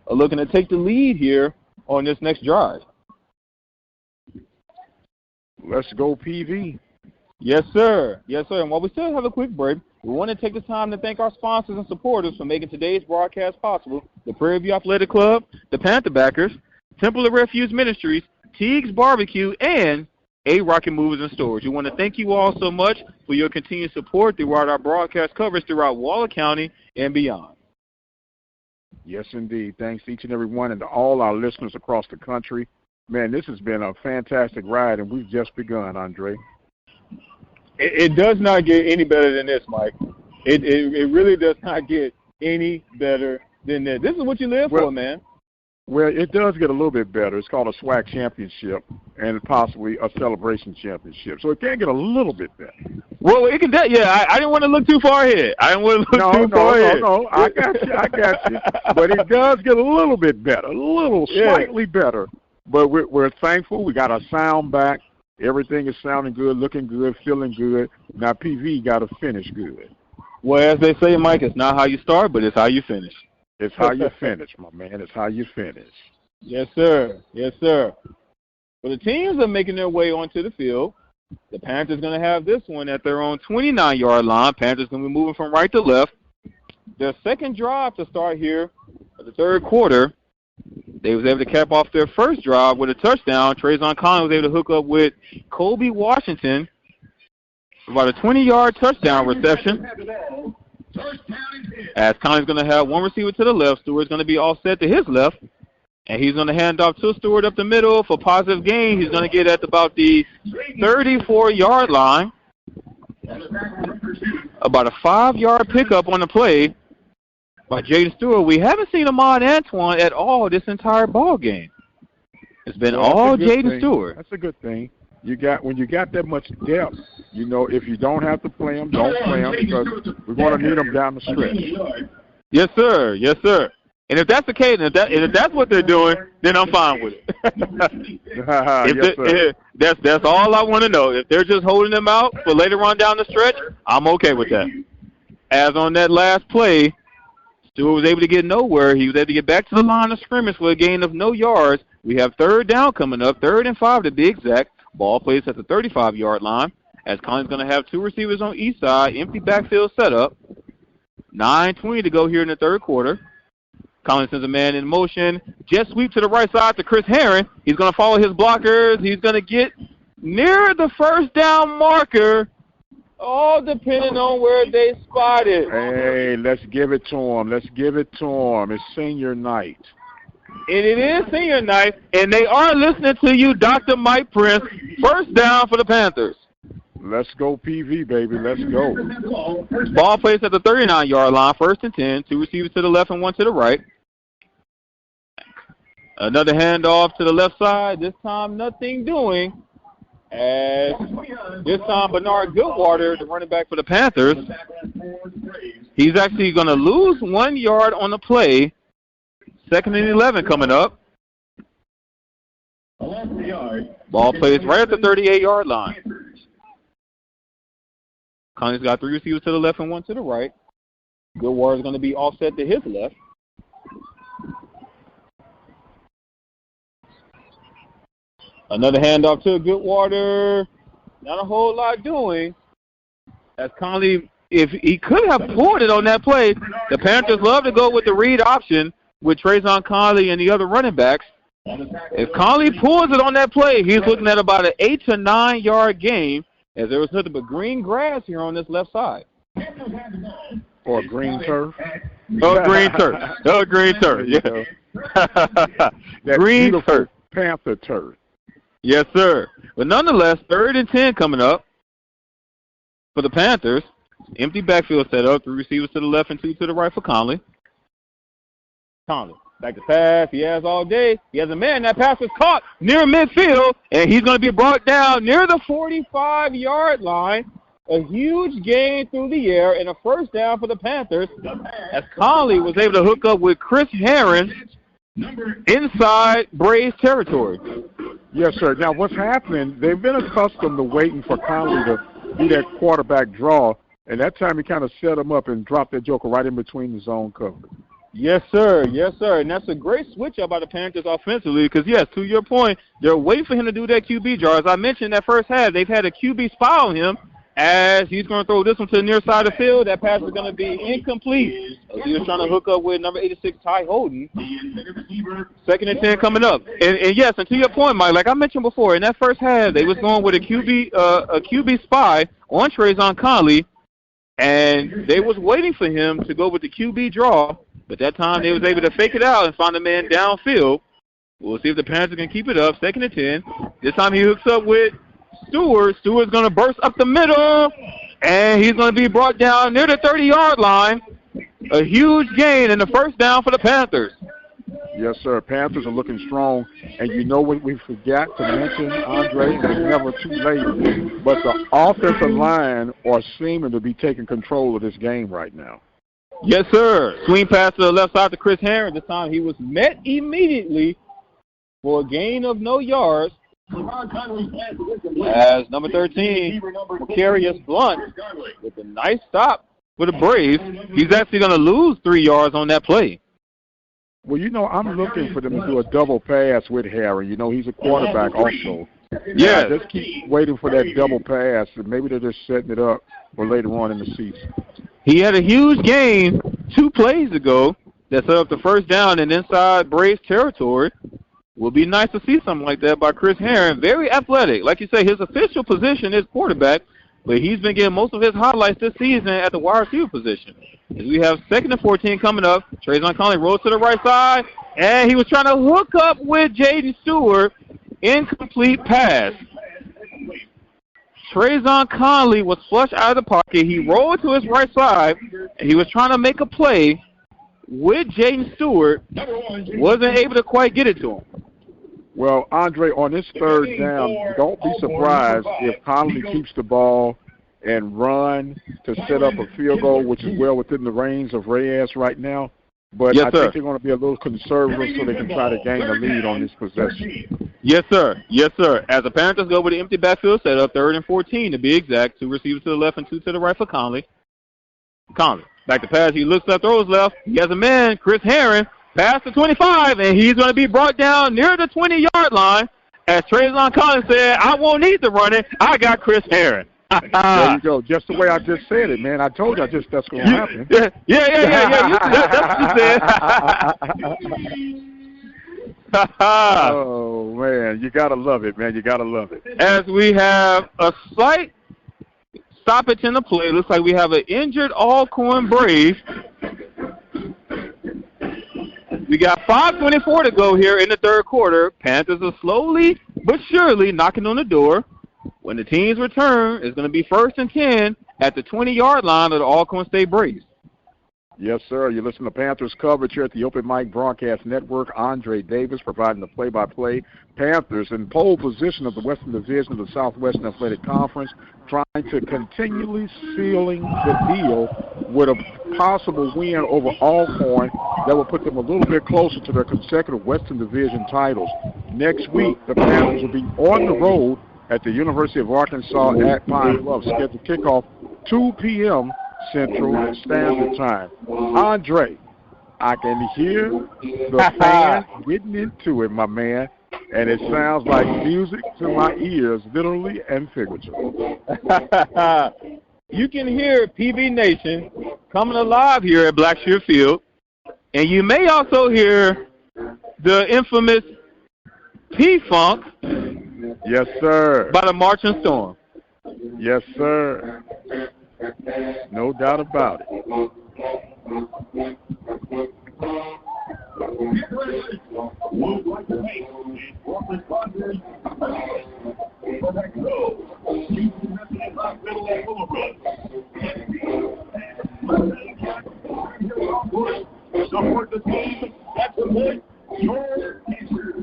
are looking to take the lead here on this next drive. Let's go, PV. Yes, sir. Yes, sir. And while we still have a quick break, we want to take the time to thank our sponsors and supporters for making today's broadcast possible. The Prairie View Athletic Club, the Panther Backers, Temple of Refuge Ministries, Teague's Barbecue, and A Rocket Movers and Storage. We want to thank you all so much for your continued support throughout our broadcast coverage throughout Waller County and beyond. Yes, indeed. Thanks to each and every one and to all our listeners across the country. Man, this has been a fantastic ride, and we've just begun, Andre. It does not get any better than this, Mike. It really does not get any better than this. This is what you live for, man. Well, it does get a little bit better. It's called a SWAC championship and possibly a celebration championship. So it can get a little bit better. Well, it can. Yeah, I didn't want to look too far ahead. I didn't want to look too far ahead. No, I got you. But it does get a little bit better, slightly better. But we're thankful. We got our sound back. Everything is sounding good, looking good, feeling good. Now, PV got to finish good. Well, as they say, Mike, it's not how you start, but it's how you finish. It's how you finish, my man. It's how you finish. Yes, sir. Yes, sir. Well, the teams are making their way onto the field. The Panthers going to have this one at their own 29-yard line. Panthers going to be moving from right to left. Their second drive to start here for the third quarter. They was able to cap off their first drive with a touchdown. Trayvon Collins was able to hook up with Kobe Washington. About a 20-yard touchdown reception. As Collins going to have one receiver to the left. Stewart's going to be offset to his left. And he's going to hand off to Stewart up the middle for positive gain. He's going to get at about the 34-yard line. About a 5-yard pickup on the play by Jaden Stewart. We haven't seen Ahmad Antoine at all this entire ball game. It's been all Jaden Stewart. That's a good thing. When you got that much depth, you know, if you don't have to play them, don't play them because we're going to need them down the stretch. Yes, sir. Yes, sir. And if that's the case, and if that's what they're doing, then I'm fine with it. That's all I want to know. If they're just holding them out for later on down the stretch, I'm okay with that. As on that last play, Stewart was able to get nowhere. He was able to get back to the line of scrimmage for a gain of no yards. We have 3rd down coming up, 3rd and 5 to be exact. Ball placed at the 35-yard line. As Collins going to have 2 receivers on each side, empty backfield setup. 9:20 to go here in the 3rd quarter. Collins sends a man in motion. Jet sweep to the right side to Chris Herron. He's going to follow his blockers. He's going to get near the 1st down marker, all depending on where they spot it. Hey, let's give it to him. Let's give it to him. It's senior night. And it is senior night, and they are listening to you, Dr. Mike Prince. 1st down for the Panthers. Let's go, PV, baby. Let's go. Ball placed at the 39-yard line, 1st and 10. 2 receivers to the left and 1 to the right. Another handoff to the left side. This time, nothing doing. As this time, Bernard Goodwater, the running back for the Panthers, he's actually going to lose 1 yard on the play. 2nd and 11 coming up. Ball placed right at the 38-yard line. Connie's got 3 receivers to the left and 1 to the right. Goodwater is going to be offset to his left. Another handoff to Goodwater. Not a whole lot doing. As Conley, if he could have pulled it on that play, the Panthers love to go with the read option with Trayvon Conley and the other running backs. If Conley pulls it on that play, he's looking at about an 8 to 9 yard gain, as there was nothing but green grass here on this left side. Or green turf. Oh, green turf. Oh, green turf, yeah. Green turf. Panther turf. Yes, sir. But nonetheless, 3rd and 10 coming up for the Panthers. Empty backfield set up. 3 receivers to the left and 2 to the right for Conley. Conley, back to pass. He has all day. He has a man. That pass was caught near midfield, and he's going to be brought down near the 45-yard line. A huge gain through the air and a 1st down for the Panthers, as Conley was able to hook up with Chris Herron inside Braves territory. Yes, sir. Now, what's happening, they've been accustomed to waiting for Conley to do that quarterback draw, and that time he kind of set him up and dropped that joker right in between the zone cover. Yes, sir. Yes, sir. And that's a great switch-up by the Panthers offensively because, yes, to your point, they're waiting for him to do that QB draw. As I mentioned that first half, they've had a QB spy on him as he's going to throw this one to the near side of the field. That pass is going to be incomplete. He was trying to hook up with number 86, Ty Holden. 2nd and 10 coming up. And yes, and to your point, Mike, like I mentioned before, in that first half, they was going with a QB spy on Trayvon Conley, and they was waiting for him to go with the QB draw. But that time they was able to fake it out and find a man downfield. We'll see if the Panthers can keep it up. 2nd and 10. This time he hooks up with Stewart. Stewart's going to burst up the middle, and he's going to be brought down near the 30-yard line. A huge gain and the 1st down for the Panthers. Yes, sir. Panthers are looking strong. And you know what we forgot to mention, Andre, and it's never too late, but the offensive line are seeming to be taking control of this game right now. Yes, sir. Swing pass to the left side to Chris Herron. This time he was met immediately for a gain of no yards. As number 13, Macarius Blunt, with a nice stop for the Braves. He's actually going to lose 3 yards on that play. Well, you know, I'm looking for them to do a double pass with Harry. You know, he's a quarterback also. Yeah. Just keep waiting for that double pass, and maybe they're just setting it up for later on in the season. He had a huge gain 2 plays ago that set up the 1st down and inside Braves territory. Will be nice to see something like that by Chris Herron. Very athletic. Like you say, his official position is quarterback, but he's been getting most of his highlights this season at the wide receiver position. As we have 2nd and 14 coming up, Trayvon Conley rolls to the right side, and he was trying to hook up with Jaden Stewart. Incomplete pass. Trayvon Conley was flushed out of the pocket. He rolled to his right side, and he was trying to make a play with Jaden Stewart. Wasn't able to quite get it to him. Well, Andre, on this third down, don't be surprised if Conley keeps the ball and run to set up a field goal, which is well within the range of Reyes right now. But Yes, I sir. think they're going to be a little conservative so they can try to gain the lead on this possession. Yes, sir. Yes, sir. As the Panthers go with the empty backfield setup, 3rd and 14 to be exact. 2 receivers to the left and 2 to the right for Conley. Conley, back to pass. He looks left, throws left. He has a man, Chris Herron, past the 25, and he's going to be brought down near the 20-yard line. As Trayvon Conley said, I won't need to run it. I got Chris Herron. There you go. Just the way I just said it, man. I told you that's going to happen. Yeah. That's what you said. Oh, man. You got to love it, man. You got to love it. As we have a slight stoppage in the play, looks like we have an injured Alcorn Brave. We got 5:24 to go here in the third quarter. Panthers are slowly but surely knocking on the door. When the teams return, it's going to be 1st and 10 at the 20-yard line of the Alcorn State Braves. Yes, sir. You listen to Panthers coverage here at the Open Mic Broadcast Network. Andre Davis providing the play-by-play. Panthers in pole position of the Western Division of the Southwestern Athletic Conference, trying to continually sealing the deal with a possible win over Alcorn that will put them a little bit closer to their consecutive Western Division titles. Next week, the Panthers will be on the road at the University of Arkansas at Pine Bluff, scheduled to kick off 2 p.m. Central Standard Time. Andre, I can hear the fans getting into it, my man, and it sounds like music to my ears, literally and figuratively. You can hear PB Nation coming alive here at Blackshear Field, and you may also hear the infamous P-Funk. Yes, sir. By the Marching Storm. Yes, sir. No doubt about it. Support the team. That's the your answer.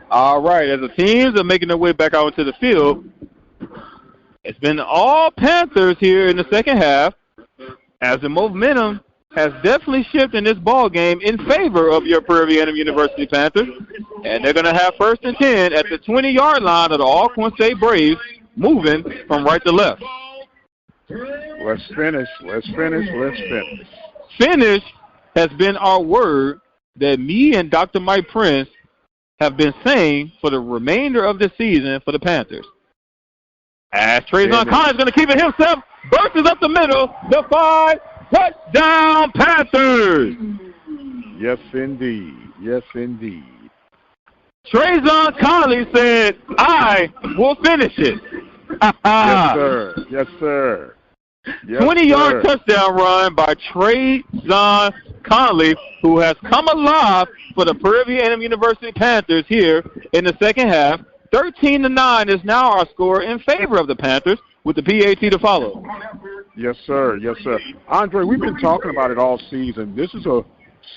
All right, as the teams are making their way back out into the field, it's been all Panthers here in the second half, as the momentum has definitely shifted in this ball game in favor of your Prairie View University Panthers, and they're going to have 1st and 10 at the 20-yard line of the Alcorn State Braves, moving from right to left. Let's finish. Finish has been our word that me and Dr. Mike Prince have been saying for the remainder of the season for the Panthers. As Trayvon Conley is going to keep it himself, bursts up the middle, the 5, touchdown Panthers! Yes, indeed. Yes, indeed. Trayvon Conley said, I will finish it. Yes, sir. Yes, sir. Yes, 20-yard sir. touchdown run by Trayvon Conley, who has come alive for the Prairie View University Panthers here in the second half. 13-9 is now our score in favor of the Panthers, with the PAT to follow. Yes, sir. Yes, sir. Andre, we've been talking about it all season. This is a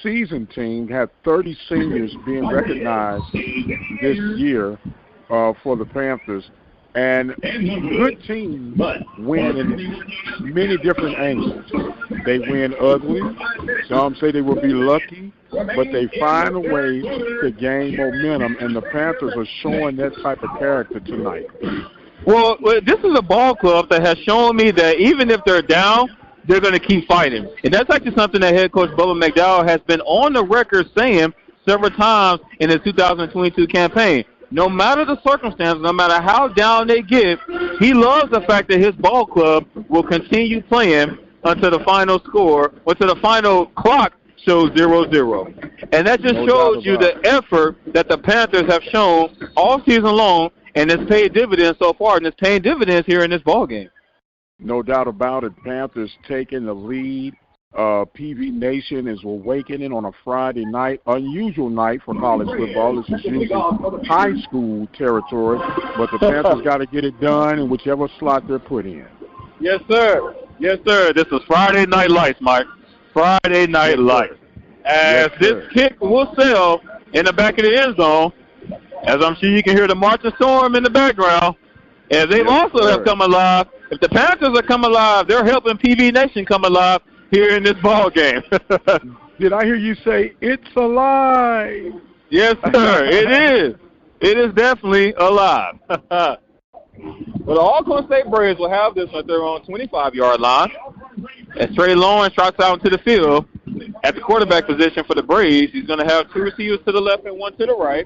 seasoned team, had 30 seniors being recognized this year for the Panthers. And good teams win in many different angles. They win ugly. Some say they will be lucky, but they find a way to gain momentum, and the Panthers are showing that type of character tonight. Well, this is a ball club that has shown me that even if they're down, they're going to keep fighting. And that's actually something that head coach Bubba McDowell has been on the record saying several times in his 2022 campaign. No matter the circumstances, no matter how down they get, he loves the fact that his ball club will continue playing until the final score, until the final clock shows 0-0. And that just shows you the effort that the Panthers have shown all season long, and it's paid dividends so far, and it's paying dividends here in this ball game. No doubt about it. Panthers taking the lead. PV Nation is awakening on a Friday night, unusual night for college football. This is usually high school territory, but the Panthers got to get it done in whichever slot they're put in. Yes, sir. Yes, sir. This is Friday Night Lights, Mike. Friday Night Lights. As this kick will sail in the back of the end zone, as I'm sure you can hear the marching storm in the background, as they also have come alive. If the Panthers are coming alive, they're helping PV Nation come alive here in this ball game. Did I hear you say it's alive? Yes, sir. It is. It is definitely alive. But the Alcorn State Braves will have this at their own 25-yard line. As Trey Lawrence trots out into the field at the quarterback position for the Braves, he's going to have two receivers to the left and one to the right.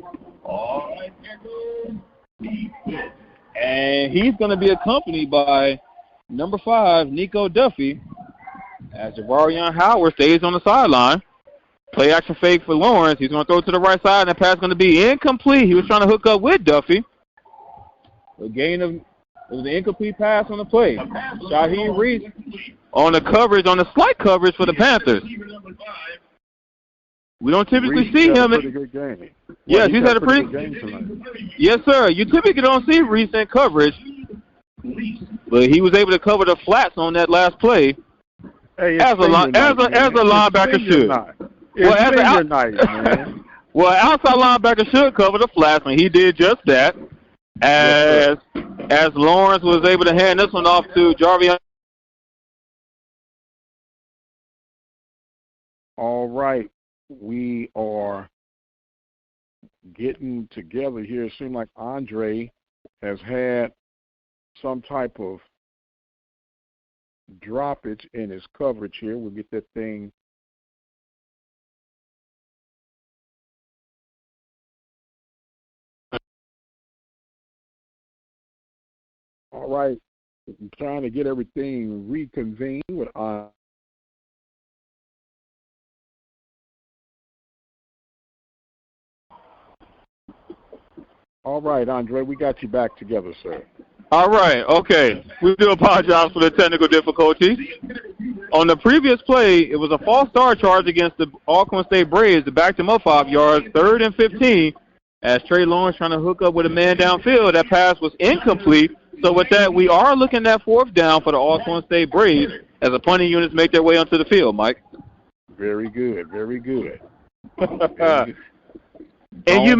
And he's going to be accompanied by number 5, Nico Duffy, as Javarion Howard stays on the sideline. Play action fake for Lawrence. He's going to throw it to the right side, and the pass is going to be incomplete. He was trying to hook up with Duffy. It was an incomplete pass on the play. Shaheed Reese on the coverage, on the slight coverage for the Panthers. We don't typically see him. Pretty good game. Yes, he's had a pretty good game tonight. Yes, sir. You typically don't see recent coverage, but he was able to cover the flats on that last play. Hey, as a linebacker should. Well, outside linebacker should cover the flats, and he did just that. As Lawrence was able to hand this one off to Jarvion. All right. We are getting together here. It seems like Andre has had some type of droppage in his coverage here. We'll get that thing. All right. I'm trying to get everything reconvened with All right, Andre, we got you back together, sir. All right, okay. We do apologize for the technical difficulties. On the previous play, it was a false start charge against the Alcorn State Braves to back them up 5 yards, 3rd and 15, as Trey Lawrence trying to hook up with a man downfield. That pass was incomplete. So with that, we are looking at 4th down for the Alcorn State Braves as the punting units make their way onto the field, Mike. Very good, very good. And you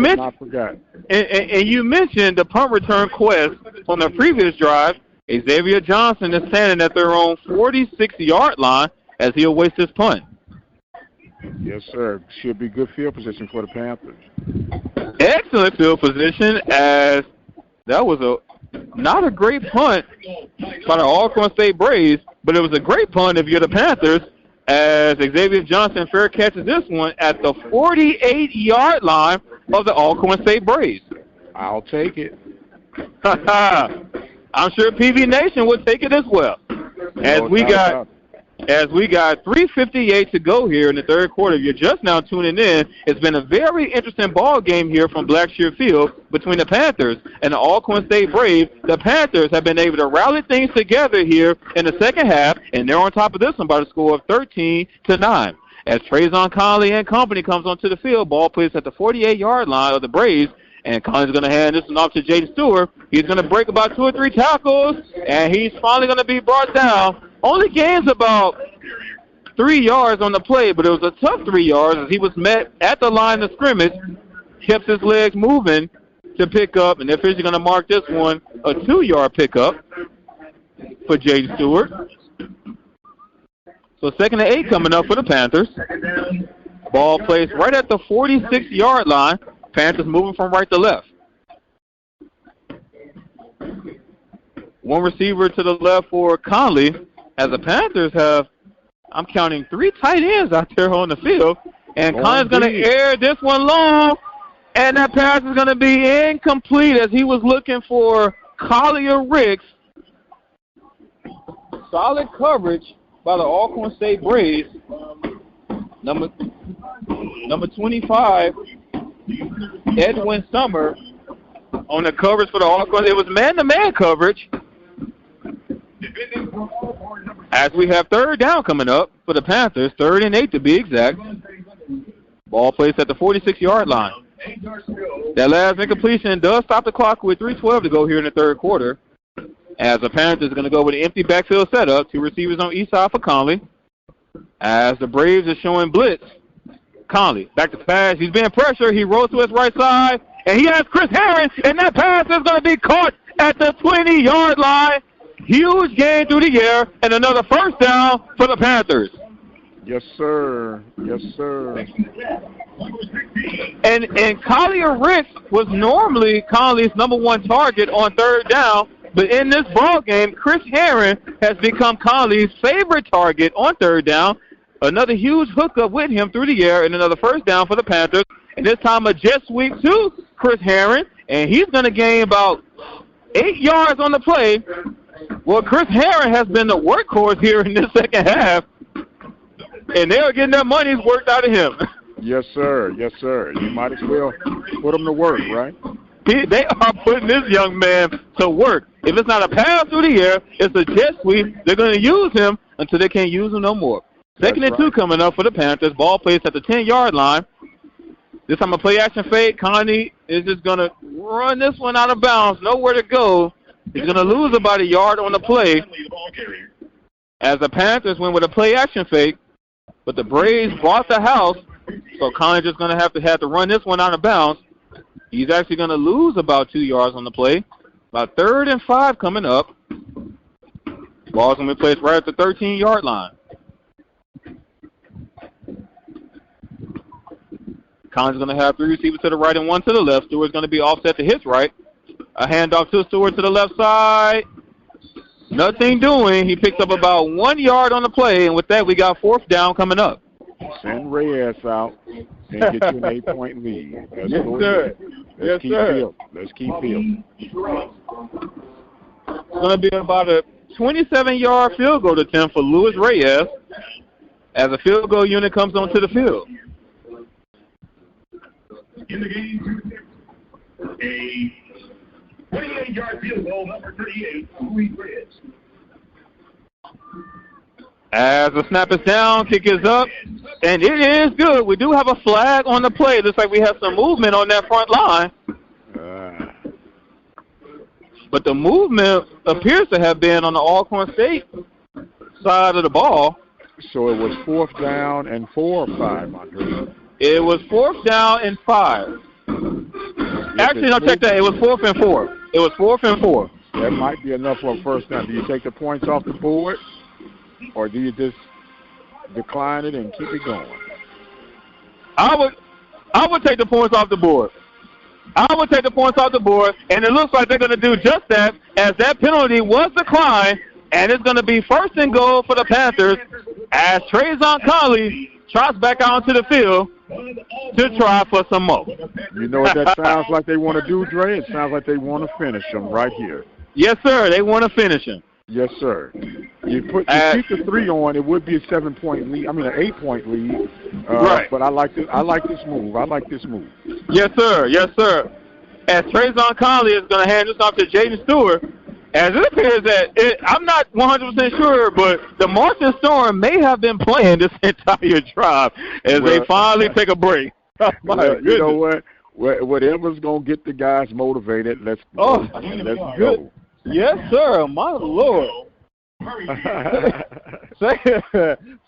mentioned the punt return quest on the previous drive. Xavier Johnson is standing at their own 46-yard line as he awaits his punt. Yes, sir. Should be good field position for the Panthers. Excellent field position, as that was not a great punt by the Alcorn State Braves, but it was a great punt if you're the Panthers, as Xavier Johnson fair catches this one at the 48-yard line of the Alcorn State Braves. I'll take it. I'm sure PV Nation would take it as well. As we got 3:58 to go here in the third quarter. If you're just now tuning in, it's been a very interesting ball game here from Blackshear Field between the Panthers and the Alcorn State Braves. The Panthers have been able to rally things together here in the second half, and they're on top of this one by the score of 13-9. As Trayvon Conley and company comes onto the field, ball placed at the 48-yard line of the Braves, and Conley's going to hand this one off to Jaden Stewart. He's going to break about 2 or 3 tackles, and he's finally going to be brought down. Only gains about 3 yards on the play, but it was a tough 3 yards as he was met at the line of scrimmage, kept his legs moving to pick up, and they're officially going to mark this one a 2-yard pickup for Jaden Stewart. So 2nd and 8 coming up for the Panthers. Ball placed right at the 46-yard line. Panthers moving from right to left. One receiver to the left for Conley, as the Panthers have, I'm counting 3 tight ends out there on the field. And Conley's going to air this one long, and that pass is going to be incomplete as he was looking for Collier Ricks. Solid coverage by the Alcorn State Braves. Number 25, Edwin Summer, on the coverage for the Alcorn. It was man-to-man coverage. As we have third down coming up for the Panthers, 3rd and 8 to be exact. Ball placed at the 46-yard line. That last incompletion does stop the clock with 3:12 to go here in the third quarter. As the Panthers are going to go with an empty backfield setup. 2 receivers on each side for Conley. As the Braves are showing blitz. Conley back to pass. He's being pressured. He rolls to his right side. And he has Chris Herron. And that pass is going to be caught at the 20-yard line. Huge gain through the air. And another first down for the Panthers. Yes, sir. Yes, sir. And Collier Ricks was normally Conley's #1 target on third down. But in this ball game, Chris Herron has become Conley's favorite target on third down. Another huge hookup with him through the air and another first down for the Panthers. And this time a jet sweep to Chris Herron. And he's going to gain about 8 yards on the play. Well, Chris Herron has been the workhorse here in this second half. And they are getting their money's worked out of him. Yes, sir. Yes, sir. You might as well put him to work, right? They are putting this young man to work. If it's not a pass through the air, it's a jet sweep. They're going to use him until they can't use him no more. Second and 2 coming up for the Panthers. Ball placed at the 10-yard line. This time a play-action fake. Conley is just going to run this one out of bounds. Nowhere to go. He's going to lose about a yard on the play. As the Panthers went with a play-action fake. But the Braves bought the house, so Conley's just going to have to run this one out of bounds. He's actually going to lose about 2 yards on the play. About 3rd and 5 coming up. Ball's going to be placed right at the 13-yard line. Conley's going to have 3 receivers to the right and 1 to the left. Stewart's going to be offset to his right. A handoff to Stewart to the left side. Nothing doing. He picks up about 1 yard on the play, and with that, we got 4th down coming up. Send Reyes out and get you an 8-point lead. Yes, sir. Yes, sir. Let's keep building. It's going to be about a 27-yard field goal attempt for Luis Reyes as a field goal unit comes onto the field. In the game, a 28-yard field goal, number 38, Luis Reyes. As the snap is down, kick is up, and it is good. We do have a flag on the play. Looks like we have some movement on that front line. But the movement appears to have been on the Alcorn State side of the ball. So it was 4th down and 4 or 5, Andre? It was 4th down and 5. Actually, no, check that. It was 4th and 4. It was 4th and 4. That might be enough for a first down. Do you take the points off the board, or do you just decline it and keep it going? I would take the points off the board. I would take the points off the board, and it looks like they're going to do just that, as that penalty was declined, and it's going to be 1st and goal for the Panthers as Trayvon Conley trots back out onto the field to try for some more. You know what that sounds like they want to do, Dre? It sounds like they want to finish them right here. Yes, sir. They want to finish him. Yes, sir. You keep the 3 on, it would be a 7-point lead. I mean, an 8-point lead. Right. But I like this move. I like this move. Yes, sir. Yes, sir. As Trayvon Conley is going to hand this off to Jaden Stewart, as it appears that I'm not 100% sure, but the Martian Storm may have been playing this entire drive as they finally take a break. You know what? Whatever's going to get the guys motivated, let's go. Yes, sir. My Lord.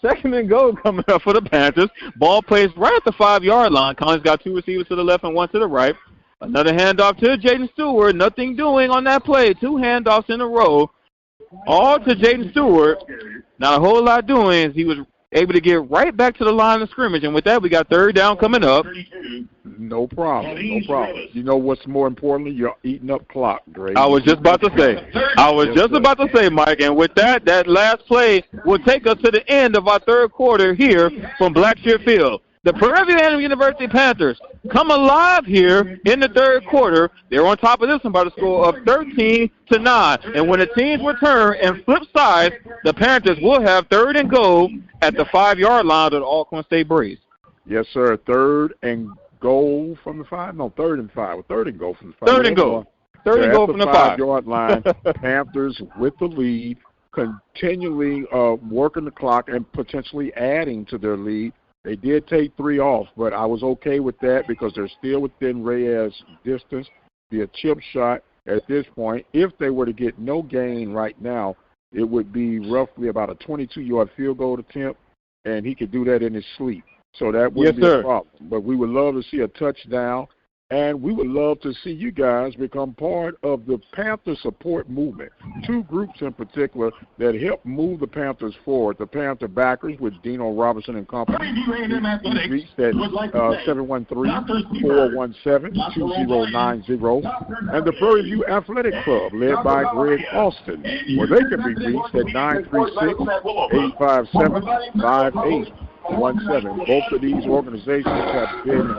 Second and goal coming up for the Panthers. Ball placed right at the 5-yard line. Conley's got 2 receivers to the left and 1 to the right. Another handoff to Jaden Stewart. Nothing doing on that play. 2 handoffs in a row. All to Jaden Stewart. Not a whole lot doing as he was able to get right back to the line of scrimmage. And with that, we got 3rd down coming up. No problem. No problem. You know what's more importantly? You're eating up clock, Dre. I was just about to say. Mike. And with that, that last play will take us to the end of our third quarter here from Blackshear Field. The Prairie View University Panthers come alive here in the third quarter. They're on top of this one by the score of 13-9. And when the teams return and flip sides, the Panthers will have 3rd and goal at the 5-yard line of the Alcorn State Braves. Yes, sir. 3rd and goal from the 5? No, 3rd and 5. 3rd and goal from the 5. 3rd and goal. 3rd and goal from the 5. 5-yard line. Panthers with the lead. continually working the clock and potentially adding to their lead. They did take 3 off, but I was okay with that because they're still within Reyes' distance via chip shot at this point. If they were to get no gain right now, it would be roughly about a 22-yard field goal attempt, and he could do that in his sleep. So that wouldn't be a problem. But we would love to see a touchdown, and we would love to see you guys become part of the Panther support movement. 2 groups in particular that help move the Panthers forward. The Panther backers with Dino Robinson and company. Reached at 713-417-2090. And the Prairie View Athletic Club, led by Greg Austin, where they can be reached at 936-857-5817. Both of these organizations have been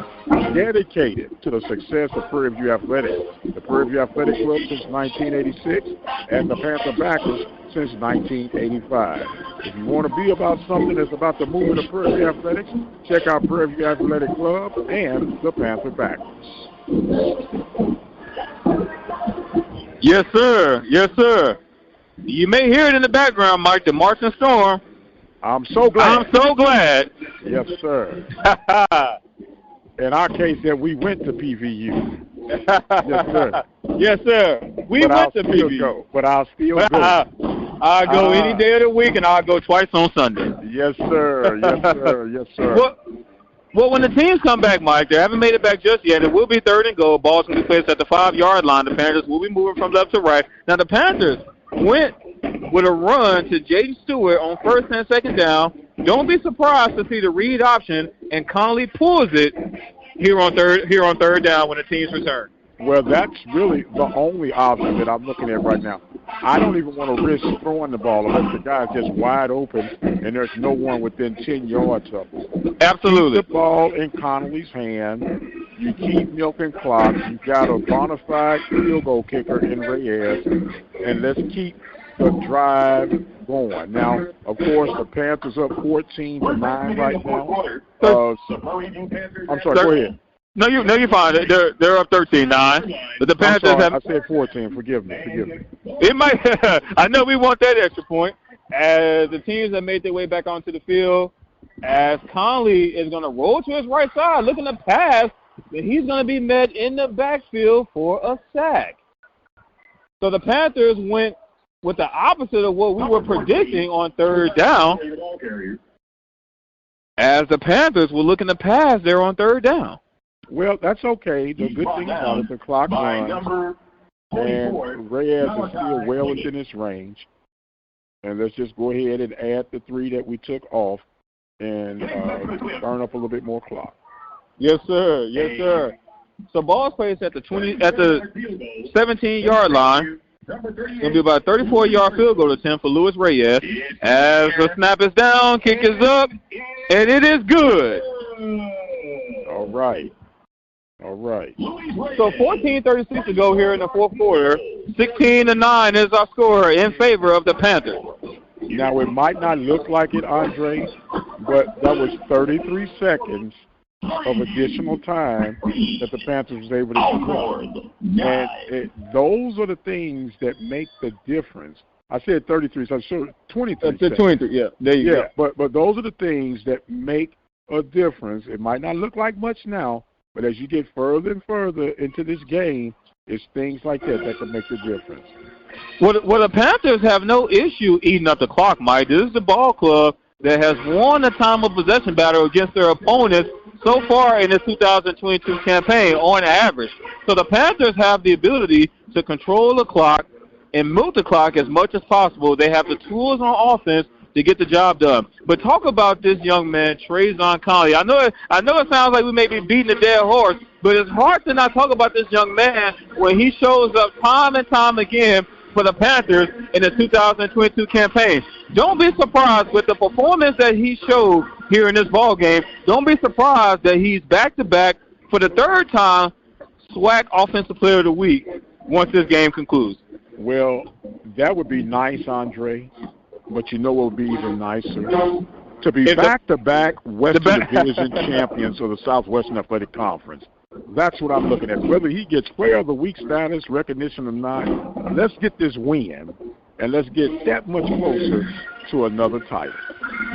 dedicated to the success of Prairie View Athletics. The Prairie View Athletic Club since 1986 and the Panther Backers since 1985. If you want to be about something that's about the movement of Prairie View Athletics, check out Prairie View Athletic Club and the Panther Backers. Yes, sir. Yes, sir. You may hear it in the background, Mike, the Marching Storm. I'm so glad. I'm so glad. Yes, sir. In our case, that we went to PVU. Yes, sir. Yes, sir. We went to PVU. But I'll still go. I'll go any day of the week, and I'll go twice on Sunday. Yes, sir. Yes, sir. Yes, sir. Well, when the teams come back, Mike, they haven't made it back just yet. It will be 3rd and goal. Ball's going to be placed at the 5-yard line. The Panthers will be moving from left to right. Now, the Panthers went with a run to Jaden Stewart on 1st and 2nd down. Don't be surprised to see the read option, and Conley pulls it here on third down when the teams return. Well, that's really the only option that I'm looking at right now. I don't even want to risk throwing the ball unless the guy's just wide open and there's no one within 10 yards of him. Absolutely. Keep the ball in Connolly's hand. You keep milking clock. You've got a bona fide field goal kicker in Reyes, and let's keep the drive going. Now, of course, the Panthers up 14-9 right now. I'm sorry, go ahead. No, you're fine. They're up 13-9. But the Panthers I said 14. Forgive me. It might. I know we want that extra point. As the teams have made their way back onto the field, as Conley is going to roll to his right side, looking to pass, then he's going to be met in the backfield for a sack. So the Panthers went with the opposite of what we were predicting on 3rd down, as the Panthers were looking to pass there on 3rd down. Well, that's okay. The good thing about it, the clock runs, and Reyes is still well within his range. And let's just go ahead and add the 3 that we took off and burn up a little bit more clock. Yes, sir. Yes, sir. So ball's placed at the 17-yard line. It's going to be about a 34-yard field goal attempt for Luis Reyes. As the snap is down, kick is up, and it is good. All right. So 14:36 to go here in the 4th quarter. 16-9 is our score in favor of the Panthers. Now, it might not look like it, Andre, but that was 33 seconds of additional time that the Panthers was able to score. And those are the things that make the difference. I said 33, so 23 seconds. 23, yeah. There you go. But those are the things that make a difference. It might not look like much now, but as you get further and further into this game, it's things like that can make the difference. Well, the Panthers have no issue eating up the clock, Mike. This is the ball club that has won the time of possession battle against their opponents so far in this 2022 campaign on average. So the Panthers have the ability to control the clock and milk the clock as much as possible. They have the tools on offense to get the job done. But talk about this young man, Trayvon Conley. I know it sounds like we may be beating a dead horse, but it's hard to not talk about this young man when he shows up time and time again for the Panthers in the 2022 campaign. Don't be surprised with the performance that he showed here in this ball game. Don't be surprised that he's back-to-back for the 3rd time SWAC Offensive Player of the Week once this game concludes. Well, that would be nice, Andre. But you know what would be even nicer? To be back-to-back Western Division champions of the Southwestern Athletic Conference. That's what I'm looking at. Whether he gets Player of the Week status, recognition or not, let's get this win. and let's get that much closer to another title.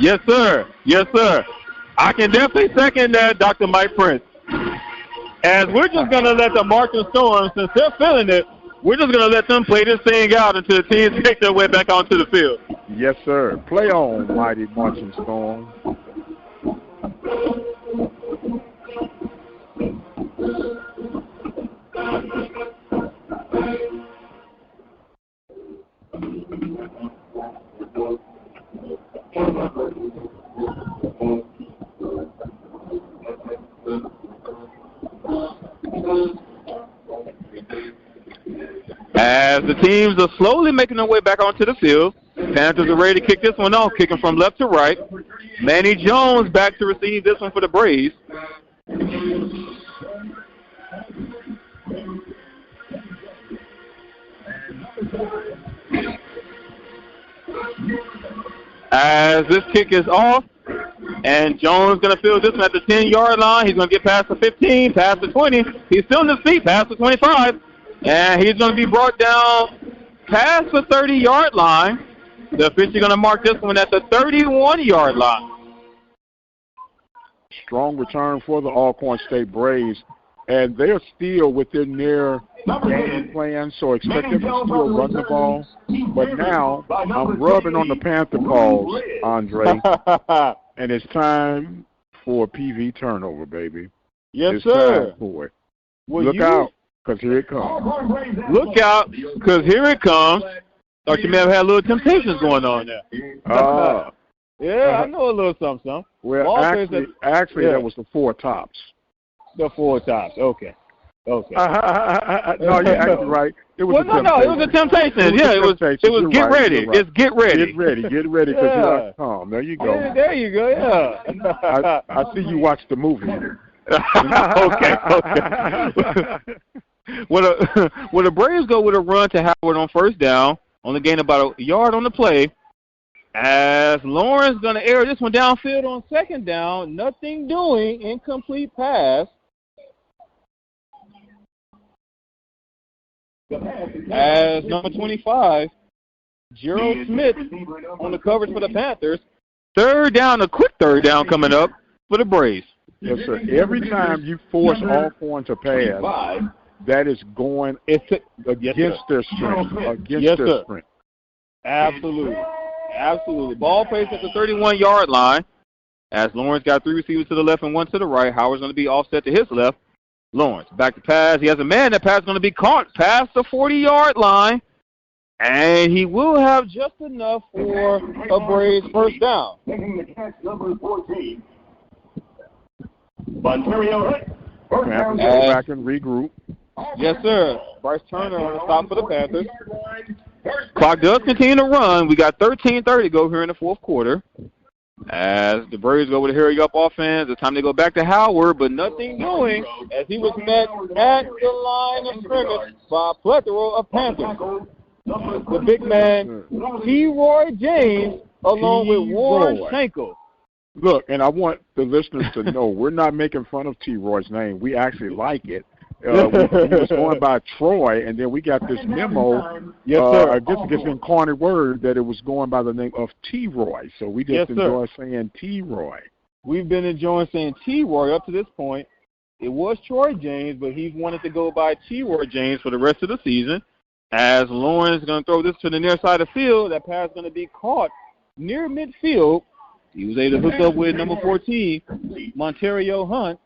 Yes, sir. Yes, sir. I can definitely second that, Dr. Mike Prince. As we're just going to let the Marching Storm, since they're feeling it, we're just going to let them play this thing out until the teams make their way back onto the field. Yes, sir. Play on, mighty Marching Storm. As the teams are slowly making their way back onto the field, Panthers are ready to kick this one off, kicking from left to right. Manny Jones back to receive this one for the Braves. As this kick is off, and Jones going to field this one at the 10-yard line. He's going to get past the 15, past the 20. He's still in his feet, past the 25. And he's going to be brought down past the 30-yard line. The official going to mark this one at the 31-yard line. Strong return for the Alcorn State Braves. And they're still within their game plan, so expect them to still run the ball. But now I'm rubbing on the Panther calls, Andre, and it's time for a PV turnover, baby. Yes, it's sir. Time for it. Well, Look out, because here it comes. Look out, because here it comes. Thought you may have had a little temptations going on there. Yeah, I know a little something. Well, actually, that was the Four Tops. The Four Tops. Okay. No, you're actually right. It was it was a temptation. It was get ready. Right. It's get ready. Get ready, because you're like, oh, there you go. Yeah, there you go, yeah. I see you watched the movie. Okay. Well, the Braves go with a run to Howard on first down, only gain about a yard on the play. As Lawrence going to air this one downfield on second down, nothing doing, incomplete pass. As number 25, Gerald Smith on the coverage for the Panthers. Third down, a quick third down coming up for the Braves. Yes, sir. Every time you force Alcorn to pass, that is going against their strength. Absolutely. Ball placed at the 31-yard line. As Lawrence got three receivers to the left and one to the right, Howard's going to be offset to his left. Lawrence back to pass. He has a man. That pass is going to be caught past the 40-yard line. And he will have just enough for a Braves first down. Taking the catch, number 14. Ontario Hit. Go back and regroup. Yes, sir. Bryce Turner on the stop for the Panthers. Clock does continue to run. We got 13:30 to go here in the fourth quarter. As the Braves go with a hurry-up offense, it's time to go back to Howard, but nothing doing as he was met at the line of scrimmage by a plethora of Panthers. The big man, T-Roy James, along with Warren Schenkel. Look, and I want the listeners to know, we're not making fun of T-Roy's name. We actually like it. He was going by Troy, and then we got this memo, I guess it's an incarnate word, that it was going by the name of T-Roy. So we just enjoy saying T-Roy. We've been enjoying saying T-Roy up to this point. It was Troy James, but he wanted to go by T-Roy James for the rest of the season. As Lawrence is going to throw this to the near side of the field, that pass is going to be caught near midfield. He was able to hook up with number 14, Monterio Hunt.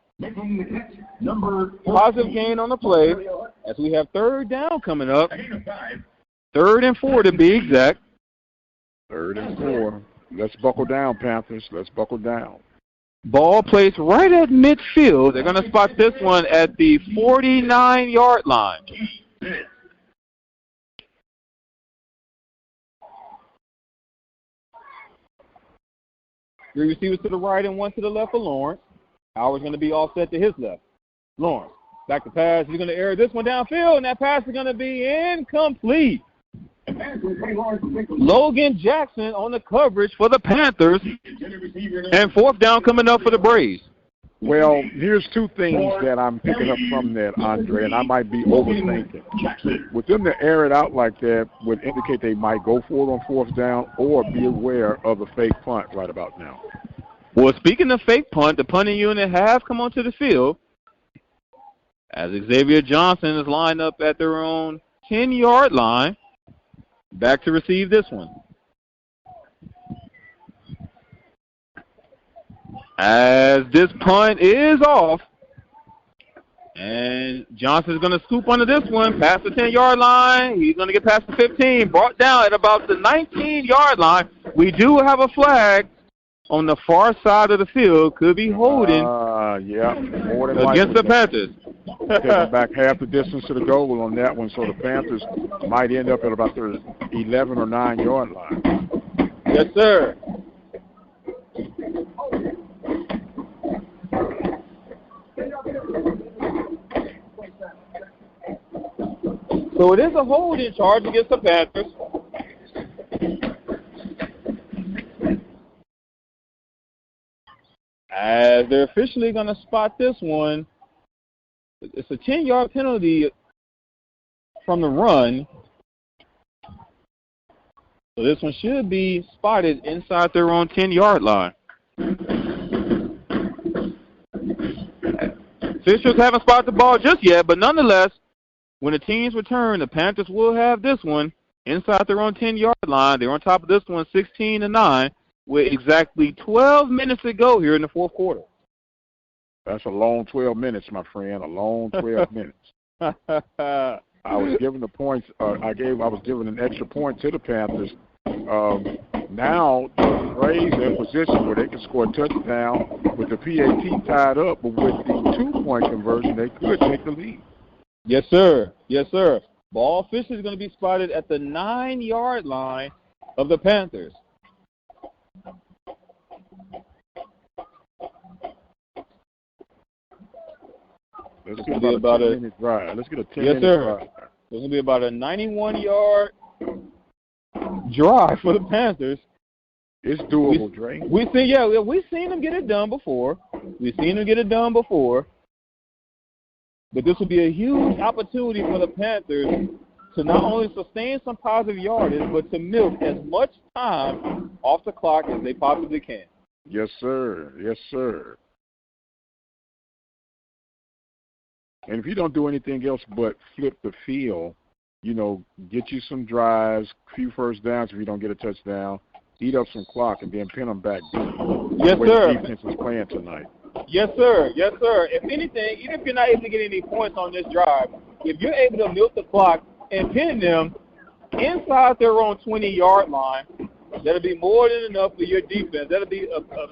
Positive gain on the play as we have third down coming up. 3rd and 4 to be exact. 3rd and 4. Let's buckle down, Panthers. Let's buckle down. Ball placed right at midfield. They're going to spot this one at the 49-yard line. Three receivers to the right and one to the left for Lawrence. Howard's going to be offset to his left. Lawrence, back to pass. He's going to air this one downfield, and that pass is going to be incomplete. Logan Jackson on the coverage for the Panthers. And 4th down coming up for the Braves. Well, here's two things that I'm picking up from that, Andre, and I might be overthinking. With them to air it out like that would indicate they might go for it on fourth down or be aware of the fake punt right about now. Well, speaking of fake punt, the punting unit have come onto the field as Xavier Johnson is lined up at their own 10-yard line, back to receive this one. As this punt is off, and Johnson's going to scoop under this one, past the 10-yard line. He's going to get past the 15, brought down at about the 19-yard line. We do have a flag on the far side of the field. Could be holding more than against the Panthers. Taking back half the distance to the goal on that one, so the Panthers might end up at about their 11 or 9-yard line. Yes, sir. So it is a holding charge against the Panthers. As they're officially going to spot this one. It's a 10-yard penalty from the run. So this one should be spotted inside their own 10-yard line. Officials haven't spotted the ball just yet, but nonetheless, when the teams return, the Panthers will have this one inside their own 10-yard line. They're on top of this one 16-9 with exactly 12 minutes to go here in the fourth quarter. That's a long 12 minutes, my friend, a long 12 minutes. I was given the points. I was given an extra point to the Panthers. Now the Braves are in position where they can score a touchdown with the PAT tied up, but with the 2-point conversion, they could take the lead. Yes, sir. Yes, sir. Ball officially is going to be spotted at the 9-yard line of the Panthers. Let's get about a 10-minute drive. Let's get a 10-minute drive. It's going to be about a 91-yard drive for the Panthers. It's doable, Dre. We've seen them get it done before. But this will be a huge opportunity for the Panthers to not only sustain some positive yardage, but to milk as much time off the clock as they possibly can. Yes, sir. Yes, sir. And if you don't do anything else but flip the field, get you some drives, few first downs if you don't get a touchdown, eat up some clock, and then pin them back deep. Yes, sir. The defense is playing tonight. Yes, sir. Yes, sir. If anything, even if you're not able to get any points on this drive, if you're able to milk the clock and pin them inside their own 20-yard line, that'll be more than enough for your defense. That'll be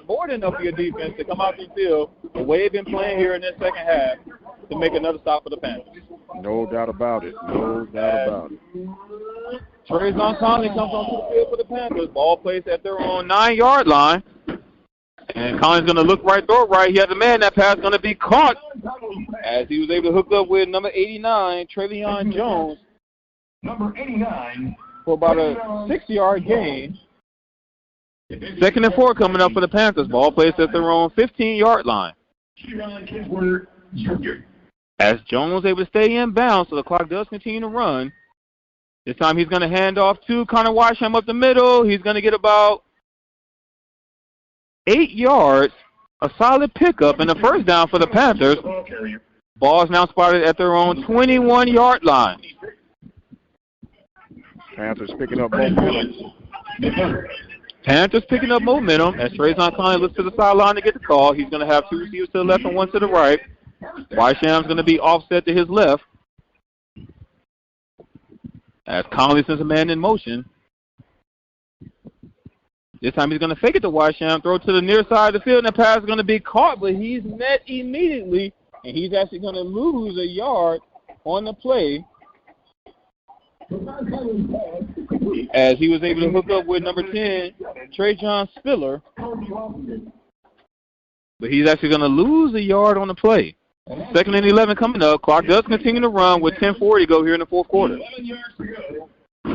more than enough for your defense to come out the field the way they've been playing here in this second half to make another stop for the Panthers. No doubt about it. No doubt about it. Trayvon Conley comes onto the field for the Panthers. Ball placed at their own 9-yard line. And Conley's going to look right through it right. He has a man. That pass going to be caught as he was able to hook up with number 89, Trevion Jones. Number 89. For about a 6-yard gain. 2nd and 4 coming up for the Panthers. Ball placed at their own 15-yard line. As Jones was able to stay in bounds, so the clock does continue to run. This time he's going to hand off to Connor Washam up the middle. He's going to get about 8 yards, a solid pickup, and a first down for the Panthers. Ball is now spotted at their own 21-yard line. Panthers picking up momentum. Panthers picking up momentum as Trayvon Conley looks to the sideline to get the call. He's going to have 2 receivers to the left and 1 to the right. Wysham's going to be offset to his left as Conley sends a man in motion. This time he's going to fake it to Wysham, throw it to the near side of the field, and the pass is going to be caught, but he's met immediately, and he's actually going to lose a yard on the play as he was able to hook up with number 10, Trajan Spiller. But he's actually going to lose a yard on the play. 2nd and 11 coming up. Clock does continue to run with 10:40 to go here in the fourth quarter.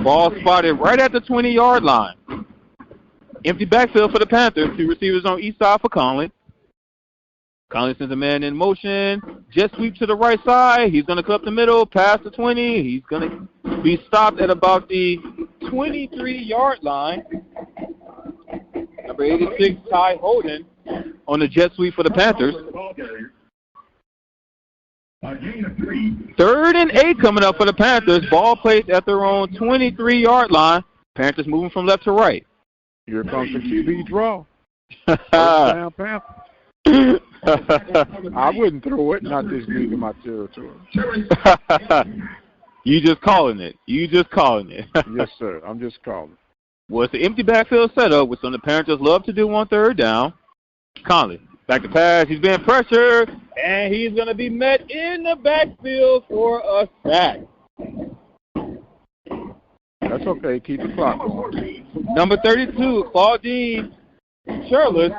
Ball spotted right at the 20-yard line. Empty backfield for the Panthers. 2 receivers on each side for Conley. Conley sends a man in motion. Jet sweep to the right side. He's going to cut up the middle, past the 20. He's going to be stopped at about the 23-yard line. Number 86, Ty Holden, on the jet sweep for the Panthers. 3rd and 8 coming up for the Panthers. Ball placed at their own 23-yard line. Panthers moving from left to right. Here comes the QB draw. First down, Panthers. I wouldn't throw it, not this deep in my territory. You just calling it. Yes, sir. I'm just calling. Well, it's the empty backfield setup, which some of the Panthers love to do on 3rd down. Conley, back to pass. He's being pressured, and he's going to be met in the backfield for a sack. That's okay. Keep the clock going. Number 32, Claudine Shirless,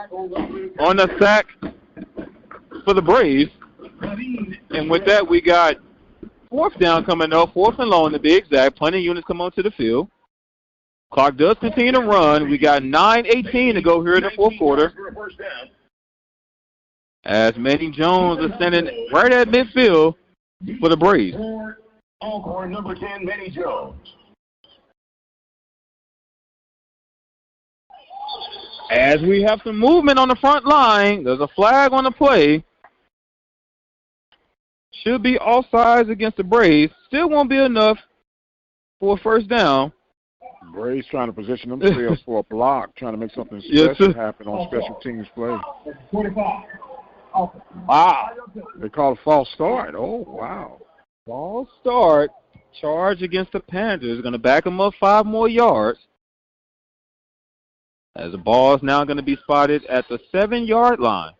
on the sack for the Braves. And with that, we got 4th down coming up, 4th and long to be exact. Plenty of units come onto the field. Clock does continue to run. We got 9:18 to go here in the 4th quarter. As Manning Jones is standing right at midfield for the Braves. Alcorn, number 10, Manning Jones. As we have some movement on the front line, there's a flag on the play. Should be offsides against the Braves. Still won't be enough for a 1st down. Braves trying to position themselves for a block, trying to make something special happen on special teams play. 45. Wow. They call it a false start. Oh, wow. False start. Charge against the Panthers. Going to back them up 5 more yards. As the ball is now going to be spotted at the 7-yard line.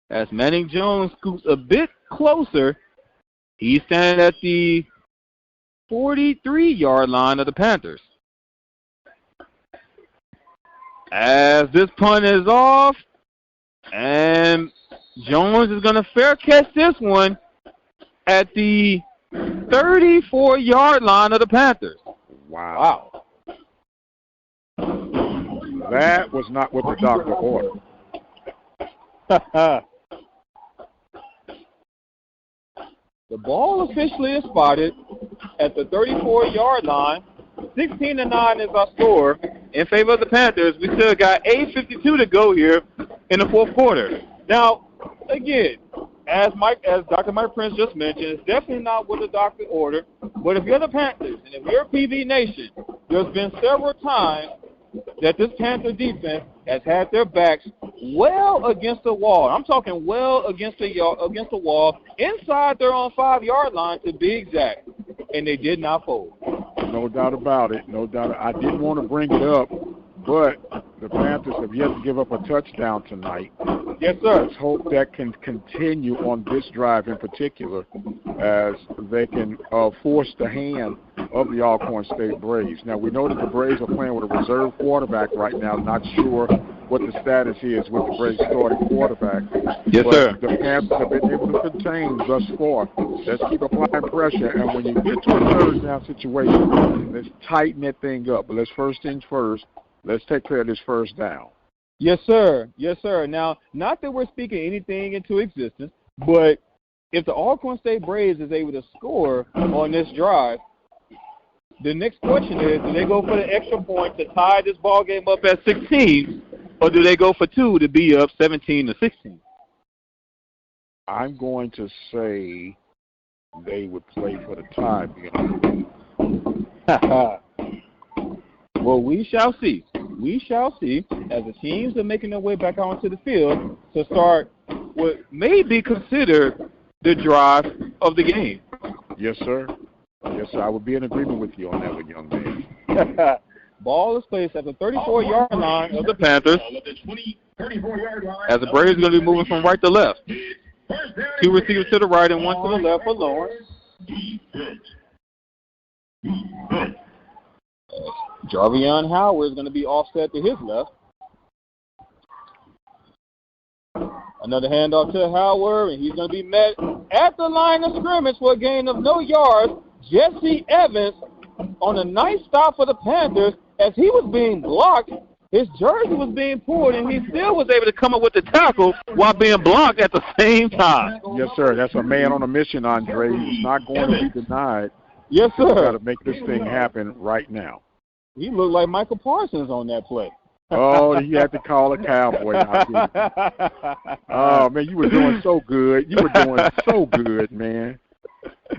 As Manning Jones scoots a bit closer, he's standing at the 43-yard line of the Panthers. As this punt is off, and Jones is going to fair catch this one at the 34-yard line of the Panthers. Wow. That was not what the doctor ordered. The ball officially is spotted at the 34-yard line. 16-9 is our score in favor of the Panthers. We still got 8:52 to go here in the 4th quarter. Now, again, as Dr. Mike Prince just mentioned, it's definitely not what the doctor ordered. But if you're the Panthers and if you're PV Nation, there's been several times that this Panther defense has had their backs well against the wall. I'm talking well against the wall, inside their own 5-yard line to be exact, and they did not fold. No doubt about it. No doubt. I didn't want to bring it up, but the Panthers have yet to give up a touchdown tonight. Yes, sir. Let's hope that can continue on this drive in particular, as they can force the hand of the Alcorn State Braves. Now, we know that the Braves are playing with a reserve quarterback right now. Not sure what the status is with the Braves starting quarterback. Yes, but sir. The Panthers have been able to contain thus far. Let's keep applying pressure, and when you get to a 3rd down situation, let's tighten that thing up. But let's first things first. Let's take care of this 1st down. Yes, sir. Yes, sir. Now, not that we're speaking anything into existence, but if the Alcorn State Braves is able to score on this drive, the next question is, do they go for the extra point to tie this ball game up at 16, or do they go for 2 to be up 17-16? I'm going to say they would play for the tie. Well, we shall see. We shall see as the teams are making their way back onto the field to start what may be considered the drive of the game. Yes, sir. Yes, sir. I would be in agreement with you on that one, young man. Ball is placed at the 34-yard line of the Panthers. 34-yard line. As the Braves are going to be moving from right to left. 2 receivers to the right and 1 to the left for Lawrence. Jarvion Howard is going to be offset to his left. Another handoff to Howard, and he's going to be met at the line of scrimmage for a gain of no yards. Jesse Evans on a nice stop for the Panthers as he was being blocked. his jersey was being pulled, and he still was able to come up with the tackle while being blocked at the same time. Yes, sir. That's a man on a mission, Andre. He's not going to be denied. Yes, sir. Got to make this thing happen right now. He looked like Michael Parsons on that play. Oh, he had to call a cowboy. Oh, man, you were doing so good. You were doing so good, man.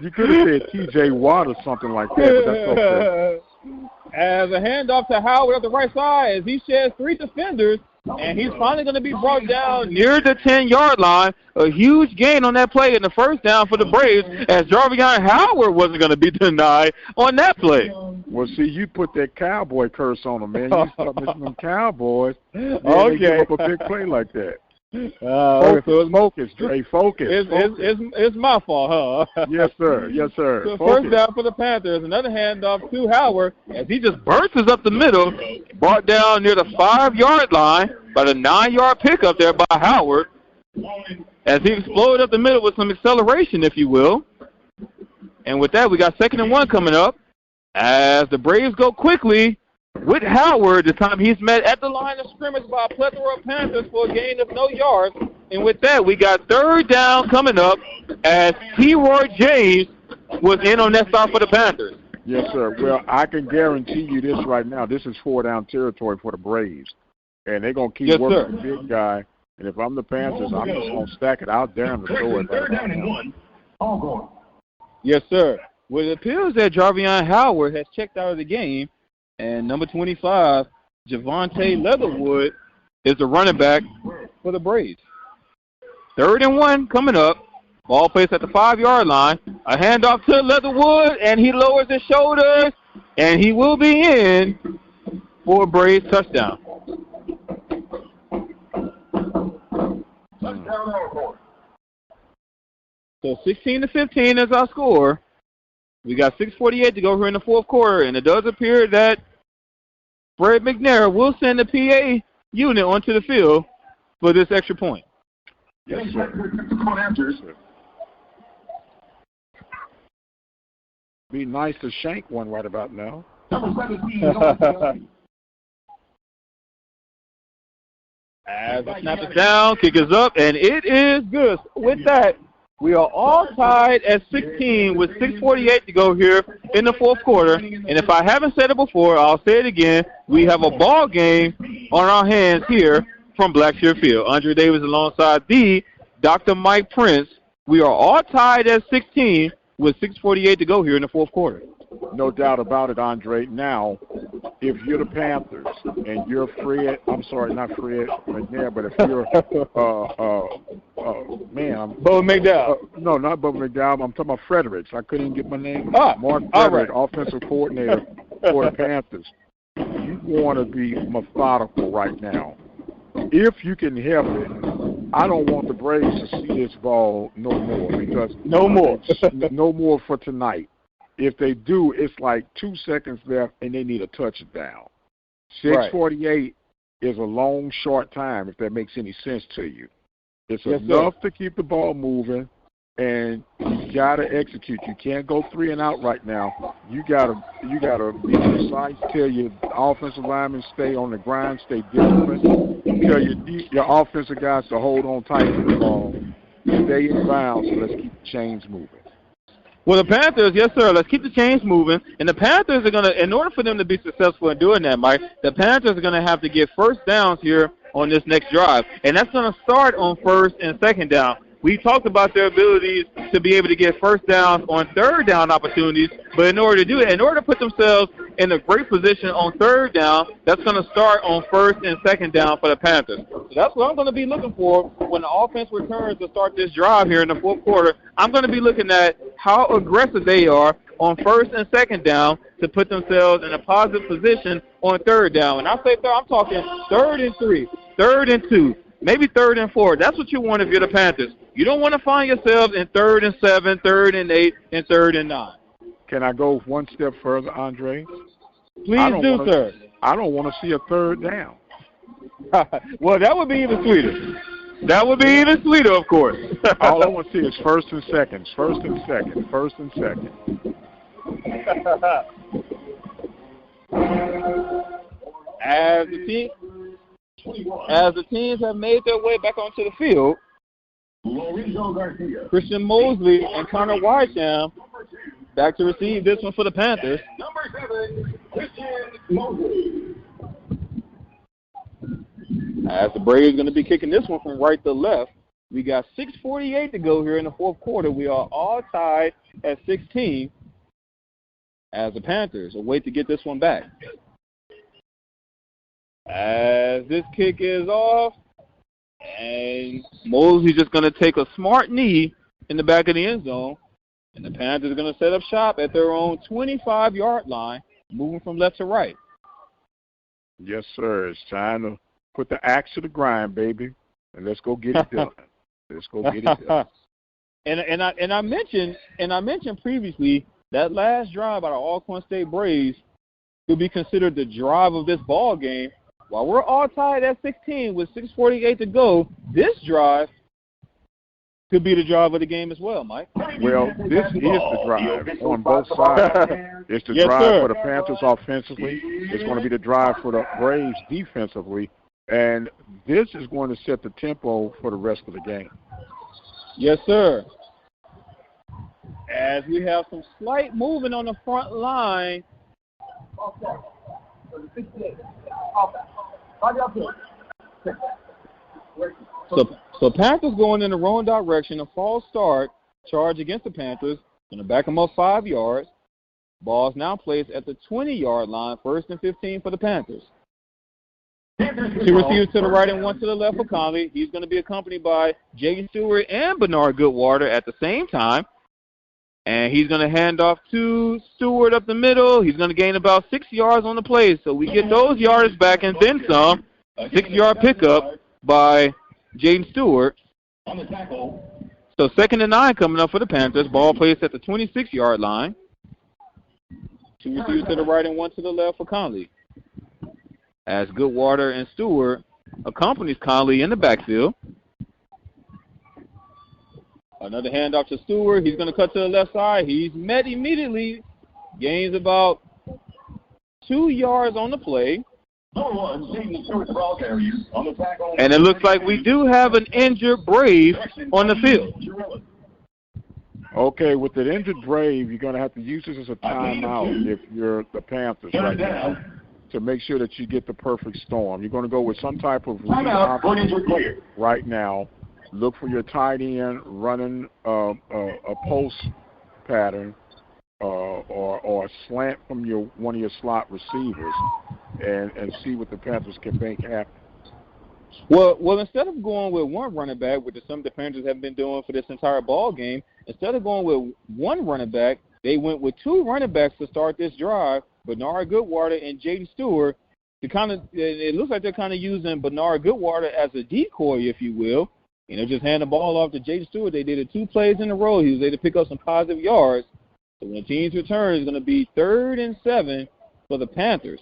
You could have said T.J. Watt or something like that, but that's okay. As a handoff to Howard at the right side, as he sheds 3 defenders, and he's finally going to be brought down near the 10-yard line. A huge gain on that play in the first down for the Braves, as Jarvion Howard wasn't going to be denied on that play. Well, see, you put that cowboy curse on them, man. You start missing them Cowboys. Yeah, okay. They give up a big play like that. Focus, Dre. Focus. It's my fault, huh? Yes, sir. Yes, sir. So first down for the Panthers. Another handoff to Howard as he just bursts up the middle, brought down near the 5-yard line by the 9-yard pickup there by Howard as he exploded up the middle with some acceleration, if you will. And with that, we got 2nd and 1 coming up as the Braves go quickly with Howard. This time he's met at the line of scrimmage by a plethora of Panthers for a gain of no yards. And with that, we got 3rd down coming up as T-Roy James was in on that stop for the Panthers. Yes, sir. Well, I can guarantee you this right now. This is 4-down territory for the Braves. And they're going to keep working the big guy. And if I'm the Panthers, I'm just going to stack it out there and throw it. 3rd down and 1. Alcorn. Yes, sir. Well, it appears that Jarvion Howard has checked out of the game. And number 25, Javonte Leatherwood, is the running back for the Braves. 3rd and 1 coming up. Ball placed at the 5-yard line. A handoff to Leatherwood, and he lowers his shoulders, and he will be in for a Braves touchdown. So 16-15 is our score. We got 6:48 to go here in the 4th quarter, and it does appear that Fred McNair will send the PA unit onto the field for this extra point. Yes, sir. Be nice to shank one right about now. As the snap is down, kick is up, and it is good. With that, we are all tied at 16 with 6:48 to go here in the 4th quarter. And if I haven't said it before, I'll say it again. We have a ball game on our hands here from Blackshear Field. Andre Davis alongside the Dr. Mike Prince. We are all tied at 16 with 6:48 to go here in the 4th quarter. No doubt about it, Andre. Now, if you're the Panthers and you're Fred, I'm sorry, not Fred McNair, but if you're, Bo McDowell. No, not Bo McDowell. I'm talking about Fredericks. I couldn't even get my name. Mark right. Frederick, offensive coordinator for the Panthers. You want to be methodical right now. If you can help it, I don't want the Braves to see this ball no more because no more for tonight. If they do, it's like 2 seconds left, and they need a touchdown. 6:48 is a long, short time, if that makes any sense to you. It's enough to keep the ball moving, and you got to execute. You can't go 3 and out right now. You gotta be precise. Tell your offensive linemen stay on the grind, stay disciplined. Tell your offensive guys to hold on tight to the ball, stay in bounds, and let's keep the chains moving. Well, the Panthers, yes, sir, let's keep the chains moving. And the Panthers are going to, in order for them to be successful in doing that, Mike, the Panthers are going to have to get first downs here on this next drive. And that's going to start on 1st and 2nd down. We talked about their abilities to be able to get first downs on 3rd down opportunities, but in order to do it, in order to put themselves in a great position on 3rd down, that's going to start on 1st and 2nd down for the Panthers. So that's what I'm going to be looking for when the offense returns to start this drive here in the 4th quarter. I'm going to be looking at how aggressive they are on 1st and 2nd down to put themselves in a positive position on 3rd down. When I say third, I'm talking 3rd and 3, 3rd and 2. Maybe 3rd and 4. That's what you want if you're the Panthers. You don't want to find yourselves in 3rd and 7, 3rd and 8, and 3rd and 9. Can I go one step further, Andre? Please do, sir. I don't want to see a 3rd down. Well, that would be even sweeter. That would be even sweeter, of course. All I want to see is 1st and 2nd, 1st and 2nd, 1st and 2nd. As the team, as the teams have made their way back onto the field, Christian Mosley and Connor Wysham back to receive this one for the Panthers. Number 7, Christian Mosley. As the Braves going to be kicking this one from right to left. We got 6:48 to go here in the fourth quarter. We are all tied at 16 as the Panthers await to get this one back. As this kick is off, and Mosley's just going to take a smart knee in the back of the end zone, and the Panthers are going to set up shop at their own 25-yard line, moving from left to right. Yes, sir. It's time to put the axe to the grind, baby, and let's go get it done. Let's go get it done. And I mentioned previously that last drive by the Alcorn State Braves could be considered the drive of this ball game. While we're all tied at 16 with 6:48 to go, this drive could be the drive of the game as well, Mike. Well, this is the drive on both sides. It's the drive for the Panthers offensively. It's going to be the drive for the Braves defensively. And this is going to set the tempo for the rest of the game. Yes, sir. As we have some slight movement on the front line. So Panthers going in the wrong direction. A false start. Charge against the Panthers. Going to back them up 5 yards. Ball's now placed at the 20-yard line. 1st and 15 for the Panthers. 2 receivers to the right and 1 to the left for Conley. He's going to be accompanied by Jaden Stewart and Bernard Goodwater at the same time. And he's going to hand off to Stewart up the middle. He's going to gain about 6 yards on the play. So we get those yards back and then some. 6-yard pickup by Jaden Stewart. So 2nd and 9 coming up for the Panthers. Ball placed at the 26-yard line. 2 receivers to the right and 1 to the left for Conley. As Goodwater and Stewart accompanies Conley in the backfield. Another handoff to Stewart. He's going to cut to the left side. He's met immediately. Gains about 2 yards on the play. And it looks like we do have an injured Brave on the field. Okay, with the injured Brave, you're going to have to use this as a timeout if you're the Panthers right now, to make sure that you get the perfect storm. You're going to go with some type of read option right now. Look for your tight end running a post pattern or a slant from one of your slot receivers, and see what the Panthers can make happen. Well, instead of going with one running back, which is something the Panthers have been doing for this entire ball game, instead of going with one running back, they went with 2 running backs to start this drive, Bernard Goodwater and Jaden Stewart. It looks like they're kind of using Bernard Goodwater as a decoy, if you will. Just hand the ball off to Jaden Stewart. They did it 2 plays in a row. He was able to pick up some positive yards. So when the team's return is going to be 3rd and 7 for the Panthers.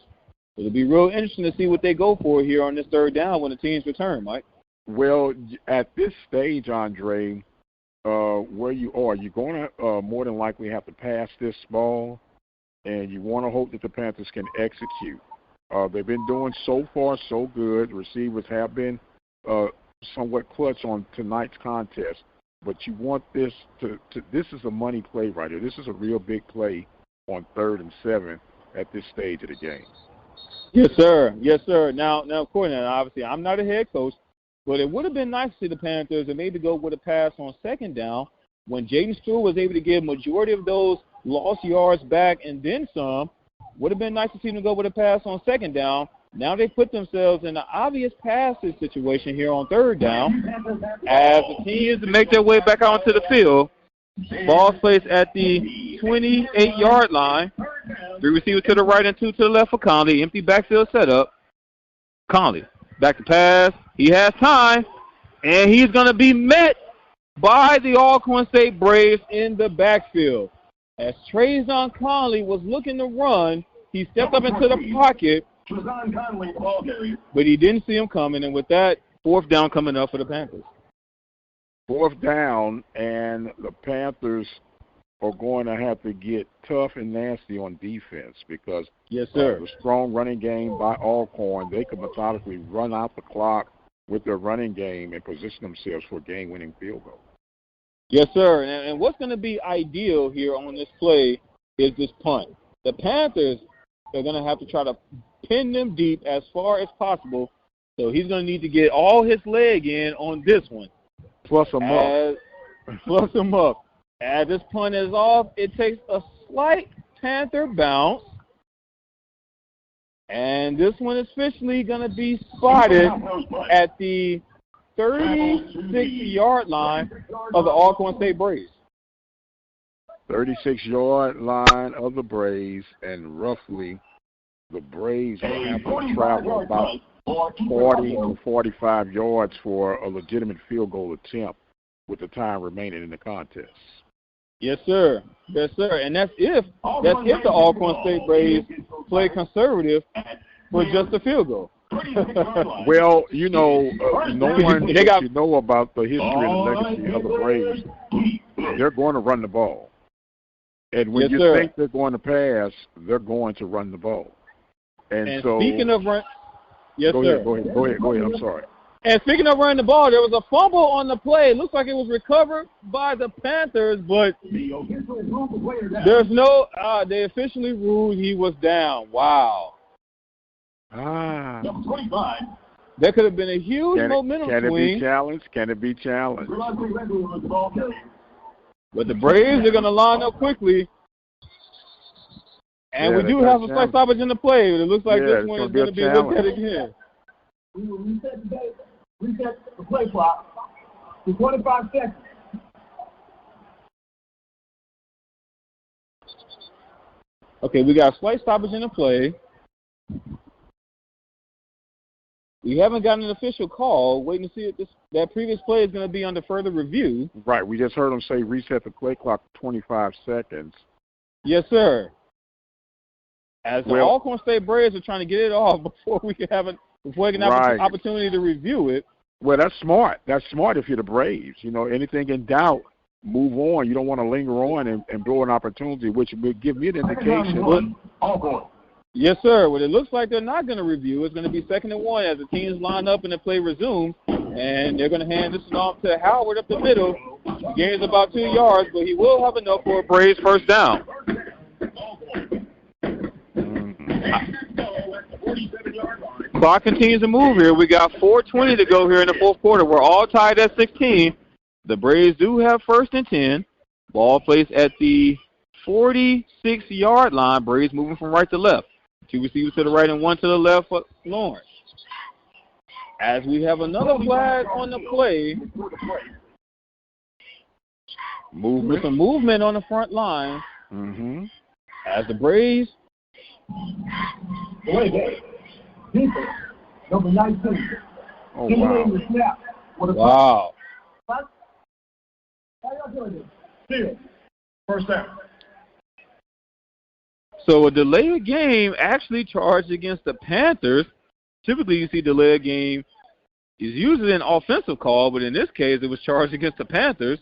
So it'll be real interesting to see what they go for here on this 3rd down when the team's return, Mike. Well, at this stage, Andre, where you are, you're going to more than likely have to pass this ball, and you want to hope that the Panthers can execute. They've been doing so far so good. Receivers have been somewhat clutch on tonight's contest, but you want this this is a money play right here. This is a real big play on 3rd and 7 at this stage of the game. Yes, sir. Yes, sir. Now, according to obviously, I'm not a head coach, but it would have been nice to see the Panthers and maybe go with a pass on 2nd down when Jaden Stewart was able to give majority of those lost yards back and then some. Would have been nice to see them go with a pass on 2nd down. Now they put themselves in an obvious passing situation here on 3rd down as the teams make their way back onto the field. Ball's placed at the 28-yard line. 3 receivers to the right and 2 to the left for Conley. Empty backfield setup. Conley back to pass. He has time, and he's going to be met by the Alcorn State Braves in the backfield. As Trayvon Conley was looking to run, he stepped up into the pocket, but he didn't see him coming, and with that, 4th down coming up for the Panthers. 4th down, and the Panthers are going to have to get tough and nasty on defense because yes, sir. The strong running game by Alcorn, they could methodically run out the clock with their running game and position themselves for a game-winning field goal. Yes, sir. And what's going to be ideal here on this play is this punt. The Panthers are going to have to try to pin them deep as far as possible, so he's going to need to get all his leg in on this one. Plus them up. Plus them up. As this punt is off, it takes a slight Panther bounce. And this one is officially going to be spotted at the 36-yard line of the Alcorn State Braves. 36-yard line of the Braves, and roughly the Braves will have to travel about 40 to 45 yards for a legitimate field goal attempt with the time remaining in the contest. Yes, sir. Yes, sir. And that's if the Alcorn State Braves play conservative for just a field goal. Well, you know, knowing what you know about the history and the legacy of the Braves, they're going to run the ball. And when you think they're going to pass, they're going to run the ball. And so, speaking of run, go ahead. I'm sorry. And speaking of running the ball, there was a fumble on the play. It looks like it was recovered by the Panthers, but there's no they officially ruled he was down. Wow. Number 25. That could have been a huge momentum swing. Can it be challenged? But the Braves are going to line up quickly. And we do have a slight stoppage in the play. It looks like this one is going to be looked at again. We will reset the play clock to 25 seconds. Okay, we got a slight stoppage in the play. We haven't gotten an official call. Waiting to see if that previous play is going to be under further review. Right. We just heard them say reset the play clock to 25 seconds. Yes, sir. As the Alcorn State Braves are trying to get it off before we can have an opportunity to review it. Well, that's smart. That's smart if you're the Braves. You know, anything in doubt, move on. You don't want to linger on and blow an opportunity, which would give me an indication. Yes, sir. Well, it looks like they're not going to review. It's going to be 2nd and 1 as the teams line up and the play resumes. And they're going to hand this off to Howard up the middle. He gains about 2 yards, but he will have enough for a Braves first down. Clock continues to move here. We got 4:20 to go here in the fourth quarter. We're all tied at 16. The Braves do have 1st and 10. Ball placed at the 46-yard line. Braves moving from right to left. 2 receivers to the right and 1 to the left for Lawrence. As we have another flag on the play. With some movement on the front line. As the Braves. Number 19. Oh, wow. Wow. How y'all doing this? Still. First down. So a delay of game actually charged against the Panthers. Typically you see delay of game is usually an offensive call, but in this case it was charged against the Panthers.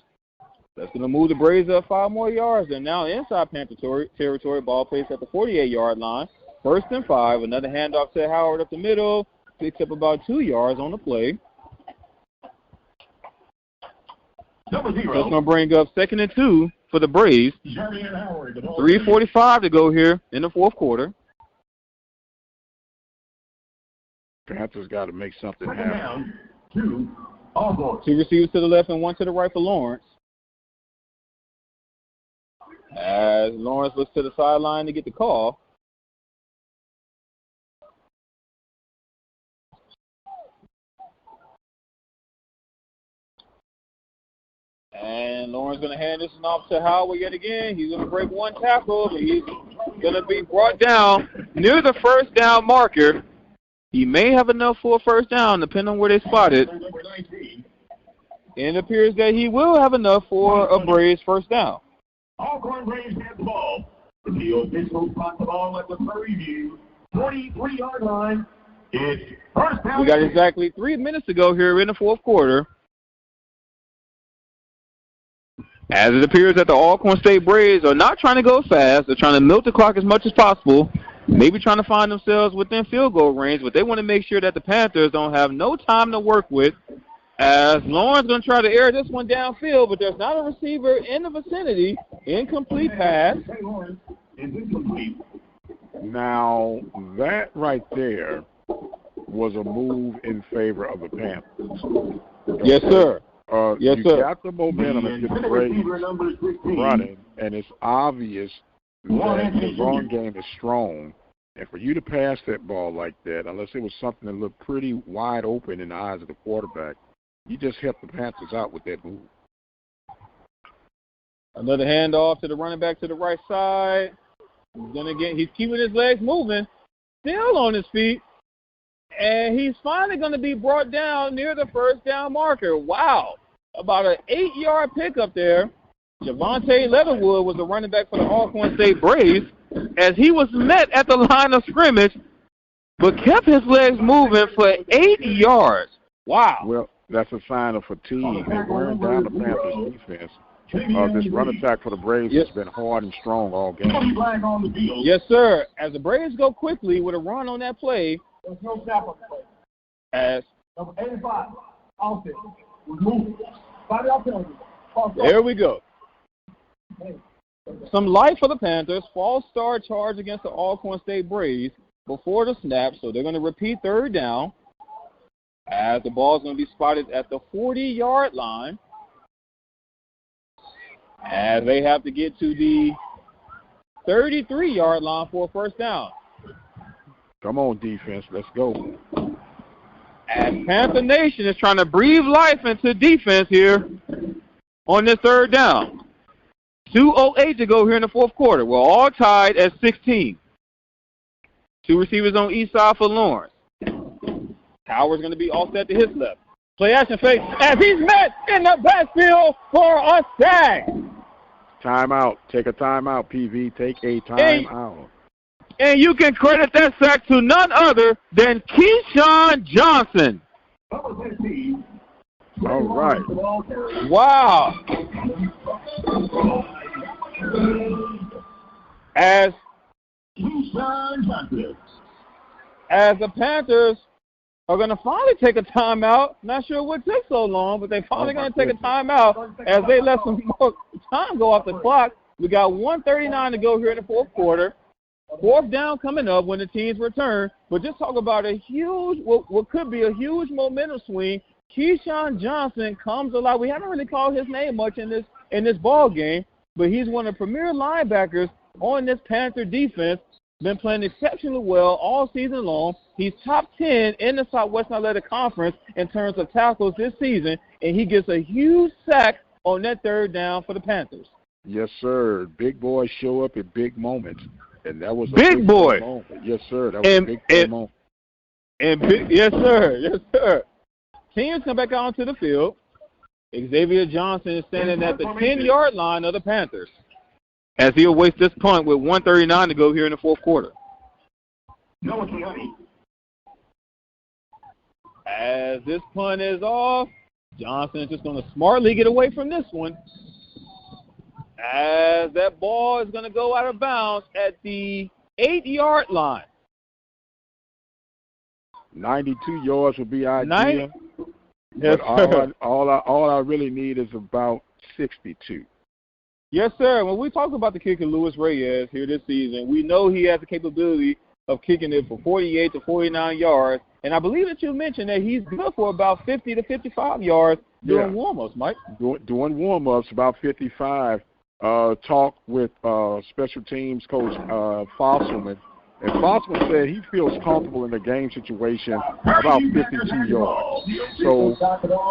That's going to move the Braves up 5 more yards. They're now inside Panther territory. Ball placed at the 48-yard line. 1st and 5. Another handoff to Howard up the middle. Picks up about 2 yards on the play. Number 0. That's going to bring up 2nd and 2 for the Braves. 3:45 to go here in the fourth quarter. Panthers got to make something happen. 2 receivers to the left and 1 to the right for Lawrence. As Lawrence looks to the sideline to get the call. And Lawrence going to hand this one off to Howard yet again. He's going to break 1 tackle, but he's going to be brought down near the first down marker. He may have enough for a first down, depending on where they spot it. And it appears that he will have enough for a Braves first down. Alcorn Braves have the ball. The official spot the ball at the Prairie View 23-yard line. It's first down. We got exactly 3 minutes to go here in the fourth quarter. As it appears that the Alcorn State Braves are not trying to go fast. They're trying to milk the clock as much as possible, maybe trying to find themselves within field goal range, but they want to make sure that the Panthers don't have no time to work with. As Lawrence going to try to air this one downfield, but there's not a receiver in the vicinity. Incomplete pass. Now, that right there was a move in favor of the Panthers. Yes, sir. You got the momentum and get the Braves running, and it's obvious that the run game is strong. And for you to pass that ball like that, unless it was something that looked pretty wide open in the eyes of the quarterback, you just helped the Panthers out with that move. Another handoff to the running back to the right side. He's keeping his legs moving, still on his feet, and he's finally going to be brought down near the first down marker. Wow. About an 8-yard pickup there. Javante Leatherwood was the running back for the Alcorn State Braves as he was met at the line of scrimmage, but kept his legs moving for 8 yards. Wow. Well, that's a sign of fatigue. They're wearing down the Panthers' defense. This run attack for the Braves has been hard and strong all game. Yes, sir. As the Braves go quickly with a run on that play, there's no snap on the play. As number 85, offense, was moving. There we go. Some light for the Panthers. False start charge against the Alcorn State Braves before the snap, so they're going to repeat third down as the ball is going to be spotted at the 40-yard line as they have to get to the 33-yard line for a first down. Come on, defense. Let's go. As Panther Nation is trying to breathe life into defense here on this third down. 2:08 to go here in the fourth quarter. We're all tied at 16. Two receivers on each side for Lawrence. Howard's going to be offset to his left. Play action fake as he's met in the backfield for a sack. Timeout. Take a timeout, PV. Take a timeout. And you can credit that sack to none other than Keyshawn Johnson. All right. Wow. As the Panthers are going to finally take a timeout. Not sure what took so long, but they're finally going to take a timeout as they let some more time go off the clock. We got 1:39 to go here in the fourth quarter. Fourth down coming up when the teams return. But just talk about a huge, what could be a huge momentum swing. Keyshawn Johnson comes alive. We haven't really called his name much in this ball game, but he's one of the premier linebackers on this Panther defense. Been playing exceptionally well all season long. He's top 10 in the Southwestern Athletic Conference in terms of tackles this season, and he gets a huge sack on that third down for the Panthers. Yes, sir. Big boys show up at big moments, and that was a big boy moment. Yes, sir. That was a big moment. Yes, sir. Yes, sir. Teams come back out onto the field. Xavier Johnson is standing at the 10-yard line of the Panthers as he'll waste this punt with 1:39 to go here in the fourth quarter. As this punt is off, Johnson is just going to smartly get away from this one. As that ball is going to go out of bounds at the 8-yard line. 92 yards would be ideal. Yes, but all I really need is about 62. Yes, sir. When we talk about the kicker, Luis Reyes, here this season, we know he has the capability of kicking it for 48 to 49 yards. And I believe that you mentioned that he's good for about 50 to 55 yards during warm-ups, Mike. Doing warm-ups, about 55. Talk with special teams coach Fosselman. And Fosselman said he feels comfortable in the game situation about 52 yards. So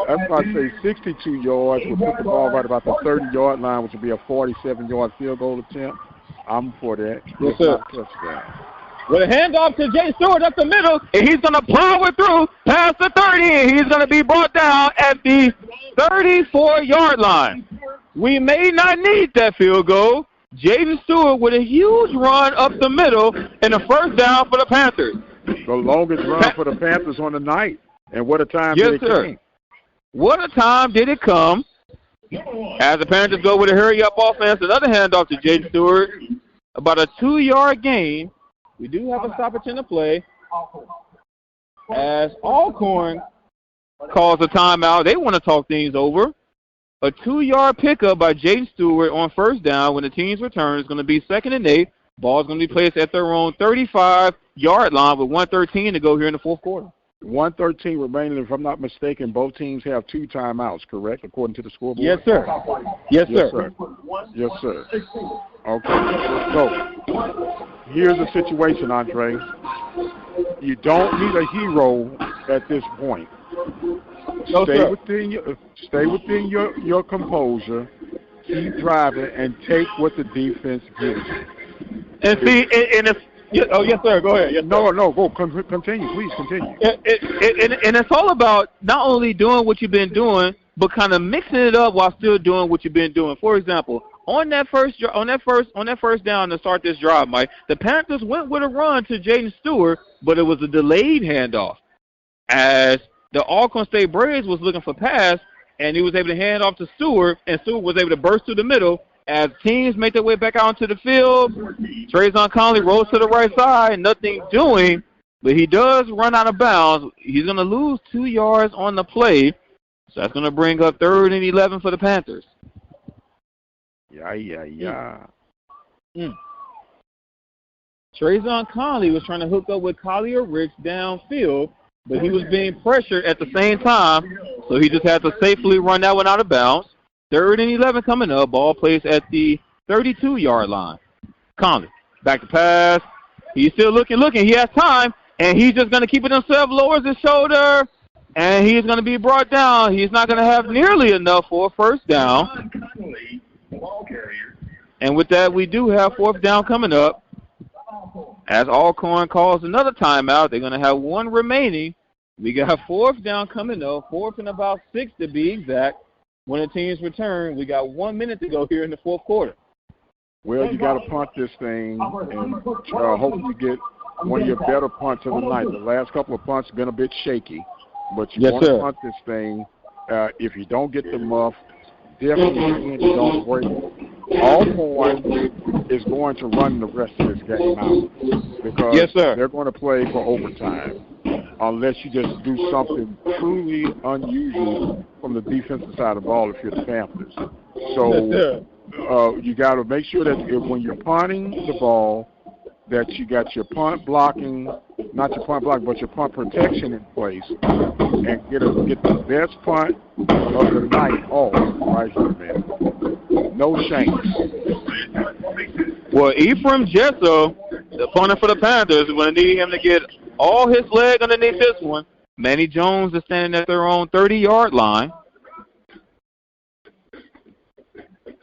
that's why I say 62 yards would put the ball right about the 30-yard line, which would be a 47-yard field goal attempt. I'm for that. Yes, sir. Touchdown. With a handoff to Jay Stewart up the middle, and he's going to plow it through past the 30, and he's going to be brought down at the 34-yard line. We may not need that field goal. Jaden Stewart with a huge run up the middle and a first down for the Panthers. The longest run for the Panthers on the night. And what a time did it come. What a time did it come. As the Panthers go with a hurry-up offense, another handoff to Jaden Stewart. About a 2-yard gain. We do have a stoppage in the play. As Alcorn calls a timeout, they want to talk things over. A 2-yard pickup by Jaden Stewart on first down when the team's return is going to be 2nd and 8. Ball's going to be placed at their own 35-yard line with 1:13 to go here in the fourth quarter. 1:13 remaining. If I'm not mistaken, both teams have 2 timeouts, correct, according to the scoreboard? Yes, sir. Yes, sir. Yes, sir. Okay. So here's the situation, Andre. You don't need a hero at this point. No, Stay within your composure. Keep driving and take what the defense gives you. And see, and if yes, sir. Go ahead. Yes, no, go. Continue, please. Continue. And it's all about not only doing what you've been doing, but kind of mixing it up while still doing what you've been doing. For example, on that first down to start this drive, Mike, the Panthers went with a run to Jaden Stewart, but it was a delayed handoff, as the Alcorn State Braves was looking for pass, and he was able to hand off to Stewart, and Stewart was able to burst through the middle. As teams make their way back out into the field, Trayvon Conley rolls to the right side, nothing doing, but he does run out of bounds. He's going to lose 2 yards on the play, so that's going to bring up 3rd and 11 for the Panthers. Trayvon Conley was trying to hook up with Collier Ricks downfield, but he was being pressured at the same time, so he just had to safely run that one out of bounds. 3rd and 11 coming up. Ball placed at the 32-yard line. Conley, back to pass. He's still looking. He has time, and he's just going to keep it himself, lowers his shoulder, and he's going to be brought down. He's not going to have nearly enough for a first down. And with that, we do have 4th down coming up. As Alcorn calls another timeout, they're going to have 1 remaining. We got 4th down coming up, 4th and about 6 to be exact. When the teams return, we got 1 minute to go here in the fourth quarter. Well, you got to punt this thing, and hopefully you get one of your better punts of the night. The last couple of punts have been a bit shaky, but you want to punt this thing. If you don't get the muff, definitely don't break. Alcorn is going to run the rest of this game out because they're going to play for overtime unless you just do something truly unusual from the defensive side of the ball if you're the Panthers. So you got to make sure that when you're punting the ball, that you got your punt blocking, not your punt blocking, but your punt protection in place, and get the best punt of the night off right here, man. No shanks. Well, Ephraim Jesso, the punter for the Panthers, is going to need him to get all his leg underneath this one. Manny Jones is standing at their own 30-yard line.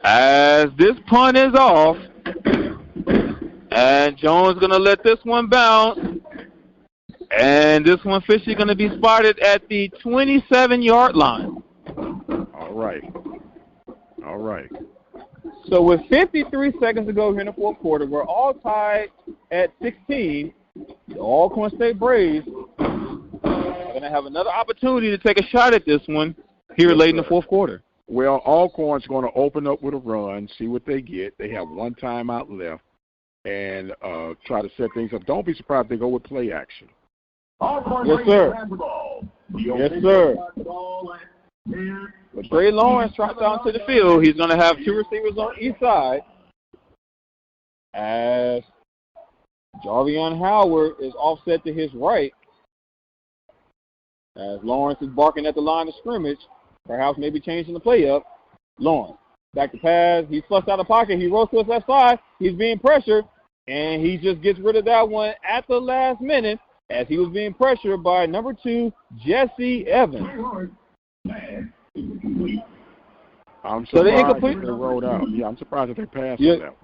As this punt is off, and Jones going to let this one bounce, and this one officially going to be spotted at the 27-yard line. All right. So with 53 seconds to go here in the fourth quarter, we're all tied at 16. The Alcorn State Braves are going to have another opportunity to take a shot at this one here late in the fourth quarter. Well, Alcorn's going to open up with a run, see what they get. They have 1 timeout left, and try to set things up. Don't be surprised if they go with play action. Yes, sir. Yes, sir. But Trey Lawrence drops out to the field. He's going to have 2 receivers on each side. As Jarvion Howard is offset to his right. As Lawrence is barking at the line of scrimmage. Perhaps maybe changing the play up. Lawrence, back to pass. He's flushed out of the pocket. He rolls to his left side. He's being pressured. And he just gets rid of that one at the last minute as he was being pressured by number 2, Jesse Evans. I'm surprised they rolled out. Yeah, I'm surprised that they passed on that.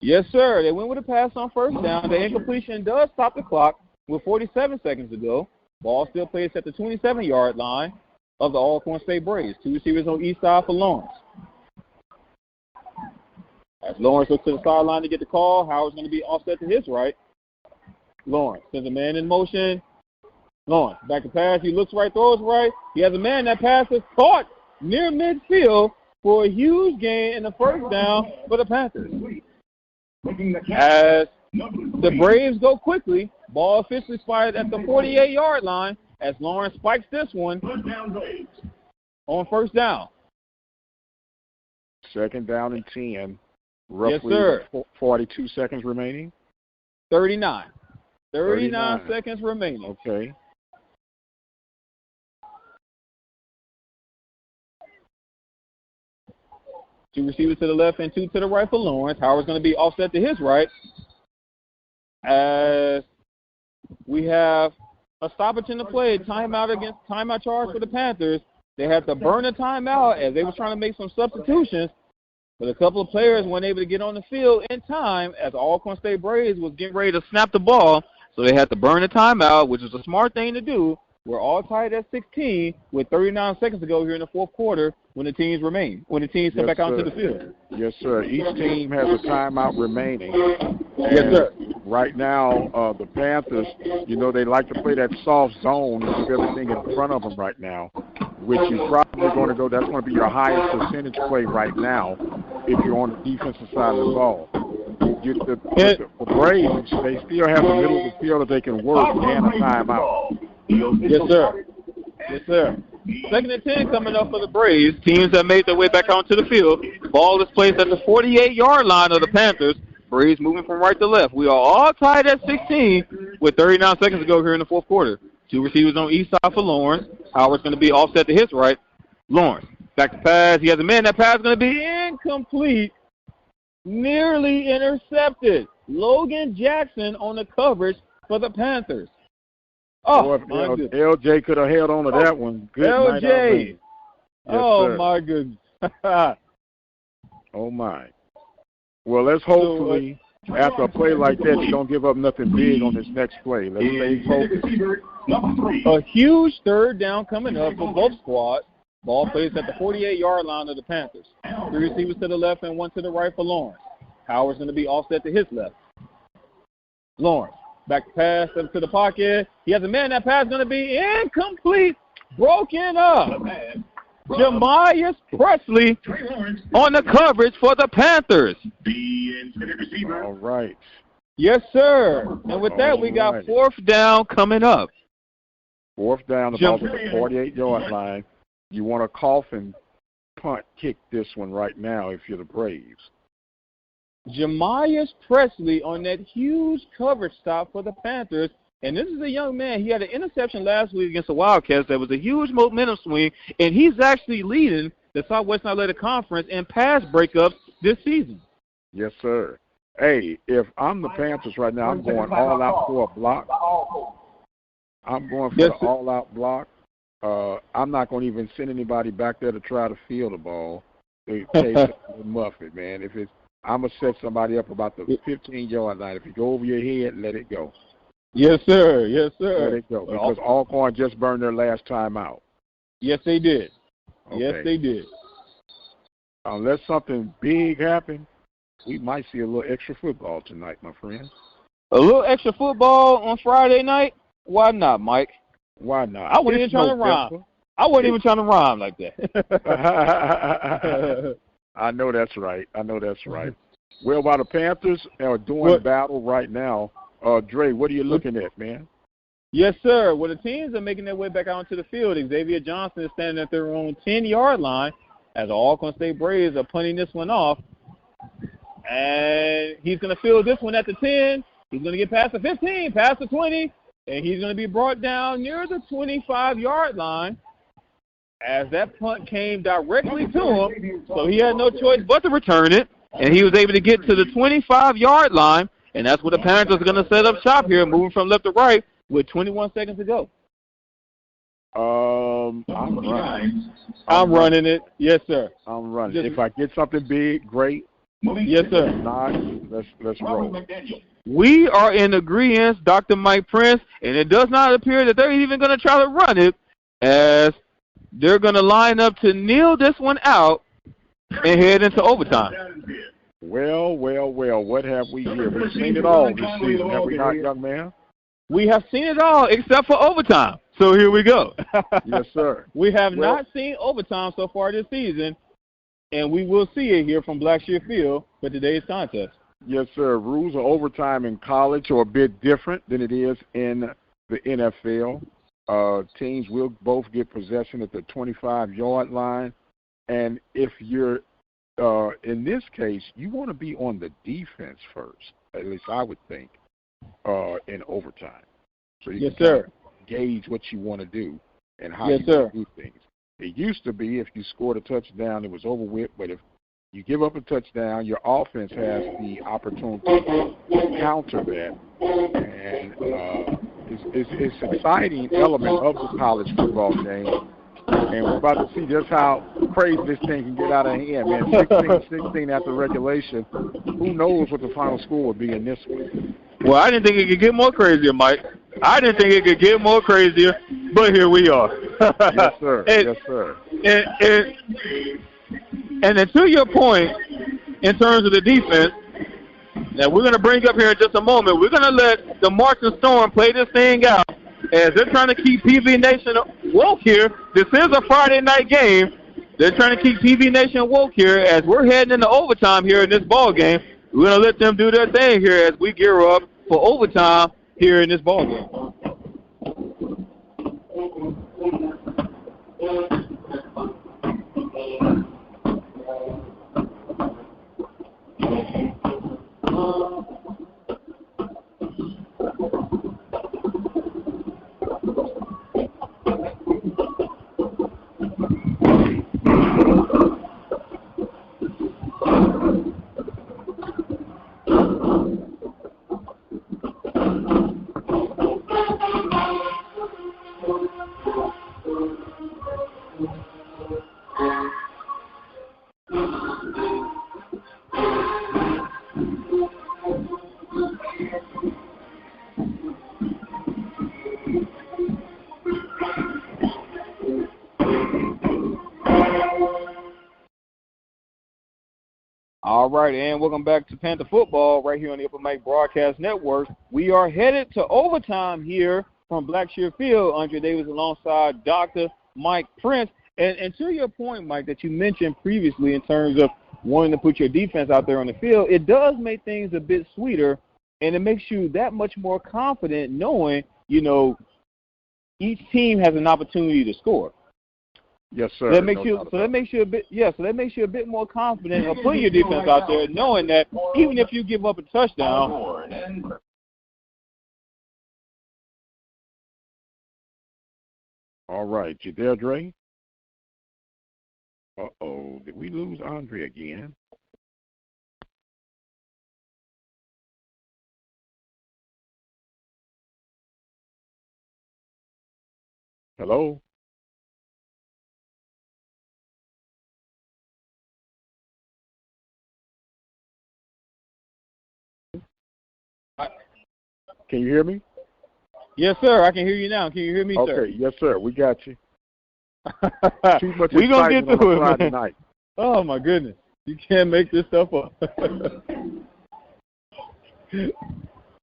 Yes, sir. They went with a pass on first down. The incompletion does stop the clock with 47 seconds to go. Ball still placed at the 27-yard line of the Alcorn State Braves. 2 receivers on each side for Lawrence. As Lawrence looks to the sideline to get the call, Howard's going to be offset to his right. Lawrence sends a man in motion. Lawrence back to pass. He looks right, throws right. He has a man. That pass is caught near midfield, for a huge gain in the first down for the Panthers. As the Braves go quickly, ball officially spotted at the 48-yard line as Lawrence spikes this one on first down. Second down and 10. Roughly Yes, sir. 42 seconds remaining. 39 seconds remaining. Okay. Two receivers to the left and two to the right for Lawrence. Howard's going to be offset to his right. As we have a stoppage in the play, timeout charge for the Panthers. They had to burn a timeout as they were trying to make some substitutions, but a couple of players weren't able to get on the field in time as Alcorn State Braves was getting ready to snap the ball, so they had to burn a timeout, which is a smart thing to do. We're all tied at 16 with 39 seconds to go here in the fourth quarter when the teams come back out onto the field. Yes, sir. Each team has a timeout remaining. Yes, sir. Right now, the Panthers, they like to play that soft zone and keep everything in front of them right now, which you're probably going to go. That's going to be your highest percentage play right now if you're on the defensive side of the ball. The Braves, they still have the middle of the field that they can work and a timeout. Yes, sir. Yes, sir. Second and 10 coming up for the Braves. Teams that made their way back onto the field. Ball is placed at the 48-yard line of the Panthers. Braves moving from right to left. We are all tied at 16 with 39 seconds to go here in the fourth quarter. Two receivers on each side for Lawrence. Howard's going to be offset to his right. Lawrence, back to pass. He has a man. That pass is going to be incomplete. Nearly intercepted. Logan Jackson on the coverage for the Panthers. Oh, if LJ could have held on to that one. Good LJ. Yes, oh, my goodness. Oh, my. Well, let's hopefully, after a play like that, you don't give up nothing big on this next play. Let's stay focused. A huge third down coming up for both squads. Ball placed at the 48-yard line of the Panthers. Three receivers to the left and one to the right for Lawrence. Howard's going to be offset to his left. Lawrence. Back to pass up to the pocket. He has a man. That pass is going to be incomplete. Broken up. Jamias Presley on the coverage for the Panthers. All right. Yes, sir. And with that, we got fourth down coming up. Fourth down, about the 48-yard line. You want to coffin punt kick this one right now if you're the Braves. Jamias Presley on that huge coverage stop for the Panthers. And this is a young man. He had an interception last week against the Wildcats. That was a huge momentum swing. And he's actually leading the Southwestern Athletic Conference in pass breakups this season. Yes, sir. Hey, if I'm the Panthers right now, I'm going all out for a block. I'm going for the all-out block. I'm not going to even send anybody back there to try to field the ball. They muff it, man. I'm going to set somebody up about the 15-yard line. If you go over your head, let it go. Yes, sir. Yes, sir. Let it go. Because Alcorn just burned their last time out. Yes, they did. Okay. Yes, they did. Unless something big happened, we might see a little extra football tonight, my friend. A little extra football on Friday night? Why not, Mike? Why not? I wasn't even trying to rhyme. I wasn't even trying to rhyme like that. I know that's right. Well, while the Panthers are doing battle right now, Dre, what are you looking at, man? Yes, sir. Well, the teams are making their way back out onto the field. Xavier Johnson is standing at their own 10-yard line as the Alcorn State Braves are punting this one off. And he's going to field this one at the 10. He's going to get past the 15, past the 20, and he's going to be brought down near the 25-yard line as that punt came directly to him. So he had no choice but to return it, and he was able to get to the 25-yard line, and that's where the Panthers are going to set up shop here, moving from left to right with 21 seconds to go. I'm running. I'm running it. Yes, sir. I'm running. If I get something big, great. Yes, sir. If not, let's roll. We are in agreement, Dr. Mike Prince, and it does not appear that they're even going to try to run it, as they're going to line up to kneel this one out and head into overtime. Well, what have we here? We've seen it all this season, have we not, young man? We have seen it all except for overtime. So here we go. Yes, sir. We have not seen overtime so far this season. and we will see it here from Blackshear Field for today's contest. Yes, sir. Rules of overtime in college are a bit different than it is in the NFL. Teams will both get possession at the 25-yard line. And if you're in this case, you want to be on the defense first, at least I would think, in overtime. So you can gauge what you want to do and how you want to do things. It used to be if you scored a touchdown, it was over with, but if you give up a touchdown, your offense has the opportunity to counter that. And it's an exciting element of the college football game. And we're about to see just how crazy this thing can get out of hand, man. 16-16 after regulation. Who knows what the final score would be in this one? Well, I didn't think it could get more crazier, Mike. I didn't think it could get more crazier, but here we are. Yes, sir. Yes, sir. And then to your point, in terms of the defense, that we're going to bring up here in just a moment, we're going to let the Marching Storm play this thing out as they're trying to keep PV Nation woke here. This is a Friday night game. They're trying to keep PV Nation woke here as we're heading into overtime here in this ball game. We're going to let them do their thing here as we gear up for overtime here in this ball game. All right, and welcome back to Panther Football right here on the Upper Mike Broadcast Network. We are headed to overtime here from Blackshear Field. Andre Davis alongside Dr. Mike Prince. And to your point, Mike, that you mentioned previously in terms of wanting to put your defense out there on the field, it does make things a bit sweeter, and it makes you that much more confident knowing, you know, each team has an opportunity to score. Yes, sir. That makes you a bit more confident of putting your defense out there, knowing that even if you give up a touchdown. All right, you there, Dre? Uh-oh, did we lose Andre again? Hello? Can you hear me? Yes, sir. I can hear you now. Can you hear me, okay. sir? Okay, yes, sr. We got you. Too much We're going to get through it, Friday man. Night. Oh, my goodness. You can't make this stuff up. Can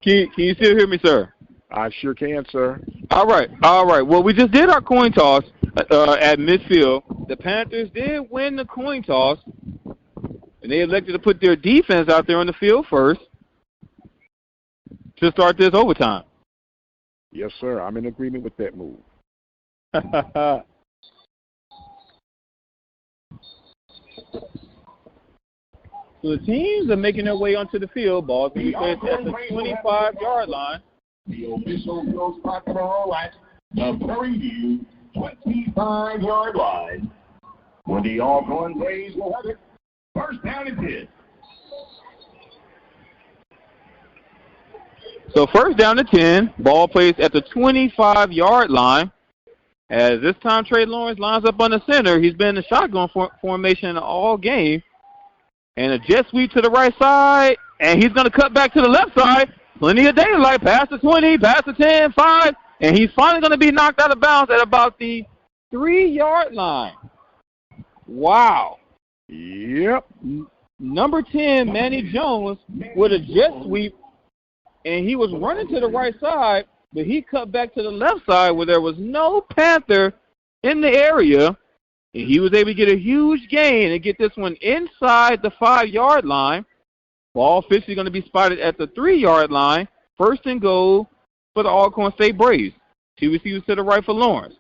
you still hear me, sir? I sure can, sir. All right. Well, we just did our coin toss at midfield. The Panthers did win the coin toss, and they elected to put their defense out there on the field first to start this overtime. Yes, sir. I'm in agreement with that move. So the teams are making their way onto the field. Ball's being placed at the 25-yard line. The official goes back to the roll at the Prairie View 25-yard line. When the Alcorn plays will have it. First down and 10. So first down to 10, ball placed at the 25-yard line. As this time Trey Lawrence lines up on the center. He's been in the shotgun formation all game. And a jet sweep to the right side, and he's going to cut back to the left side. Plenty of daylight, past the 20, past the 10, 5, and he's finally going to be knocked out of bounds at about the 3-yard line. Wow. Yep. Number 10, Manny Jones, with a jet sweep, and he was running to the right side, but he cut back to the left side where there was no Panther in the area, And he was able to get a huge gain and get this one inside the 5-yard line. Ball officially going to be spotted at the 3-yard line. First and goal for the Alcorn State Braves. Two receivers to the right for Lawrence.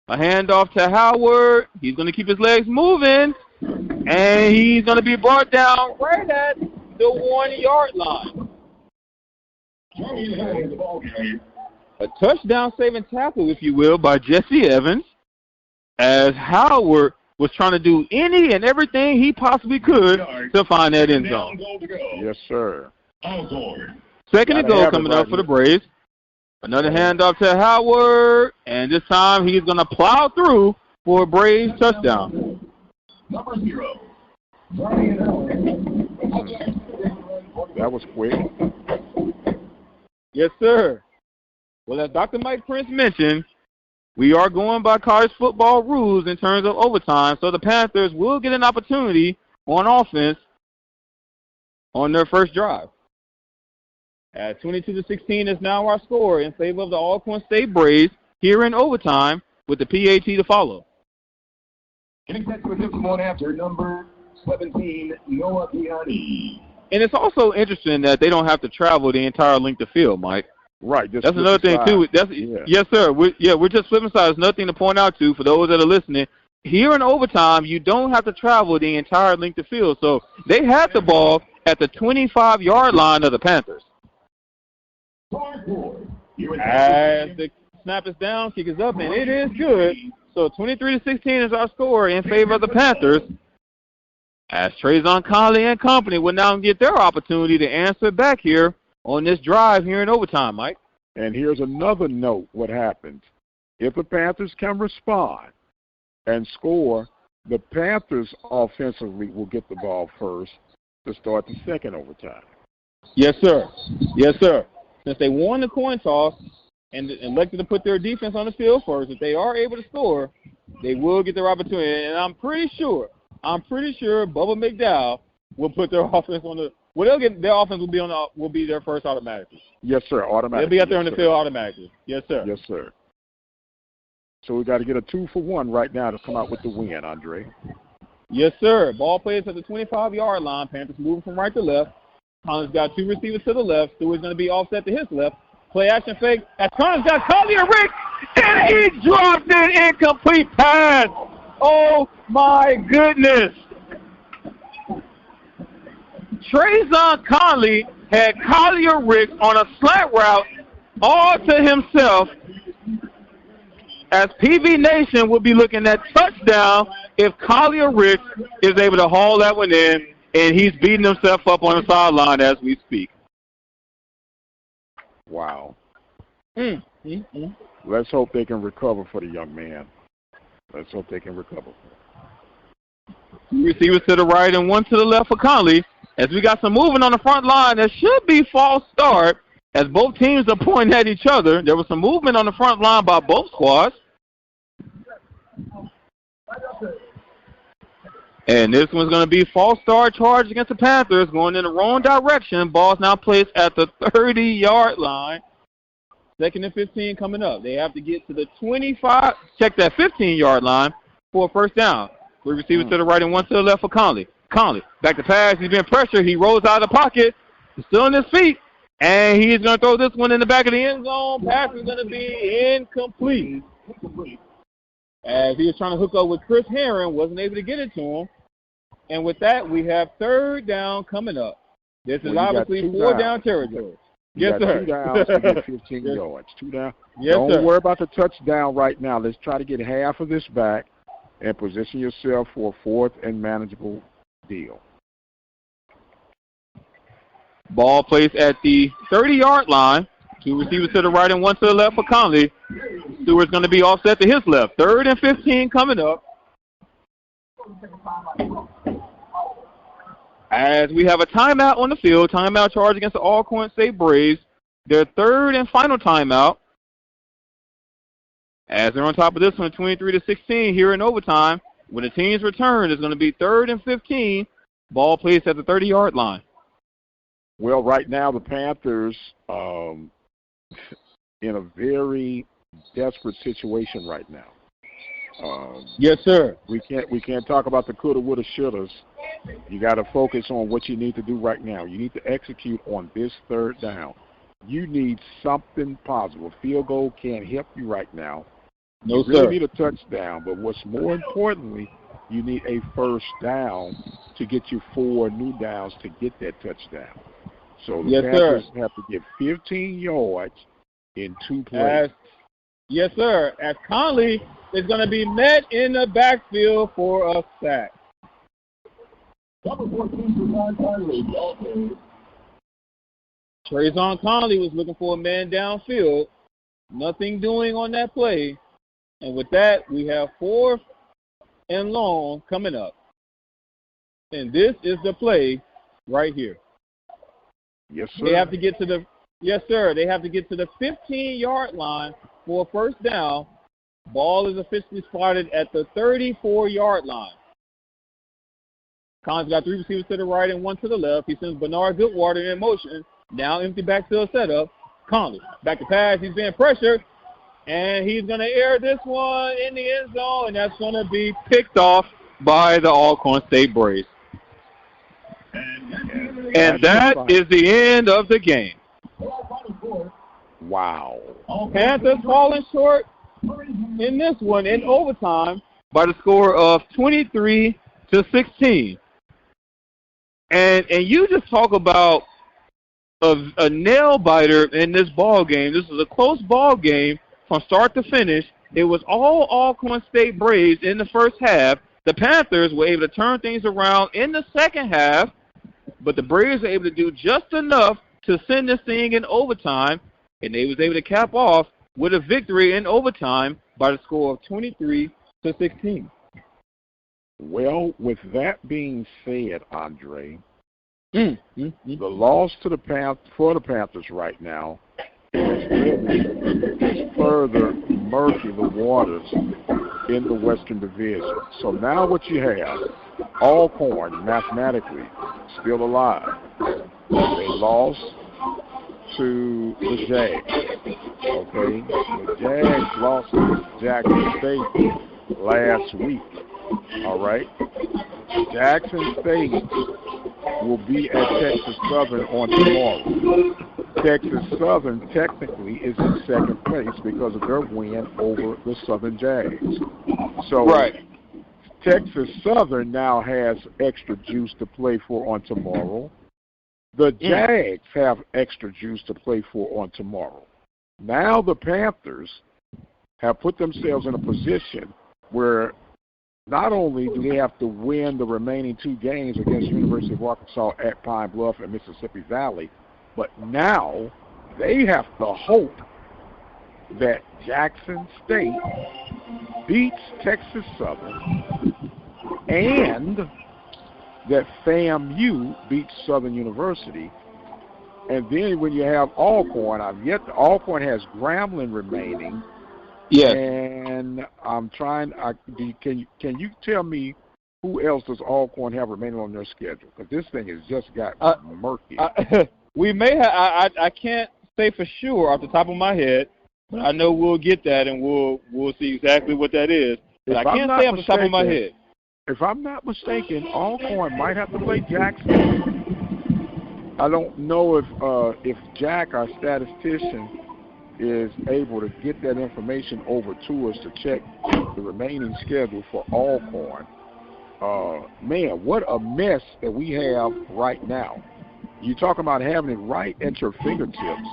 A handoff to Howard. He's going to keep his legs moving. And he's going to be brought down right at the 1-yard line. A touchdown saving tackle, if you will, by Jesse Evans, as Howard was trying to do any and everything he possibly could to find that end zone. Yes, sir. Second and goal coming up for the Braves. Another handoff to Howard, and this time he's going to plow through for a Braves touchdown. Number 0. That was quick. Yes, sir. Well, as Dr. Mike Prince mentioned, we are going by college football rules in terms of overtime, so the Panthers will get an opportunity on offense on their first drive. At 22-16 is now our score in favor of the Alcorn State Braves here in overtime with the PAT to follow. Getting set to attempt one after number 17, Noah Piani. And it's also interesting that they don't have to travel the entire length of field, Mike. Right. That's another thing, too. Yes, sir. We're just flipping sides. Nothing to point out to for those that are listening. Here in overtime, you don't have to travel the entire length of field. So they had the ball at the 25-yard line of the Panthers. As the snap is down, kick is up, and it is good. So 23-16 is our score in favor of the Panthers. As Trayvon Conley and company will now get their opportunity to answer back here on this drive here in overtime, Mike. And here's another note what happens. If the Panthers can respond and score, the Panthers offensively will get the ball first to start the second overtime. Yes, sir. Yes, sir. Since they won the coin toss and elected to put their defense on the field first, if they are able to score, they will get their opportunity. And I'm pretty sure Bubba McDowell will put their offense on the. Well, they'll get their offense will be their first automatically. Yes, sir. Automatically. They'll be out there on the field automatically. Yes, sir. Yes, sir. So we got to get a 2-for-1 right now to come out with the win, Andre. Yes, sir. Ball plays at the 25-yard line. Panthers moving from right to left. Collins got two receivers to the left. Stewart's going to be offset to his left. Play action fake. As Collins got Collier Rick, and he dropped an incomplete pass. Oh, my goodness. Trayvon Conley had Collier Rick on a slant route all to himself, as PV Nation will be looking at touchdown if Collier Rick is able to haul that one in, and he's beating himself up on the sideline as we speak. Wow. Let's hope they can recover for the young man. Let's hope they can recover. Two receivers to the right and one to the left for Conley. As we got some movement on the front line, there should be false start as both teams are pointing at each other. There was some movement on the front line by both squads. And this one's going to be false start charge against the Panthers, going in the wrong direction. Ball's now placed at the 30-yard line. Second and 15 coming up. They have to get to the 25, check that 15-yard line for a first down. Three receivers to the right and one to the left for Conley. Conley, back to pass. He's been pressured. He rolls out of the pocket. He's still on his feet. And he's going to throw this one in the back of the end zone. Pass is going to be incomplete. As he was trying to hook up with Chris Herron, wasn't able to get it to him. And with that, we have third down coming up. This is obviously four-down territory. Yes, sir. 2 downs to get 15 yards. 2 down. Yes, Don't sir. worry about the touchdown right now. Let's try to get half of this back and position yourself for a fourth and manageable deal. Ball placed at the 30-yard line. Two receivers to the right and one to the left for Conley. Stewart's going to be offset to his left. Third and 15 coming up. As we have a timeout on the field, timeout charge against the Alcorn State Braves. Their third and final timeout. As they're on top of this one, 23-16 here in overtime. When the team's return, it's going to be third and 15. Ball placed at the 30-yard line. Well, right now the Panthers in a very desperate situation right now. Yes, sir. We can't talk about the coulda, woulda, shouldas. You got to focus on what you need to do right now. You need to execute on this third down. You need something positive. A field goal can't help you right now. No, you really sir. need a touchdown, but what's more importantly, you need a first down to get you 4 new downs to get that touchdown. So the Panthers have to get 15 yards in 2 plays. Yes, sir. As Conley is going to be met in the backfield for a sack. Number 14, Conley. Trayvon Conley was looking for a man downfield. Nothing doing on that play. And with that, we have 4th and long coming up. And this is the play right here. Yes, sir. They have to get to the They have to get to the 15-yard line for a first down. Ball is officially spotted at the 34-yard line. Collins got 3 receivers to the right and 1 to the left. He sends Bernard Goodwater in motion. Now empty backfield setup. Conley back to pass. He's being pressured. And he's going to air this one in the end zone. And that's going to be picked off by the Alcorn State Braves. And that is the end of the game. Wow. Panthers falling short in this one in overtime by the score of 23-16. And you just talk about a nail biter in this ball game. This is a close ball game from start to finish. It was all Alcorn State Braves in the first half. The Panthers were able to turn things around in the second half, but the Braves were able to do just enough to send this thing in overtime, and they was able to cap off with a victory in overtime by the score of 23-16. Well, with that being said, Andre, the loss to for the Panthers right now is really further murky the waters in the Western Division. So now what you have, Alcorn mathematically still alive. They lost to the Jags. Okay, the Jags lost to Jackson State last week. All right, Jackson State will be at Texas Southern on tomorrow. Texas Southern technically is in second place because of their win over the Southern Jags. So Texas Southern now has extra juice to play for on tomorrow. The Jags have extra juice to play for on tomorrow. Now the Panthers have put themselves in a position where not only do they have to win the remaining 2 games against University of Arkansas at Pine Bluff and Mississippi Valley, but now they have to hope that Jackson State beats Texas Southern and that FAMU beats Southern University. And then when you have Alcorn, Alcorn has Grambling remaining. Yes. And I'm trying. Can you tell me who else does Alcorn have remaining on their schedule? Because this thing has just got murky. We may have. I can't say for sure off the top of my head, but I know we'll get that and we'll see exactly what that is. But I can't say off the top of my head. If I'm not mistaken, Alcorn might have to play Jackson. I don't know if Jack, our statistician, is able to get that information over to us to check the remaining schedule for Alcorn. Man, what a mess that we have right now. You talk about having it right at your fingertips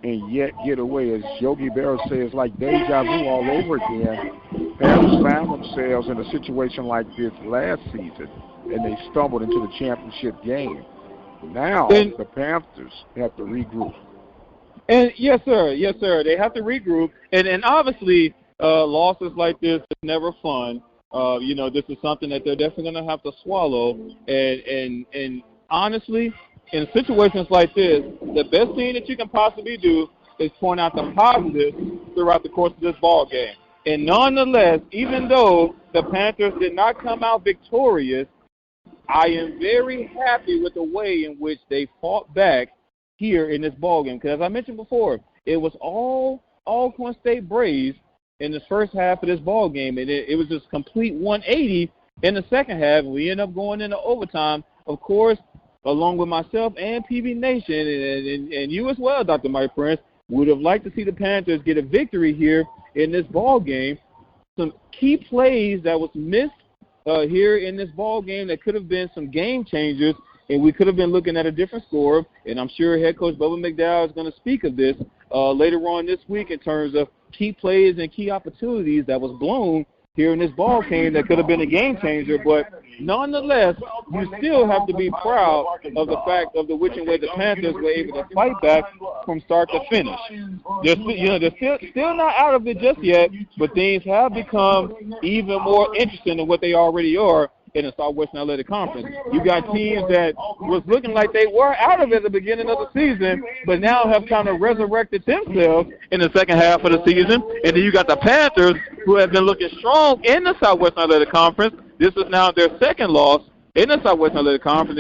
and yet get away. As Yogi Berra says, like deja vu all over again. Panthers found themselves in a situation like this last season, and they stumbled into the championship game. Now the Panthers have to regroup. And yes, sir. They have to regroup. And obviously, losses like this is never fun. This is something that they're definitely going to have to swallow. And honestly, in situations like this, the best thing that you can possibly do is point out the positives throughout the course of this ball game. And nonetheless, even though the Panthers did not come out victorious, I am very happy with the way in which they fought back here in this ball game. Because as I mentioned before, it was all Alcorn State Braves in this first half of this ball game, and it was just complete 180 in the second half. And we end up going into overtime, of course, along with myself and PB Nation and you as well, Dr. Mike Prince, would have liked to see the Panthers get a victory here in this ball game. Some key plays that was missed here in this ball game that could have been some game changers, and we could have been looking at a different score. And I'm sure head coach Bubba McDowell is going to speak of this later on this week in terms of key plays and key opportunities that was blown here in this ball game that could have been a game changer. But nonetheless, you still have to be proud of the fact of the which and way the Panthers were able to fight back from start to finish. They're still not out of it just yet, but things have become even more interesting than what they already are in the Southwestern Athletic Conference. You got teams that was looking like they were out of it at the beginning of the season, but now have kind of resurrected themselves in the second half of the season. And then you got the Panthers, who have been looking strong in the Southwestern Athletic Conference. This is now their second loss in the Southwestern Athletic Conference.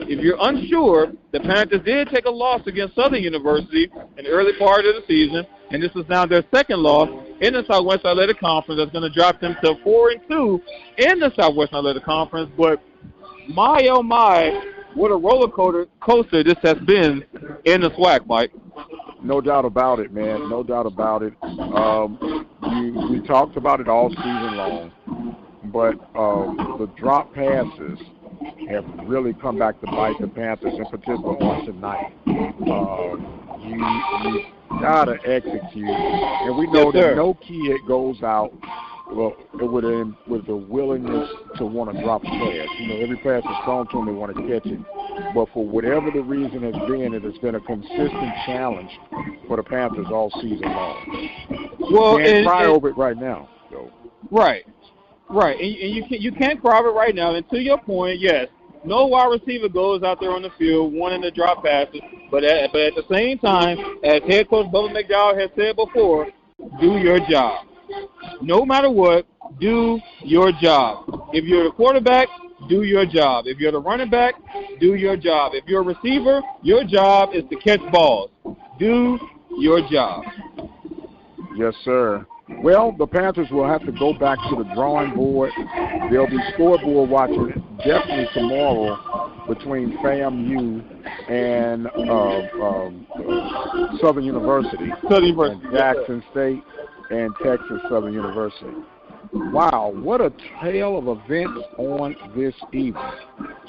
If you're unsure, the Panthers did take a loss against Southern University in the early part of the season, and this is now their second loss in the Southwestern Athletic Conference. That's going to drop them to 4-2 in the Southwestern Athletic Conference. But my, oh my, what a roller coaster this has been in the SWAC, Mike. No doubt about it, man. No doubt about it. We talked about it all season long, but the drop passes have really come back to bite the Panthers, in particular on tonight. You gotta execute, and we know that no kid goes out with the willingness to want to drop a pass. Every pass is thrown to them, they want to catch it. But for whatever the reason has been, it has been a consistent challenge for the Panthers all season long. Well, you can't cry over it right now. So. Right. And you can't cry over it right now. And to your point, yes, no wide receiver goes out there on the field wanting to drop passes. But at the same time, as head coach Bubba McDowell has said before, do your job. No matter what, do your job. If you're the quarterback, do your job. If you're the running back, do your job. If you're a receiver, your job is to catch balls. Do your job. Yes, sir. Well, the Panthers will have to go back to the drawing board. There'll be scoreboard watching definitely tomorrow between FAMU and Southern University. And Jackson State and Texas Southern University. Wow, what a tale of events on this evening.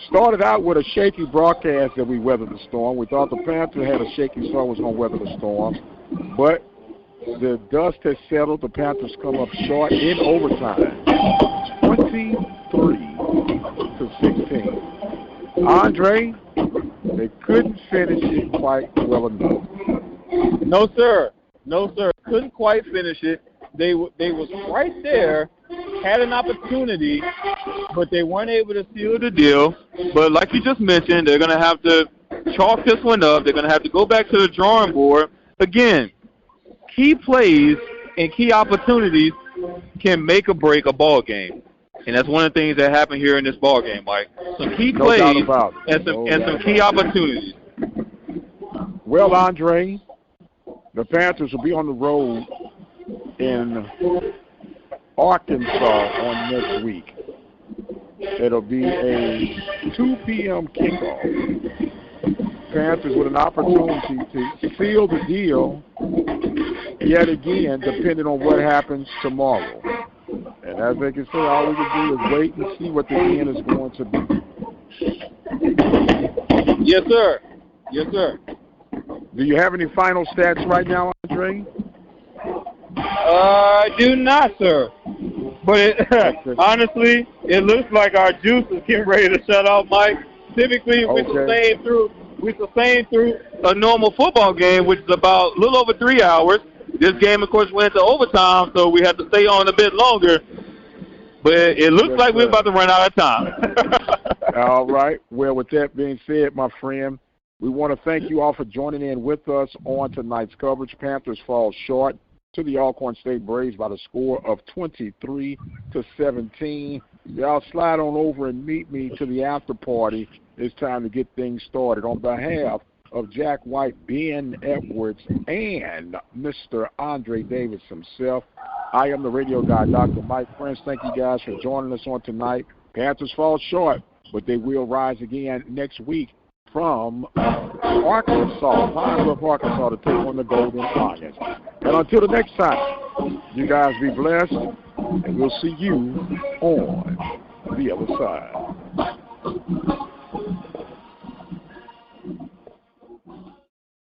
Started out with a shaky broadcast that we weathered the storm. We thought the Panthers had a shaky start, was going to weather the storm. But the dust has settled. The Panthers come up short in overtime, 23-16. Andre, they couldn't finish it quite well enough. No, sir. Couldn't quite finish it. They was right there, had an opportunity, but they weren't able to seal the deal. But like you just mentioned, they're going to have to chalk this one up. They're going to have to go back to the drawing board. Again, key plays and key opportunities can make or break a ball game. And that's one of the things that happened here in this ball game, Mike. Some key plays and some key opportunities. Well, Andre, the Panthers will be on the road in Arkansas on next week. It'll be a 2 p.m. kickoff. Panthers with an opportunity to seal the deal yet again, depending on what happens tomorrow. And as they can say, all we can do is wait and see what the end is going to be. Yes, sir. Do you have any final stats right now, Andre? I do not, sir. But honestly, it looks like our juice is getting ready to shut off, Mike. Typically, we sustain through a normal football game, which is about a little over 3 hours. This game, of course, went into overtime, so we had to stay on a bit longer. But it looks like we're about to run out of time. All right. Well, with that being said, my friend, we want to thank you all for joining in with us on tonight's coverage. Panthers fall short to the Alcorn State Braves by the score of 23-17. Y'all slide on over and meet me to the after party. It's time to get things started. On behalf of Jack White, Ben Edwards, and Mr. Andre Davis himself. I am the radio guy, Dr. Mike Prince. Thank you guys for joining us on tonight. Panthers fall short, but they will rise again next week from Arkansas, Pine Bluff, Arkansas, to take on the Golden Lions. And until the next time, you guys be blessed, and we'll see you on the other side.